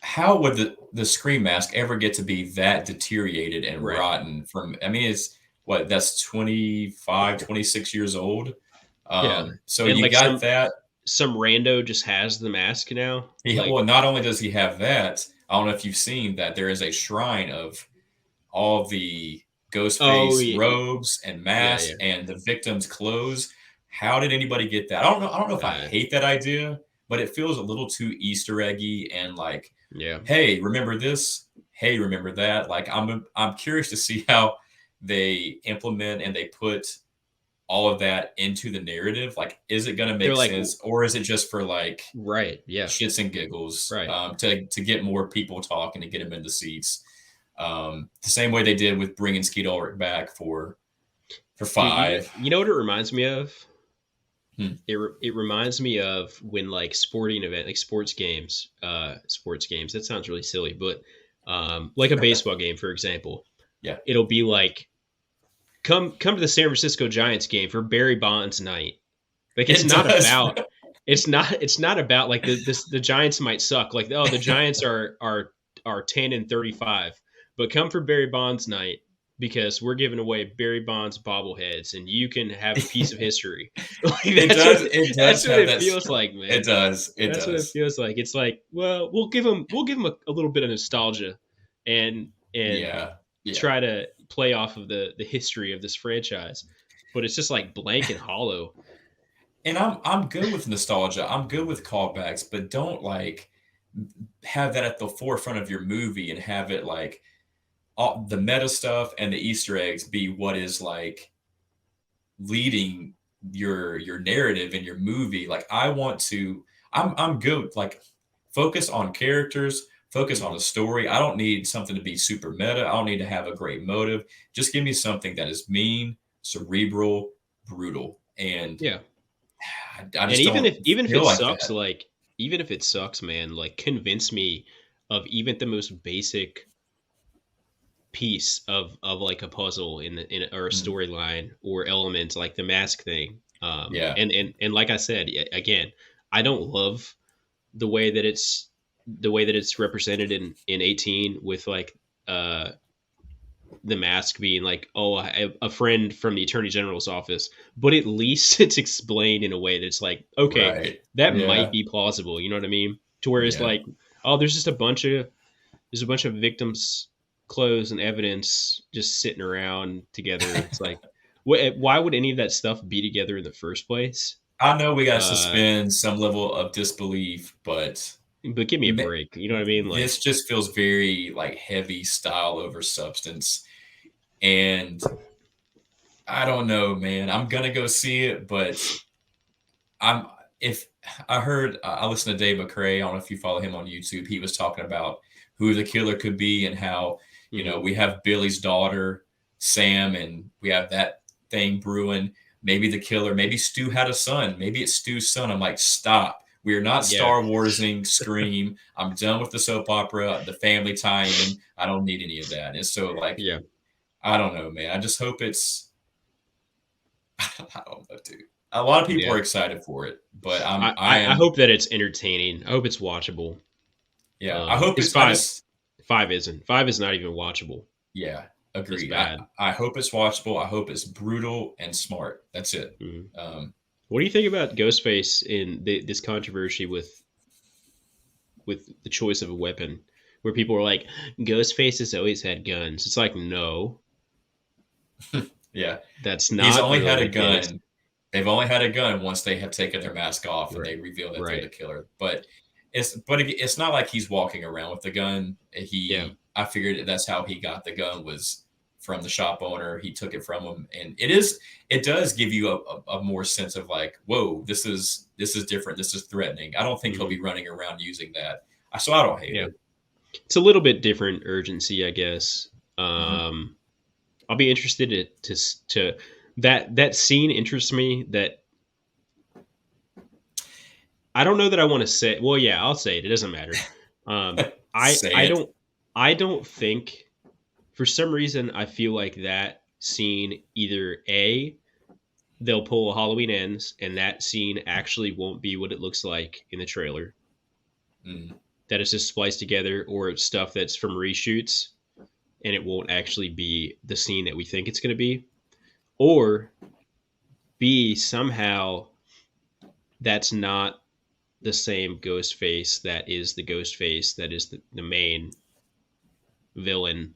How would the Scream mask ever get to be that deteriorated and rotten from, I mean, that's 25, 26 years old. So and you like got that. Some rando just has the mask now. Well, not only does he have that, I don't know if you've seen that there is a shrine of all the Ghostface robes and masks and the victims' clothes. How did anybody get that? I don't know if I hate that idea, but it feels a little too Easter eggy and like, hey, remember this? Hey, remember that? Like, I'm curious to see how they implement and they put all of that into the narrative. Like, is it going to make sense, or is it just for like shits and giggles, to get more people talking to get them into seats? The same way they did with bringing Skeet Ulrich back for 5. Dude, you know what it reminds me of? It reminds me of when like sporting event, like sports games. That sounds really silly, but like a baseball game, for example. Yeah, it'll be like, come to the San Francisco Giants game for Barry Bonds night. Like it's not about like the Giants might suck. Like, oh, the Giants are 10-35, but come for Barry Bonds night because we're giving away Barry Bonds bobbleheads and you can have a piece of history. Like, that's what it feels like, man. It does. That's what it feels like. It's like, well, we'll give them a little bit of nostalgia and try to play off of the history of this franchise, but it's just like blank and hollow. And I'm good with nostalgia. I'm good with callbacks, but don't like have that at the forefront of your movie and have it like all the meta stuff and the Easter eggs be what is like leading your narrative in your movie. Like, I'm good. Like, focus on characters, focus on a story. I don't need something to be super meta. I don't need to have a great motive. Just give me something that is mean, cerebral, brutal. And I just even if it sucks, like, even if it sucks, man, like, convince me of even the most basic piece of like a puzzle in or a storyline or element, like the mask thing. And like I said, again, I don't love the way that it's represented in 18 with like the mask being like, oh, a friend from the Attorney General's office, but at least it's explained in a way that's like, okay, that might be plausible. You know what I mean? To where it's like, oh, there's just a bunch of victims' clothes and evidence just sitting around together. It's like, why would any of that stuff be together in the first place? I know we got to Uh, suspend some level of disbelief, but but give me a break. You know what I mean? this Like, just feels very like heavy style over substance. And I don't know, man. I'm gonna go see it, but I'm if I heard I listened to Dave McCrae. I don't know if you follow him on YouTube. He was talking about who the killer could be and how mm-hmm. we have Billy's daughter Sam, and we have that thing brewing. Maybe the killer. Maybe Stu had a son. Maybe it's Stu's son. I'm like, stop. We are not Yeah, Star Warsing Scream. I'm done with the soap opera, the family tie-in. I don't need any of that. And so, like, yeah. I don't know, man. I just hope it's. I don't know, dude. A lot of people Yeah. are excited for it, but I I am. hope that it's entertaining. I hope it's watchable. Yeah, I hope Because it's. I just. five isn't. Five is not even watchable. Yeah, It's agreed. I bad. I hope it's watchable. I hope it's brutal and smart. That's it. Mhm. Um, What do you think about Ghostface in this controversy with the choice of a weapon, where people are like, Ghostface has always had guns. It's like, no, yeah, that's he's not only had really a the case. gun. They've only had a gun once they have taken their mask off and Right. they reveal that they're Right. the killer. But it's not like he's walking around with the gun. Yeah. I figured that's how he got the gun was from the shop owner. He took it from him, and it does give you a more sense of like, whoa, this is different. This is threatening. I don't think he'll Hmm. be running around using that. So I don't hate Yeah. it. It's a little bit different urgency, I guess. Hmm. I'll be interested to that scene interests me. That I don't know that I want to say. Well, yeah, I'll say it. It doesn't matter. I Say I it. don't I don't think for some reason I feel like that scene either a they'll pull a Halloween Ends and that scene actually won't be what it looks like in the trailer. Mm. That it's just spliced together, or it's stuff that's from reshoots and it won't actually be the scene that we think it's going to be. Or B, somehow that's not the same ghost face that is the ghost face that is the main villain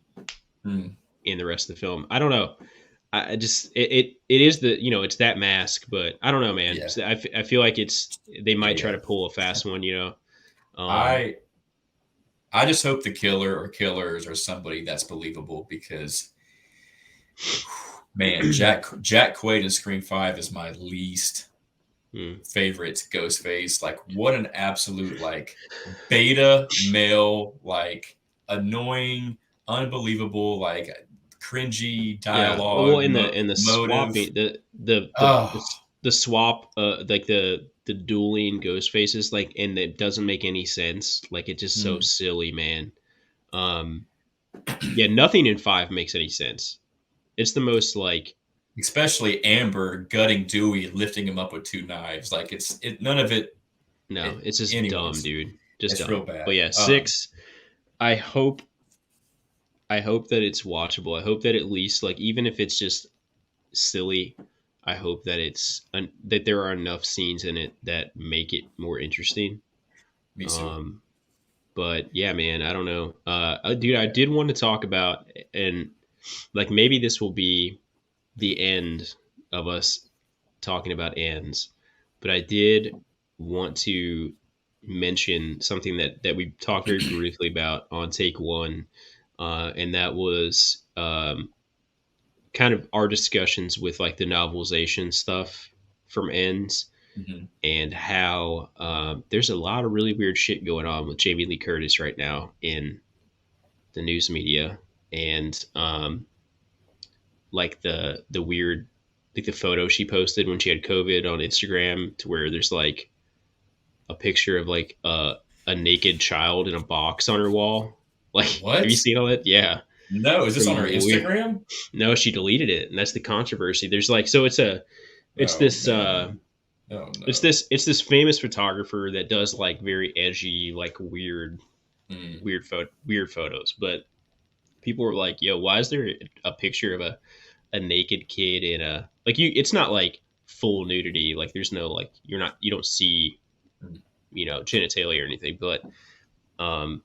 Mm. in the rest of the film. I don't know. I just it is the it's that mask, but I don't know, man. Yeah. So I feel like they Yeah. might try Yeah. to pull a fast one, Um, I I just hope the killer or killers are somebody that's believable because man, Jack Quaid in Scream 5 is my least hmm. favorite Ghostface. Like what an absolute like beta male, like annoying, unbelievable, like cringy Yeah. Well, dialogue, in the motive. swapping Oh, the swap like the dueling ghost faces, like, and it doesn't make any sense. Like it's just so mm. silly, man. Um, yeah, nothing in five makes any sense. It's the most like Especially Amber gutting Dewey, lifting him up with two knives. Like none of it. no, it's just dumb, Anyways, dude. Just it's real dumb. But bad. yeah, six. I hope I hope that it's watchable. I hope that at least like even if it's just silly, I hope that that there are enough scenes in it that make it more interesting. Me too. Um, but yeah, man, I don't know. Dude, I did want to talk about, and like maybe this will be the end of us talking about ends, but I did want to mention something that we talked very briefly about on take one, and that was kind of our discussions with like the novelization stuff from ends, Mm-hmm. and how there's a lot of really weird shit going on with Jamie Lee Curtis right now in the news media, and like the weird like the photo she posted when she had COVID on Instagram, to where there's like a picture of like a naked child in a box on her wall. Like, have What? you seen all that? Yeah. No, is this on Some her weird. Instagram? No, she deleted it, and that's the controversy. There's like it's Oh this man. Oh it's no. this famous photographer that does like very edgy, like Mm. weird photos. But people were like, "Yo, why is there a picture of a naked kid in a like you? It's not like full nudity. Like there's no like you don't see Mm. genitalia or anything. But um,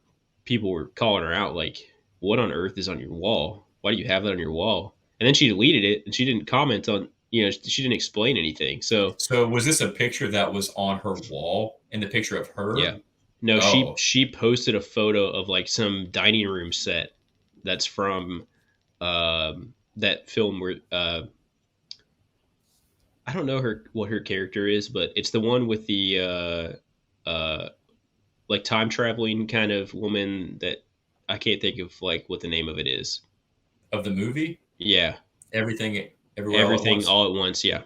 people were calling her out like, "What on earth is on your wall? Why do you have that on your wall?" And then she deleted it, and she didn't comment on she didn't explain anything. So was this a picture that was on her wall in the picture of her? yeah, no, Oh. she posted a photo of like some dining room set that's from that film where I don't know what her character is, but it's the one with the like time traveling kind of woman that I can't think of like what the name of it is. Of the movie? Yeah. Everything Everywhere All at Everything Once? all at once, yeah.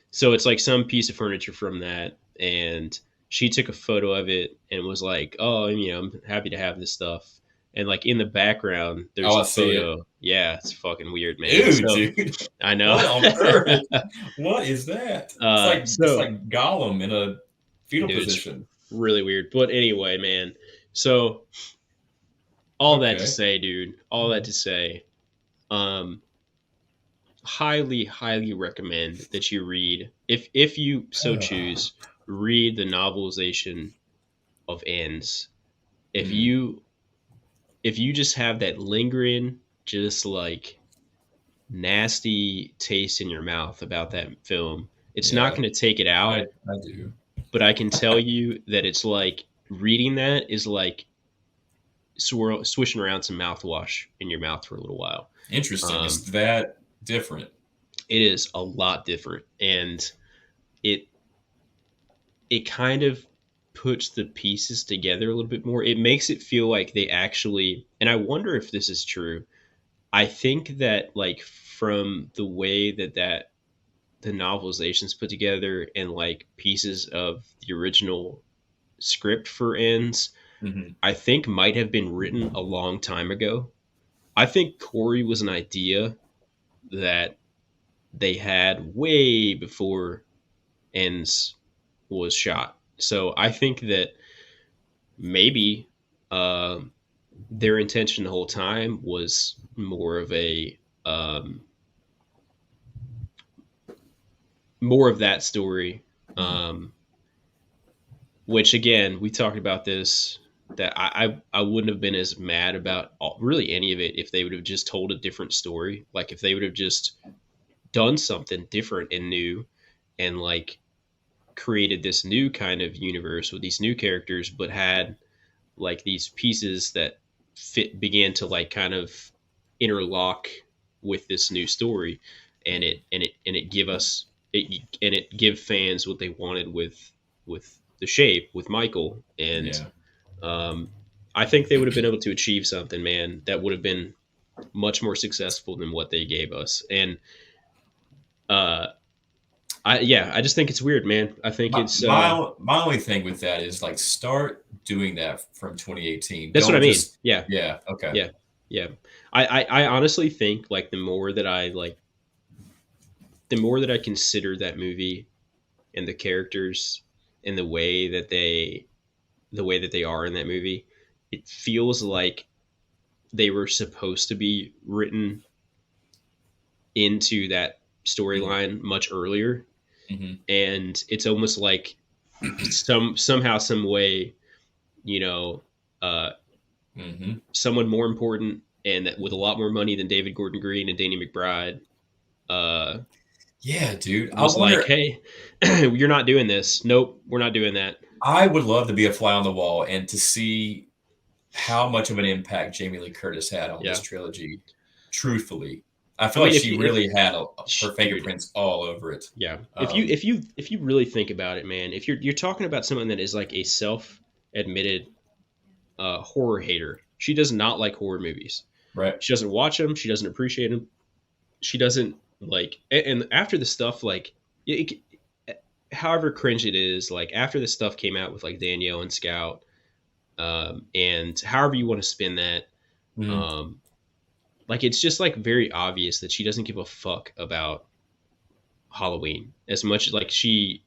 So it's like some piece of furniture from that, and she took a photo of it and was like, "Oh, I'm happy to have this stuff." And like in the background, there's Oh, a I see it. photo. Yeah, it's fucking weird, man. Ew, So dude. I know. What on earth? What is that? It's So like Gollum in a fetal dude, it's position. really weird. But anyway, man. So all that to Okay. say, dude. All that to say, um, highly, highly recommend that you read, if you so choose, read the novelization of Ends. If Mhm. you just have that lingering, just like nasty taste in your mouth about that film, it's not Yeah, going to take it I out. do. But I can tell you that it's like reading that is like swishing around some mouthwash in your mouth for a little while. Interesting. It's that different. It is a lot different, and it kind of puts the pieces together a little bit more. It makes it feel like they actually, and I wonder if this is true. I think that like from the way that the novelization's put together and like pieces of the original script for Ends, Mhm. I think might have been written a long time ago. I think Corey was an idea that they had way before Ends was shot. So I think that maybe their intention the whole time was more of that story. Which again, we talked about this, that I wouldn't have been as mad about really any of it if they would have just told a different story. Like if they would have just done something different and new, and like created this new kind of universe with these new characters, but had like these pieces that began to like kind of interlock with this new story, and it give us it give fans what they wanted with the shape with Michael. And Yeah. um, I think they would have been able to achieve something, man, that would have been much more successful than what they gave us. And uh, I just think it's weird, man. I think it's My only thing with that is like start doing that from 2018. that's what I Don't mean. just Yeah, yeah, okay. yeah, yeah. I honestly think like the more that I consider that movie and the characters and the way that they are in that movie, it feels like they were supposed to be written into that storyline much earlier. Mm-hmm. And it's almost like somehow some way, you know, someone more important and that with a lot more money than David Gordon Green and Danny McBride Yeah, dude. I was like, wonder. hey, you're not doing this. Nope, we're not doing that. I would love to be a fly on the wall and to see how much of an impact Jamie Lee Curtis had on this Yeah. trilogy. Truthfully, I I feel mean, like she really had her dude, fingerprints all over it. yeah. If you really think about it, man, if you're talking about someone that is like a self-admitted horror hater, she does not like horror movies. Right. She doesn't watch them. She doesn't appreciate them. She doesn't like. And after the stuff, like, however cringe it is, like after the stuff came out with like Danielle and Scout, and however you want to spin that, Mhm. like it's just like very obvious that she doesn't give a fuck about Halloween as much as like she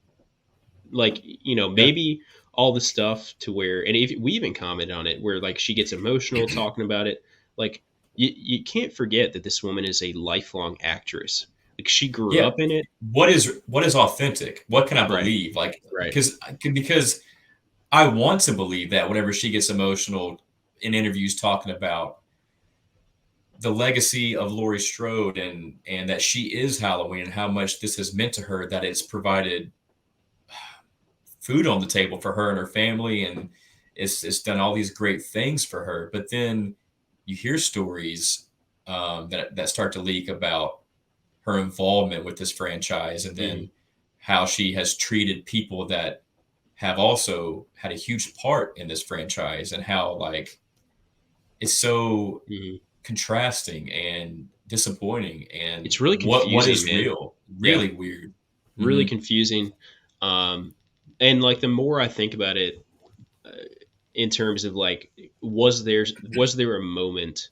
like Yeah. maybe all the stuff to where, and if we even commented on it where like she gets emotional talking about it, like you can't forget that this woman is a lifelong actress. Like she grew Yeah. up in it. What is authentic? What can I Right. believe? Like Right. because I want to believe that whenever she gets emotional in interviews talking about the legacy of Laurie Strode and that she is Halloween and how much this has meant to her, that it's provided food on the table for her and her family, and it's done all these great things for her. But then you hear stories that start to leak about her involvement with this franchise, and then how she has treated people that have also had a huge part in this franchise, and how like it's so contrasting and disappointing, and it's really confusing. What is man. real? Really weird. Really confusing. And like the more I think about it, in terms of like, was there a moment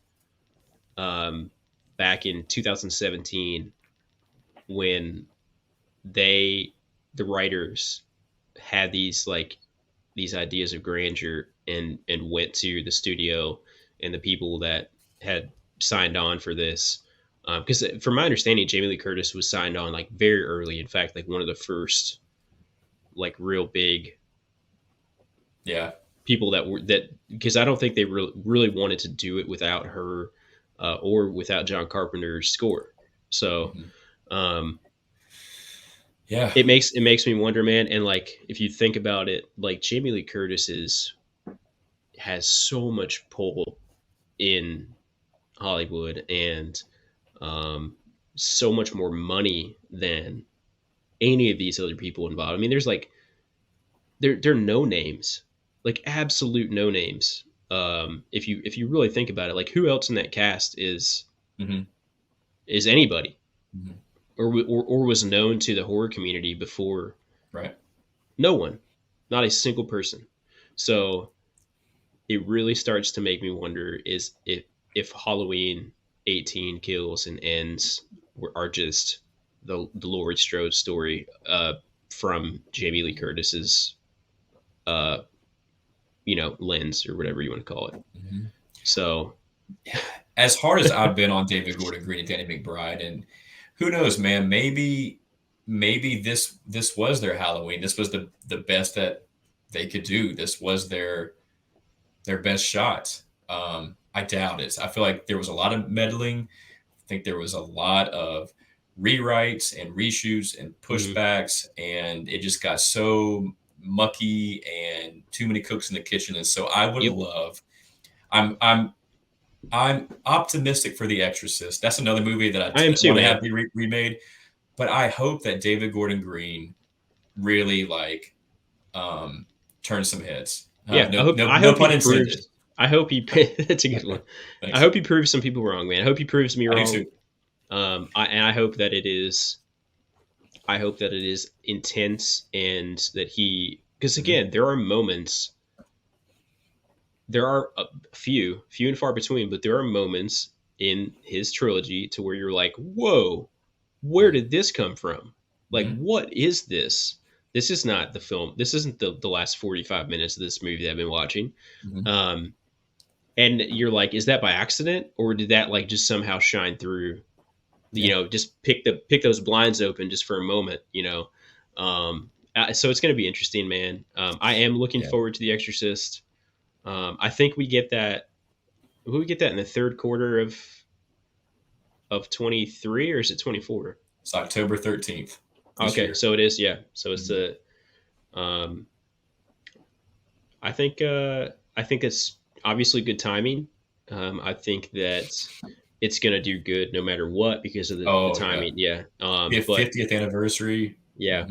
back in 2017 when the writers had these ideas of grandeur and went to the studio and the people that had signed on for this, because from my understanding, Jamie Lee Curtis was signed on like very early. In fact, like one of the first like real big people that because I don't think they really wanted to do it without her or without John Carpenter's score. So it makes me wonder, man. And like if you think about it, like Jamie Lee Curtis has so much pull in Hollywood, and so much more money than any of these other people involved. I mean, there's like they're no names, like absolute no names. If you really think about it, like who else in that cast is anybody, or was known to the horror community before? Right. No one, not a single person. So it really starts to make me wonder is if Halloween 18 Kills and Ends are just the Laurie Strode story from Jamie Lee Curtis's lens, or whatever you want to call it. So as hard as I've been on David Gordon Green and Danny McBride, and who knows, man, maybe this was their Halloween. This was the best that they could do. This was their best shot. I doubt it. I feel like there was a lot of meddling. I think there was a lot of rewrites and reshoots and pushbacks, and it just got so mucky and too many cooks in the kitchen. And so I would love. I'm optimistic for The Exorcist. That's another movie that I want to have be remade. But I hope that David Gordon Green really turns some heads. No pun intended. I hope he. That's a good one. Thanks. I hope he proves some people wrong, man. I hope he proves me wrong. I hope that it is. I hope that it is intense, and that because again, there are moments. There are a few and far between, but there are moments in his trilogy to where you're like, "Whoa, where did this come from? Like, what is this? This is not the film. This isn't the last 45 minutes of this movie that I've been watching." And you're like, is that by accident, or did that like just somehow shine through? Just pick those blinds open just for a moment. So it's going to be interesting, man. I am looking forward to The Exorcist. I think we get that. Will we get that in the third quarter of 23, or is it 24? It's October 13th. Okay, year. So it is, yeah. So it's I think it's obviously good timing. I think that it's gonna do good no matter what because of the timing. Yeah. 50th anniversary. Yeah.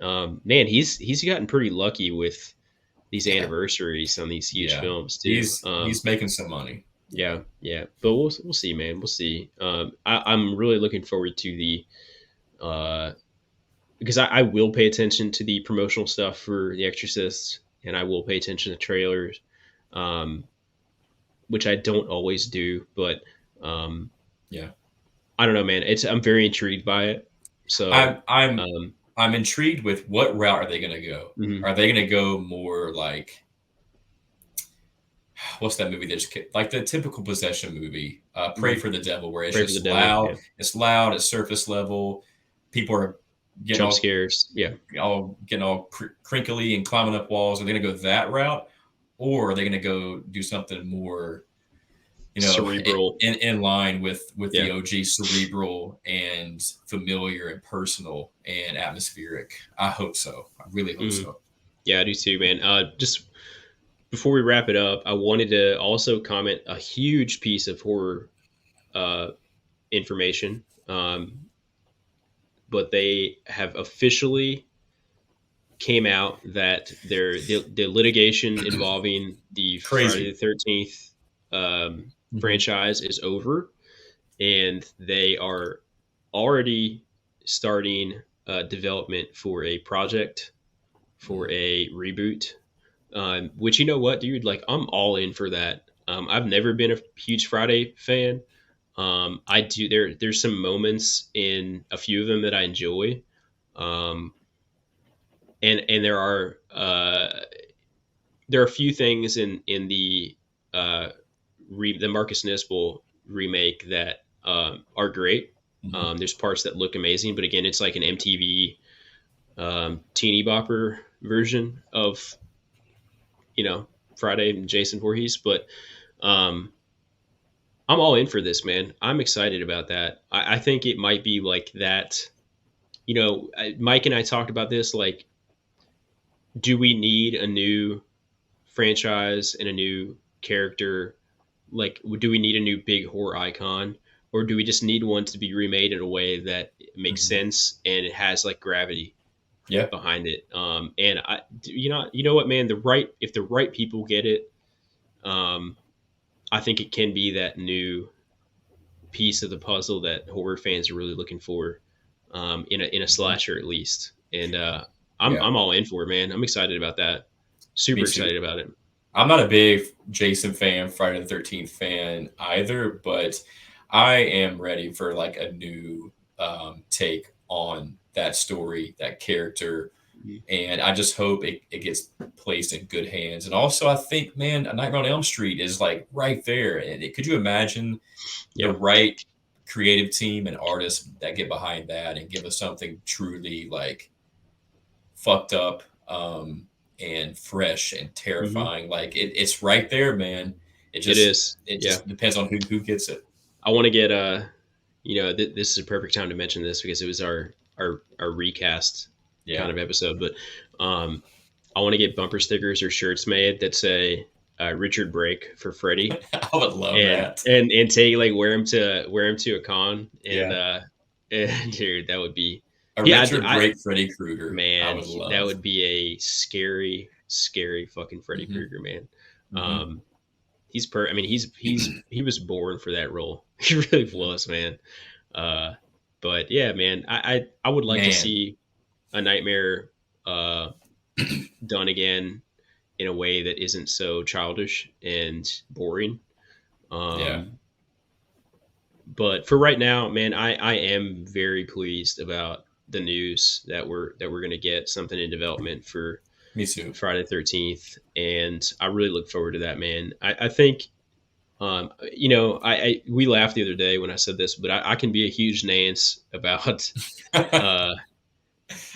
Man, he's gotten pretty lucky with these anniversaries on these huge films too. He's making some money. Yeah. But we'll see, man. We'll see. I'm really looking forward to the because I will pay attention to the promotional stuff for The Exorcist, and I will pay attention to trailers, which I don't always do. But I don't know, man. I'm very intrigued by it. So I'm intrigued with what route are they going to go? Are they going to go more like what's that movie? There's like the typical possession movie, Pray for the Devil, where it's just loud. Yeah. It's loud. It's surface level. People are getting jump scares. Getting all crinkly and climbing up walls. Are they going to go that route, or are they going to go do something more, cerebral, in line with the OG, cerebral and familiar and personal and atmospheric. I hope so. I really hope so. Yeah, I do too, man. Just before we wrap it up, I wanted to also comment a huge piece of horror information. But they have officially came out that the litigation involving the Friday the 13th franchise is over, and they are already starting development for a project for a reboot. Which, you know what, dude, like I'm all in for that. I've never been a huge Friday fan. I do there's some moments in a few of them that I enjoy. Um, and there are a few things in the the Marcus Nispel remake that are great. There's parts that look amazing, but again, it's like an MTV teeny bopper version of Friday and Jason Voorhees. But um, I'm all in for this, man. I'm excited about that. I think it might be like that. Mike and I talked about this. Like, do we need a new franchise and a new character? Like, do we need a new big horror icon, or do we just need one to be remade in a way that makes sense and it has like gravity behind it? And you know what, man, if the right people get it, I think it can be that new piece of the puzzle that horror fans are really looking for, in a slasher at least. And I'm all in for it, man. I'm excited about that. Super excited about it. I'm not a big Jason fan, Friday the 13th fan either, but I am ready for like a new take on that story, that character. And I just hope it gets placed in good hands. And also, I think, man, A Nightmare on Elm Street is like right there. And could you imagine the right creative team and artists that get behind that and give us something truly like fucked up and fresh and terrifying? Like it's right there, man. It just depends on who gets it. I want to get this is a perfect time to mention this because it was our recast kind of episode, but I want to get bumper stickers or shirts made that say Richard Brake for Freddy. I would love that. And take like wear him to a con, and dude, that would be Richard Brake Freddy Krueger. Man, that would be a scary fucking Freddy Krueger, man. He's he was born for that role. He really was, man. But yeah, man, I would like to see a Nightmare done again in a way that isn't so childish and boring. But for right now, man, I am very pleased about the news that we're going to get something in development for Me too. Friday the 13th, and I really look forward to that, man. I think we laughed the other day when I said this, but I can be a huge Nance about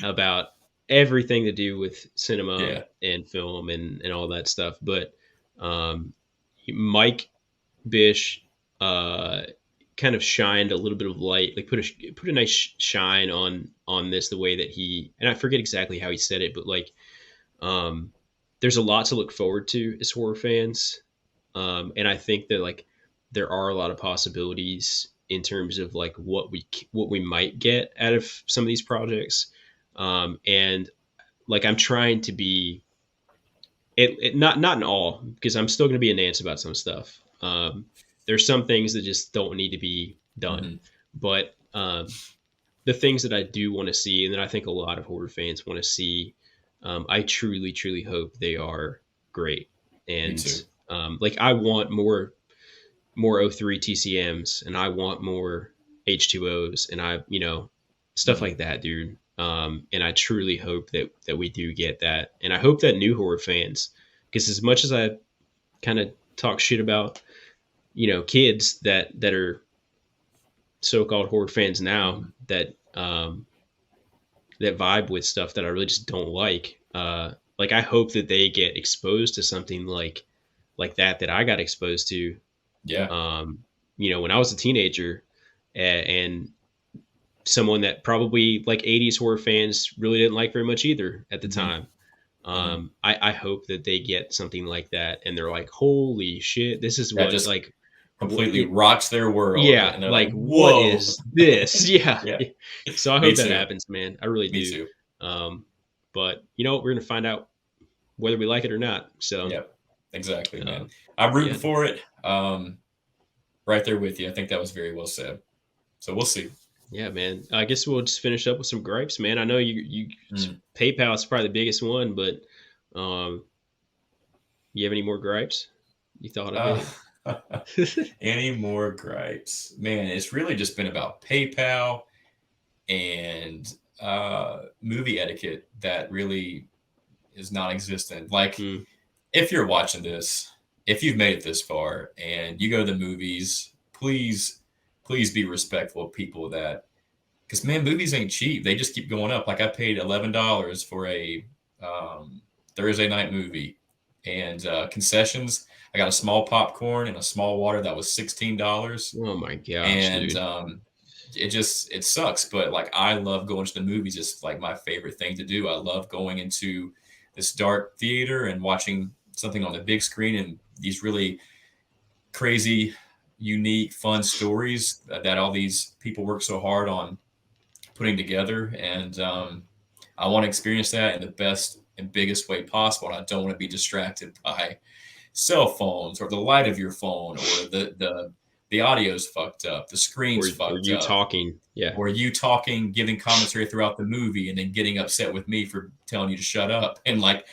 about everything to do with cinema and film and all that stuff. But Mike Bish kind of shined a little bit of light, like put a nice shine on this, the way that and I forget exactly how he said it, but like there's a lot to look forward to as horror fans. And I think that like there are a lot of possibilities in terms of like what we might get out of some of these projects. And like I'm trying to be not in all, because I'm still going to be a Nance about some stuff. There's some things that just don't need to be done, but the things that I do want to see, and that I think a lot of horror fans want to see, I truly hope they are great. And like I want more O3 TCMs, and I want more H2Os, and stuff like that, dude. And I truly hope that we do get that. And I hope that new horror fans, because as much as I kind of talk shit about, kids that are so-called horror fans now that vibe with stuff that I really just don't like I hope that they get exposed to something like that I got exposed to Yeah. When I was a teenager, and someone that probably like 80s horror fans really didn't like very much either at the time. I hope that they get something like that and they're like, holy shit, this is That what just like completely rocks their world, yeah, and they're like like, what "Whoa!" is this? Yeah. Yeah, So I me hope that too. happens, man. I really Me do. too. But we're gonna find out whether we like it or not. So Yep, exactly, uh, man. I'm rooting yeah, for it. Right there with you. I think that was very well said. So we'll see. yeah, man. I guess we'll just finish up with some gripes, man. I know you Mm. PayPal is probably the biggest one, but um, you have any more gripes? You thought of Uh, any? any more gripes? Man, it's really just been about PayPal and movie etiquette that really is non-existent. Like, Mm, if you're watching this, if you've made it this far and you go to the movies, please be respectful of people that, because man, movies ain't cheap. They just keep going up. Like I paid $11 for a um, Thursday night movie, and concessions. I got a small popcorn and a small water that was $16, oh my gosh, and dude. it sucks. But like I love going to the movies. It's like my favorite thing to do. I love going into this dark theater and watching something on the big screen and these really crazy, unique, fun stories that all these people work so hard on putting together. And I want to experience that in the best and biggest way possible. And I don't want to be distracted by cell phones or the light of your phone or the audio's fucked up, the screen's Or fucked you up, talking? Yeah. or you talking, giving commentary throughout the movie, and then getting upset with me for telling you to shut up. And like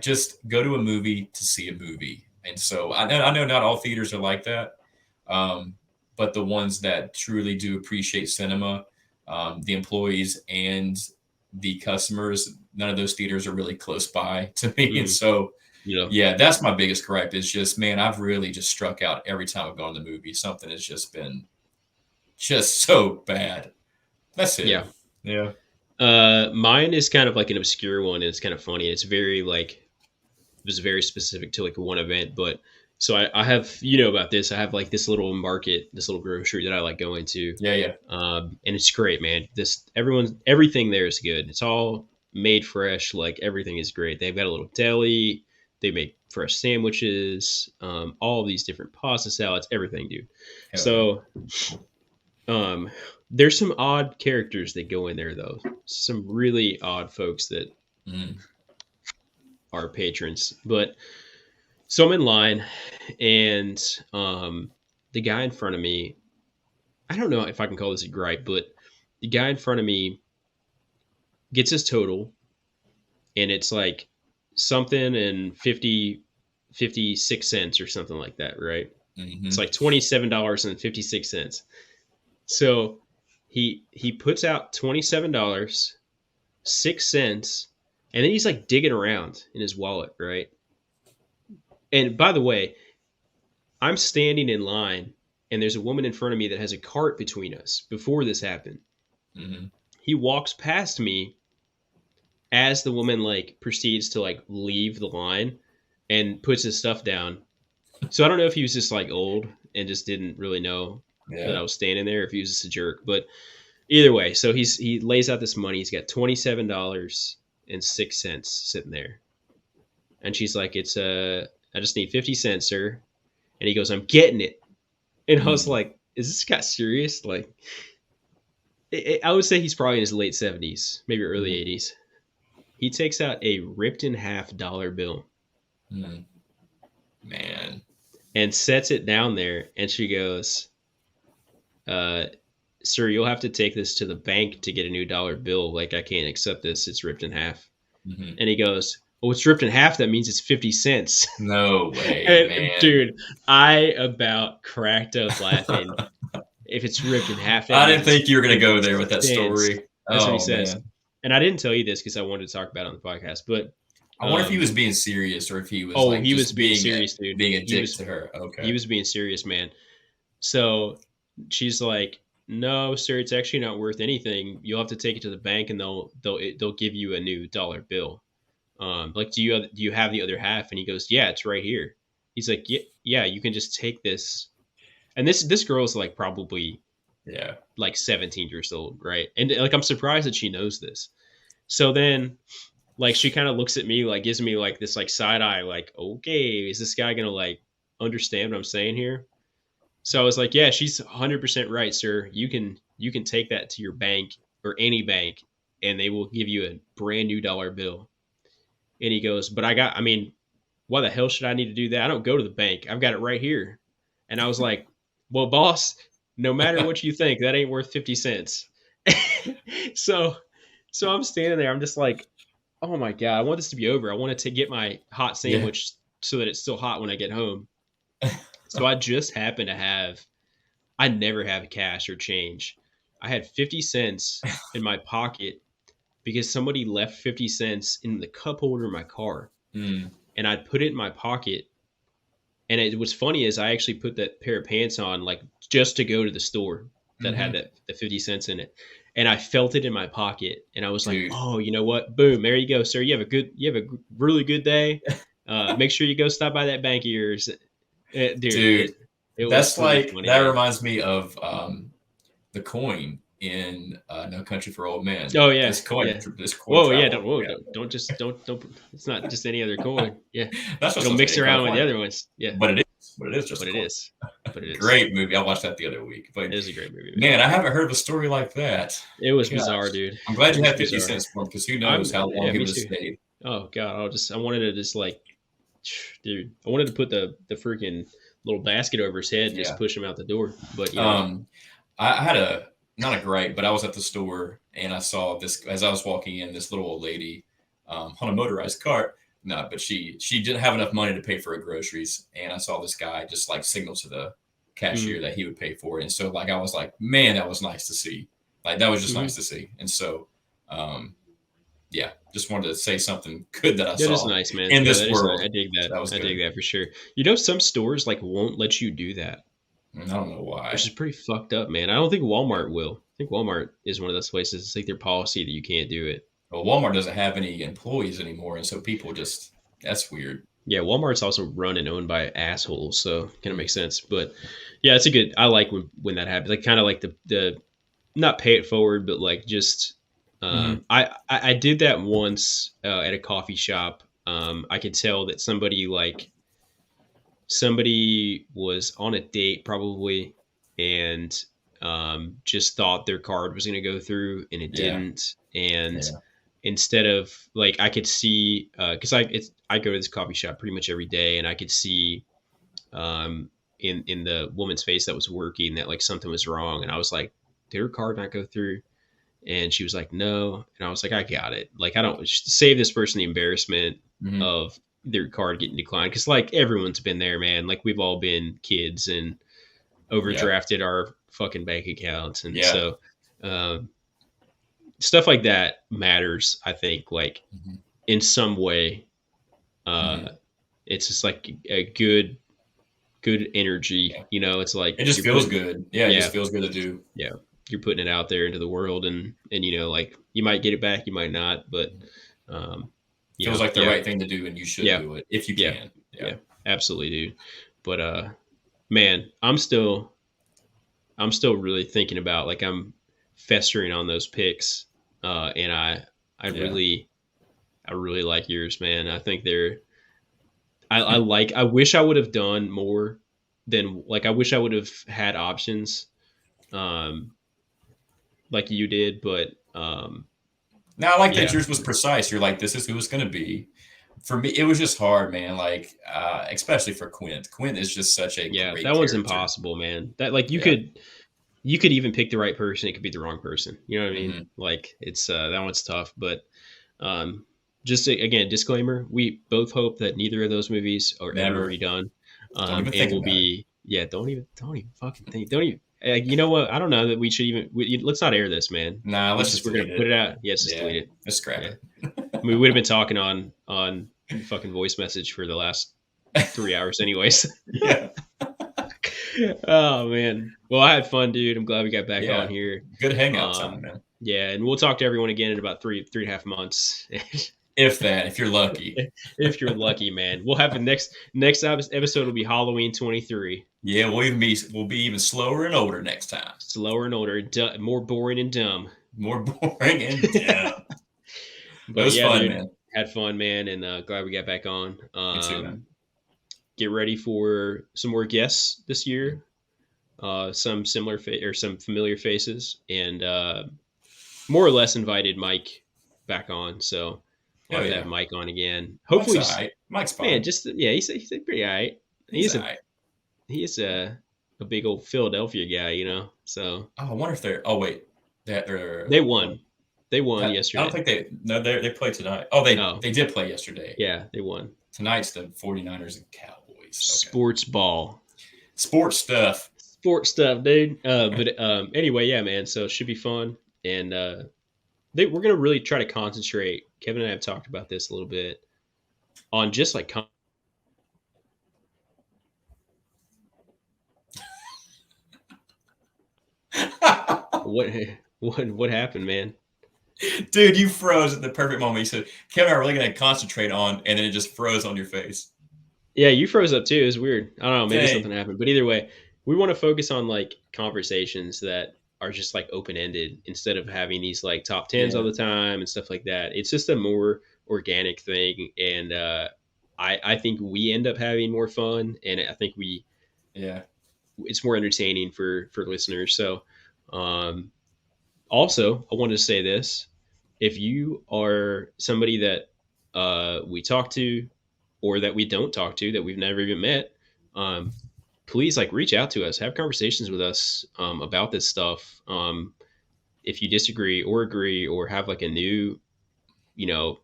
just go to a movie to see a movie. And so I know not all theaters are like that, but the ones that truly do appreciate cinema, the employees and the customers, none of those theaters are really close by to me. And Mm, so, you know. yeah, that's my biggest gripe is just, man, I've really just struck out every time I've gone to the movie. Something has just been just so bad. That's it. Yeah. Yeah. Mine is kind of like an obscure one, and it's kind of funny. It's very like it was very specific to like one event, but so I have about this. I have like this little market, this little grocery that I like going to, Yeah. Yeah. and it's great, man. Everything there is good. It's all made fresh. Like everything is great. They've got a little deli. They make fresh sandwiches. All these different pasta salads. Everything, dude. Hell yeah. So there's some odd characters that go in there though. Some really odd folks that Mm. are patrons. But so I'm in line, and the guy in front of me, I don't know if I can call this a gripe, but the guy in front of me gets his total, and it's like something and 56 cents or something like that, right? It's Mm-hmm. like $27.56. So he puts out $27.06, and then he's like digging around in his wallet, right? And by the way, I'm standing in line, and there's a woman in front of me that has a cart between us before this happened. Mm-hmm. He walks past me as the woman like proceeds to like leave the line and puts his stuff down. So I don't know if he was just like old and just didn't really know that Yeah. I was standing there, if he was just a jerk. But either way, so he lays out this money. He's got $27.06 sitting there, and she's like, "It's I just need 50 cents, sir." And he goes, "I'm getting it." And I was Mm. like, "Is this guy serious?" Like, I would say he's probably in his late 70s, maybe early Mm. 80s. He takes out a ripped in half dollar bill Mm. Man. and sets it down there. And she goes, "Sir, you'll have to take this to the bank to get a new dollar bill. Like, I can't accept this. It's ripped in half." Mm-hmm. And he goes, "Oh, it's ripped in half. That means it's 50 cents." No way, And, man. dude, I about cracked up laughing. If it's ripped in half, I didn't think you were going to go there with that 50 cents. story. That's what he Oh, says. man. And I didn't tell you this because I wanted to talk about it on the podcast. But I wonder if he was being serious or if he was like he just was being serious, dude. being a He dick was- to her. Okay. He was being serious, man. So she's like, "No, sir, it's actually not worth anything. You'll have to take it to the bank, and they'll give you a new dollar bill. Like, do you have the other half?" And he goes, "Yeah, it's right here." he's like, yeah, you can just take this. And this girl is like probably like 17 years old, right? And like I'm surprised that she knows this. So then like she kind of looks at me, like gives me like this like side eye, like, okay, is this guy gonna like understand what I'm saying here? So I was like, yeah, she's 100% right, sir. You can take that to your bank or any bank, and they will give you a brand new dollar bill. And he goes, but I mean, why the hell should I need to do that? I don't go to the bank. I've got it right here. And I was like, well, boss, no matter what you think, that ain't worth 50 cents. so, so I'm standing there. I'm just like, oh my God, I want this to be over. I wanted to get my hot sandwich so that it's still hot when I get home. So I just happen to have, I never have cash or change. I had 50 cents in my pocket because somebody left 50 cents in the cup holder in my car. And I'd put it in my pocket. And it was funny is I actually put that pair of pants on like just to go to the store that had the 50 cents in it. And I felt it in my pocket and I was like, oh, you know what? Boom. There you go, sir. You have a really good day. Make sure you go stop by that bank of yours. Dude, that's like, funny, that reminds me of the coin in No Country for Old Men. Oh yeah, this coin. Whoa, yeah, don't it's not just any other coin. Yeah, that's it'll mix around with the other ones. Yeah, but it is just. But it is great movie. I watched that the other week. But it is a great movie. Man, I haven't heard of a story like that. It was bizarre, dude. I'm glad you had 50 cents for him because who knows how long he would have stayed. Oh God, I wanted to just like, dude, I wanted to put the freaking little basket over his head and just push him out the door. But I had not a gripe, but I was at the store and I saw this as I was walking in, this little old lady on a motorized cart. No, but she didn't have enough money to pay for her groceries, and I saw this guy just like signal to the cashier that he would pay for it. And so like I was like, man, that was nice to see. Like that was just nice to see. And so just wanted to say something good that I saw. That is nice, man. In this world. Nice. I dig that. I dig that for sure. You know, some stores like won't let you do that. I don't know why. Which is pretty fucked up, man. I don't think Walmart will. I think Walmart is one of those places. It's like their policy that you can't do it. Well, Walmart doesn't have any employees anymore, and so people just, that's weird. Yeah, Walmart's also run and owned by assholes, so kind of makes sense. But yeah, it's a good, I like when that happens. Like kind of like the not pay it forward, but like just, I did that once at a coffee shop. I could tell that somebody was on a date probably and just thought their card was going to go through and it didn't. And instead of like, I could see, cause I go to this coffee shop pretty much every day and I could see in the woman's face that was working that like something was wrong. And I was like, did her card not go through? And she was like, no. And I was like, I got it. Like, I don't save this person the embarrassment of their card getting declined. Cause like everyone's been there, man. Like we've all been kids and overdrafted our fucking bank accounts. And so, stuff like that matters. I think like in some way, it's just like a good energy, you know, it's like, it just feels good. Yeah. It just feels good to do. Yeah. You're putting it out there into the world and, you know, like you might get it back, you might not, but, feels like the right thing to do and you should do it if you can. Yeah, absolutely, dude. But, man, I'm still really thinking about like, I'm festering on those picks. And I really like yours, man. I think I wish I would have done more than like, I wish I would have had options. Like you did, but now I like that yours was precise. You're like, this is who it's going to be. For me, it was just hard, man. Like, especially for Quint. Quint is just such a great that one's impossible, man. That like you could even pick the right person. It could be the wrong person. You know what I mean? Like it's that one's tough. But just again, disclaimer: we both hope that neither of those movies are ever redone, and will be. Yeah, don't even fucking think. Don't even. You know what? I don't know that we should even. Let's not air this, man. Nah, we're gonna put it out. Yeah, just delete it. Let's scrap it. We would have been talking on fucking voice message for the last 3 hours, anyways. Yeah. Oh man. Well, I had fun, dude. I'm glad we got back on here. Good hangout time, man. Yeah, and we'll talk to everyone again in about three and a half months. If you're lucky. If you're lucky, man. We'll have the next episode will be Halloween 23. Yeah, we'll be even slower and older next time. Slower and older, more boring and dumb. More boring and dumb. But it was fun, dude, man. Had fun, man, and glad we got back on. Me too, man. Get ready for some more guests this year. Some similar or some familiar faces, and more or less invited Mike back on. So we'll have to have Mike on again. Hopefully, Mike's fine. Man, he's pretty all right. He's a big old Philadelphia guy, you know. So I wonder if they're. Oh wait, they won. They won yesterday. I don't think they played tonight. Oh, they did play yesterday. Yeah, they won. Tonight's the 49ers and Cowboys. Okay. Sports ball. Sports stuff. Sports stuff, dude. But anyway, yeah, man. So it should be fun. And we're going to really try to concentrate. Kevin and I have talked about this a little bit on just like what happened, man? Dude, you froze at the perfect moment. You said, Kevin, I'm really going to concentrate on, and then it just froze on your face. Yeah, you froze up too. It was weird. I don't know. Maybe something happened. But either way, we want to focus on like conversations that are just like open-ended instead of having these like top 10s all the time and stuff like that. It's just a more organic thing. And I think we end up having more fun. And I think it's more entertaining for listeners. So also, I wanted to say this. If you are somebody that we talk to or that we don't talk to, that we've never even met, please like reach out to us, have conversations with us about this stuff. If you disagree or agree or have like a new, you know,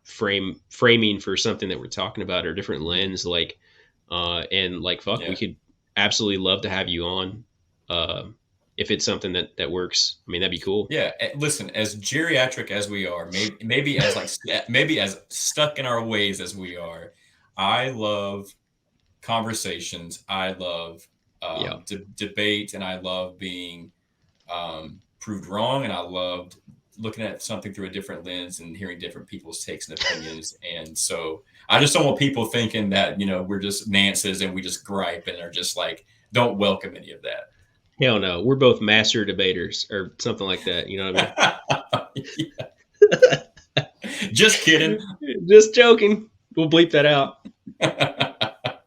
framing for something that we're talking about or a different lens, like, and like, we could absolutely love to have you on. If it's something that works, I mean, that'd be cool. Yeah. Listen, as geriatric as we are, maybe as stuck in our ways as we are, I love conversations. I love debate, and I love being proved wrong. And I loved looking at something through a different lens and hearing different people's takes and opinions. And so I just don't want people thinking that, you know, we're just Nances and we just gripe and are just like, don't welcome any of that. Hell no. We're both master debaters or something like that. You know what I mean? Just kidding. Just joking. We'll bleep that out.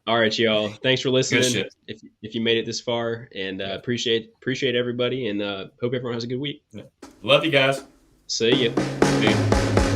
All right, y'all. Thanks for listening. If you made it this far, and appreciate everybody, and hope everyone has a good week. Love you guys. See ya.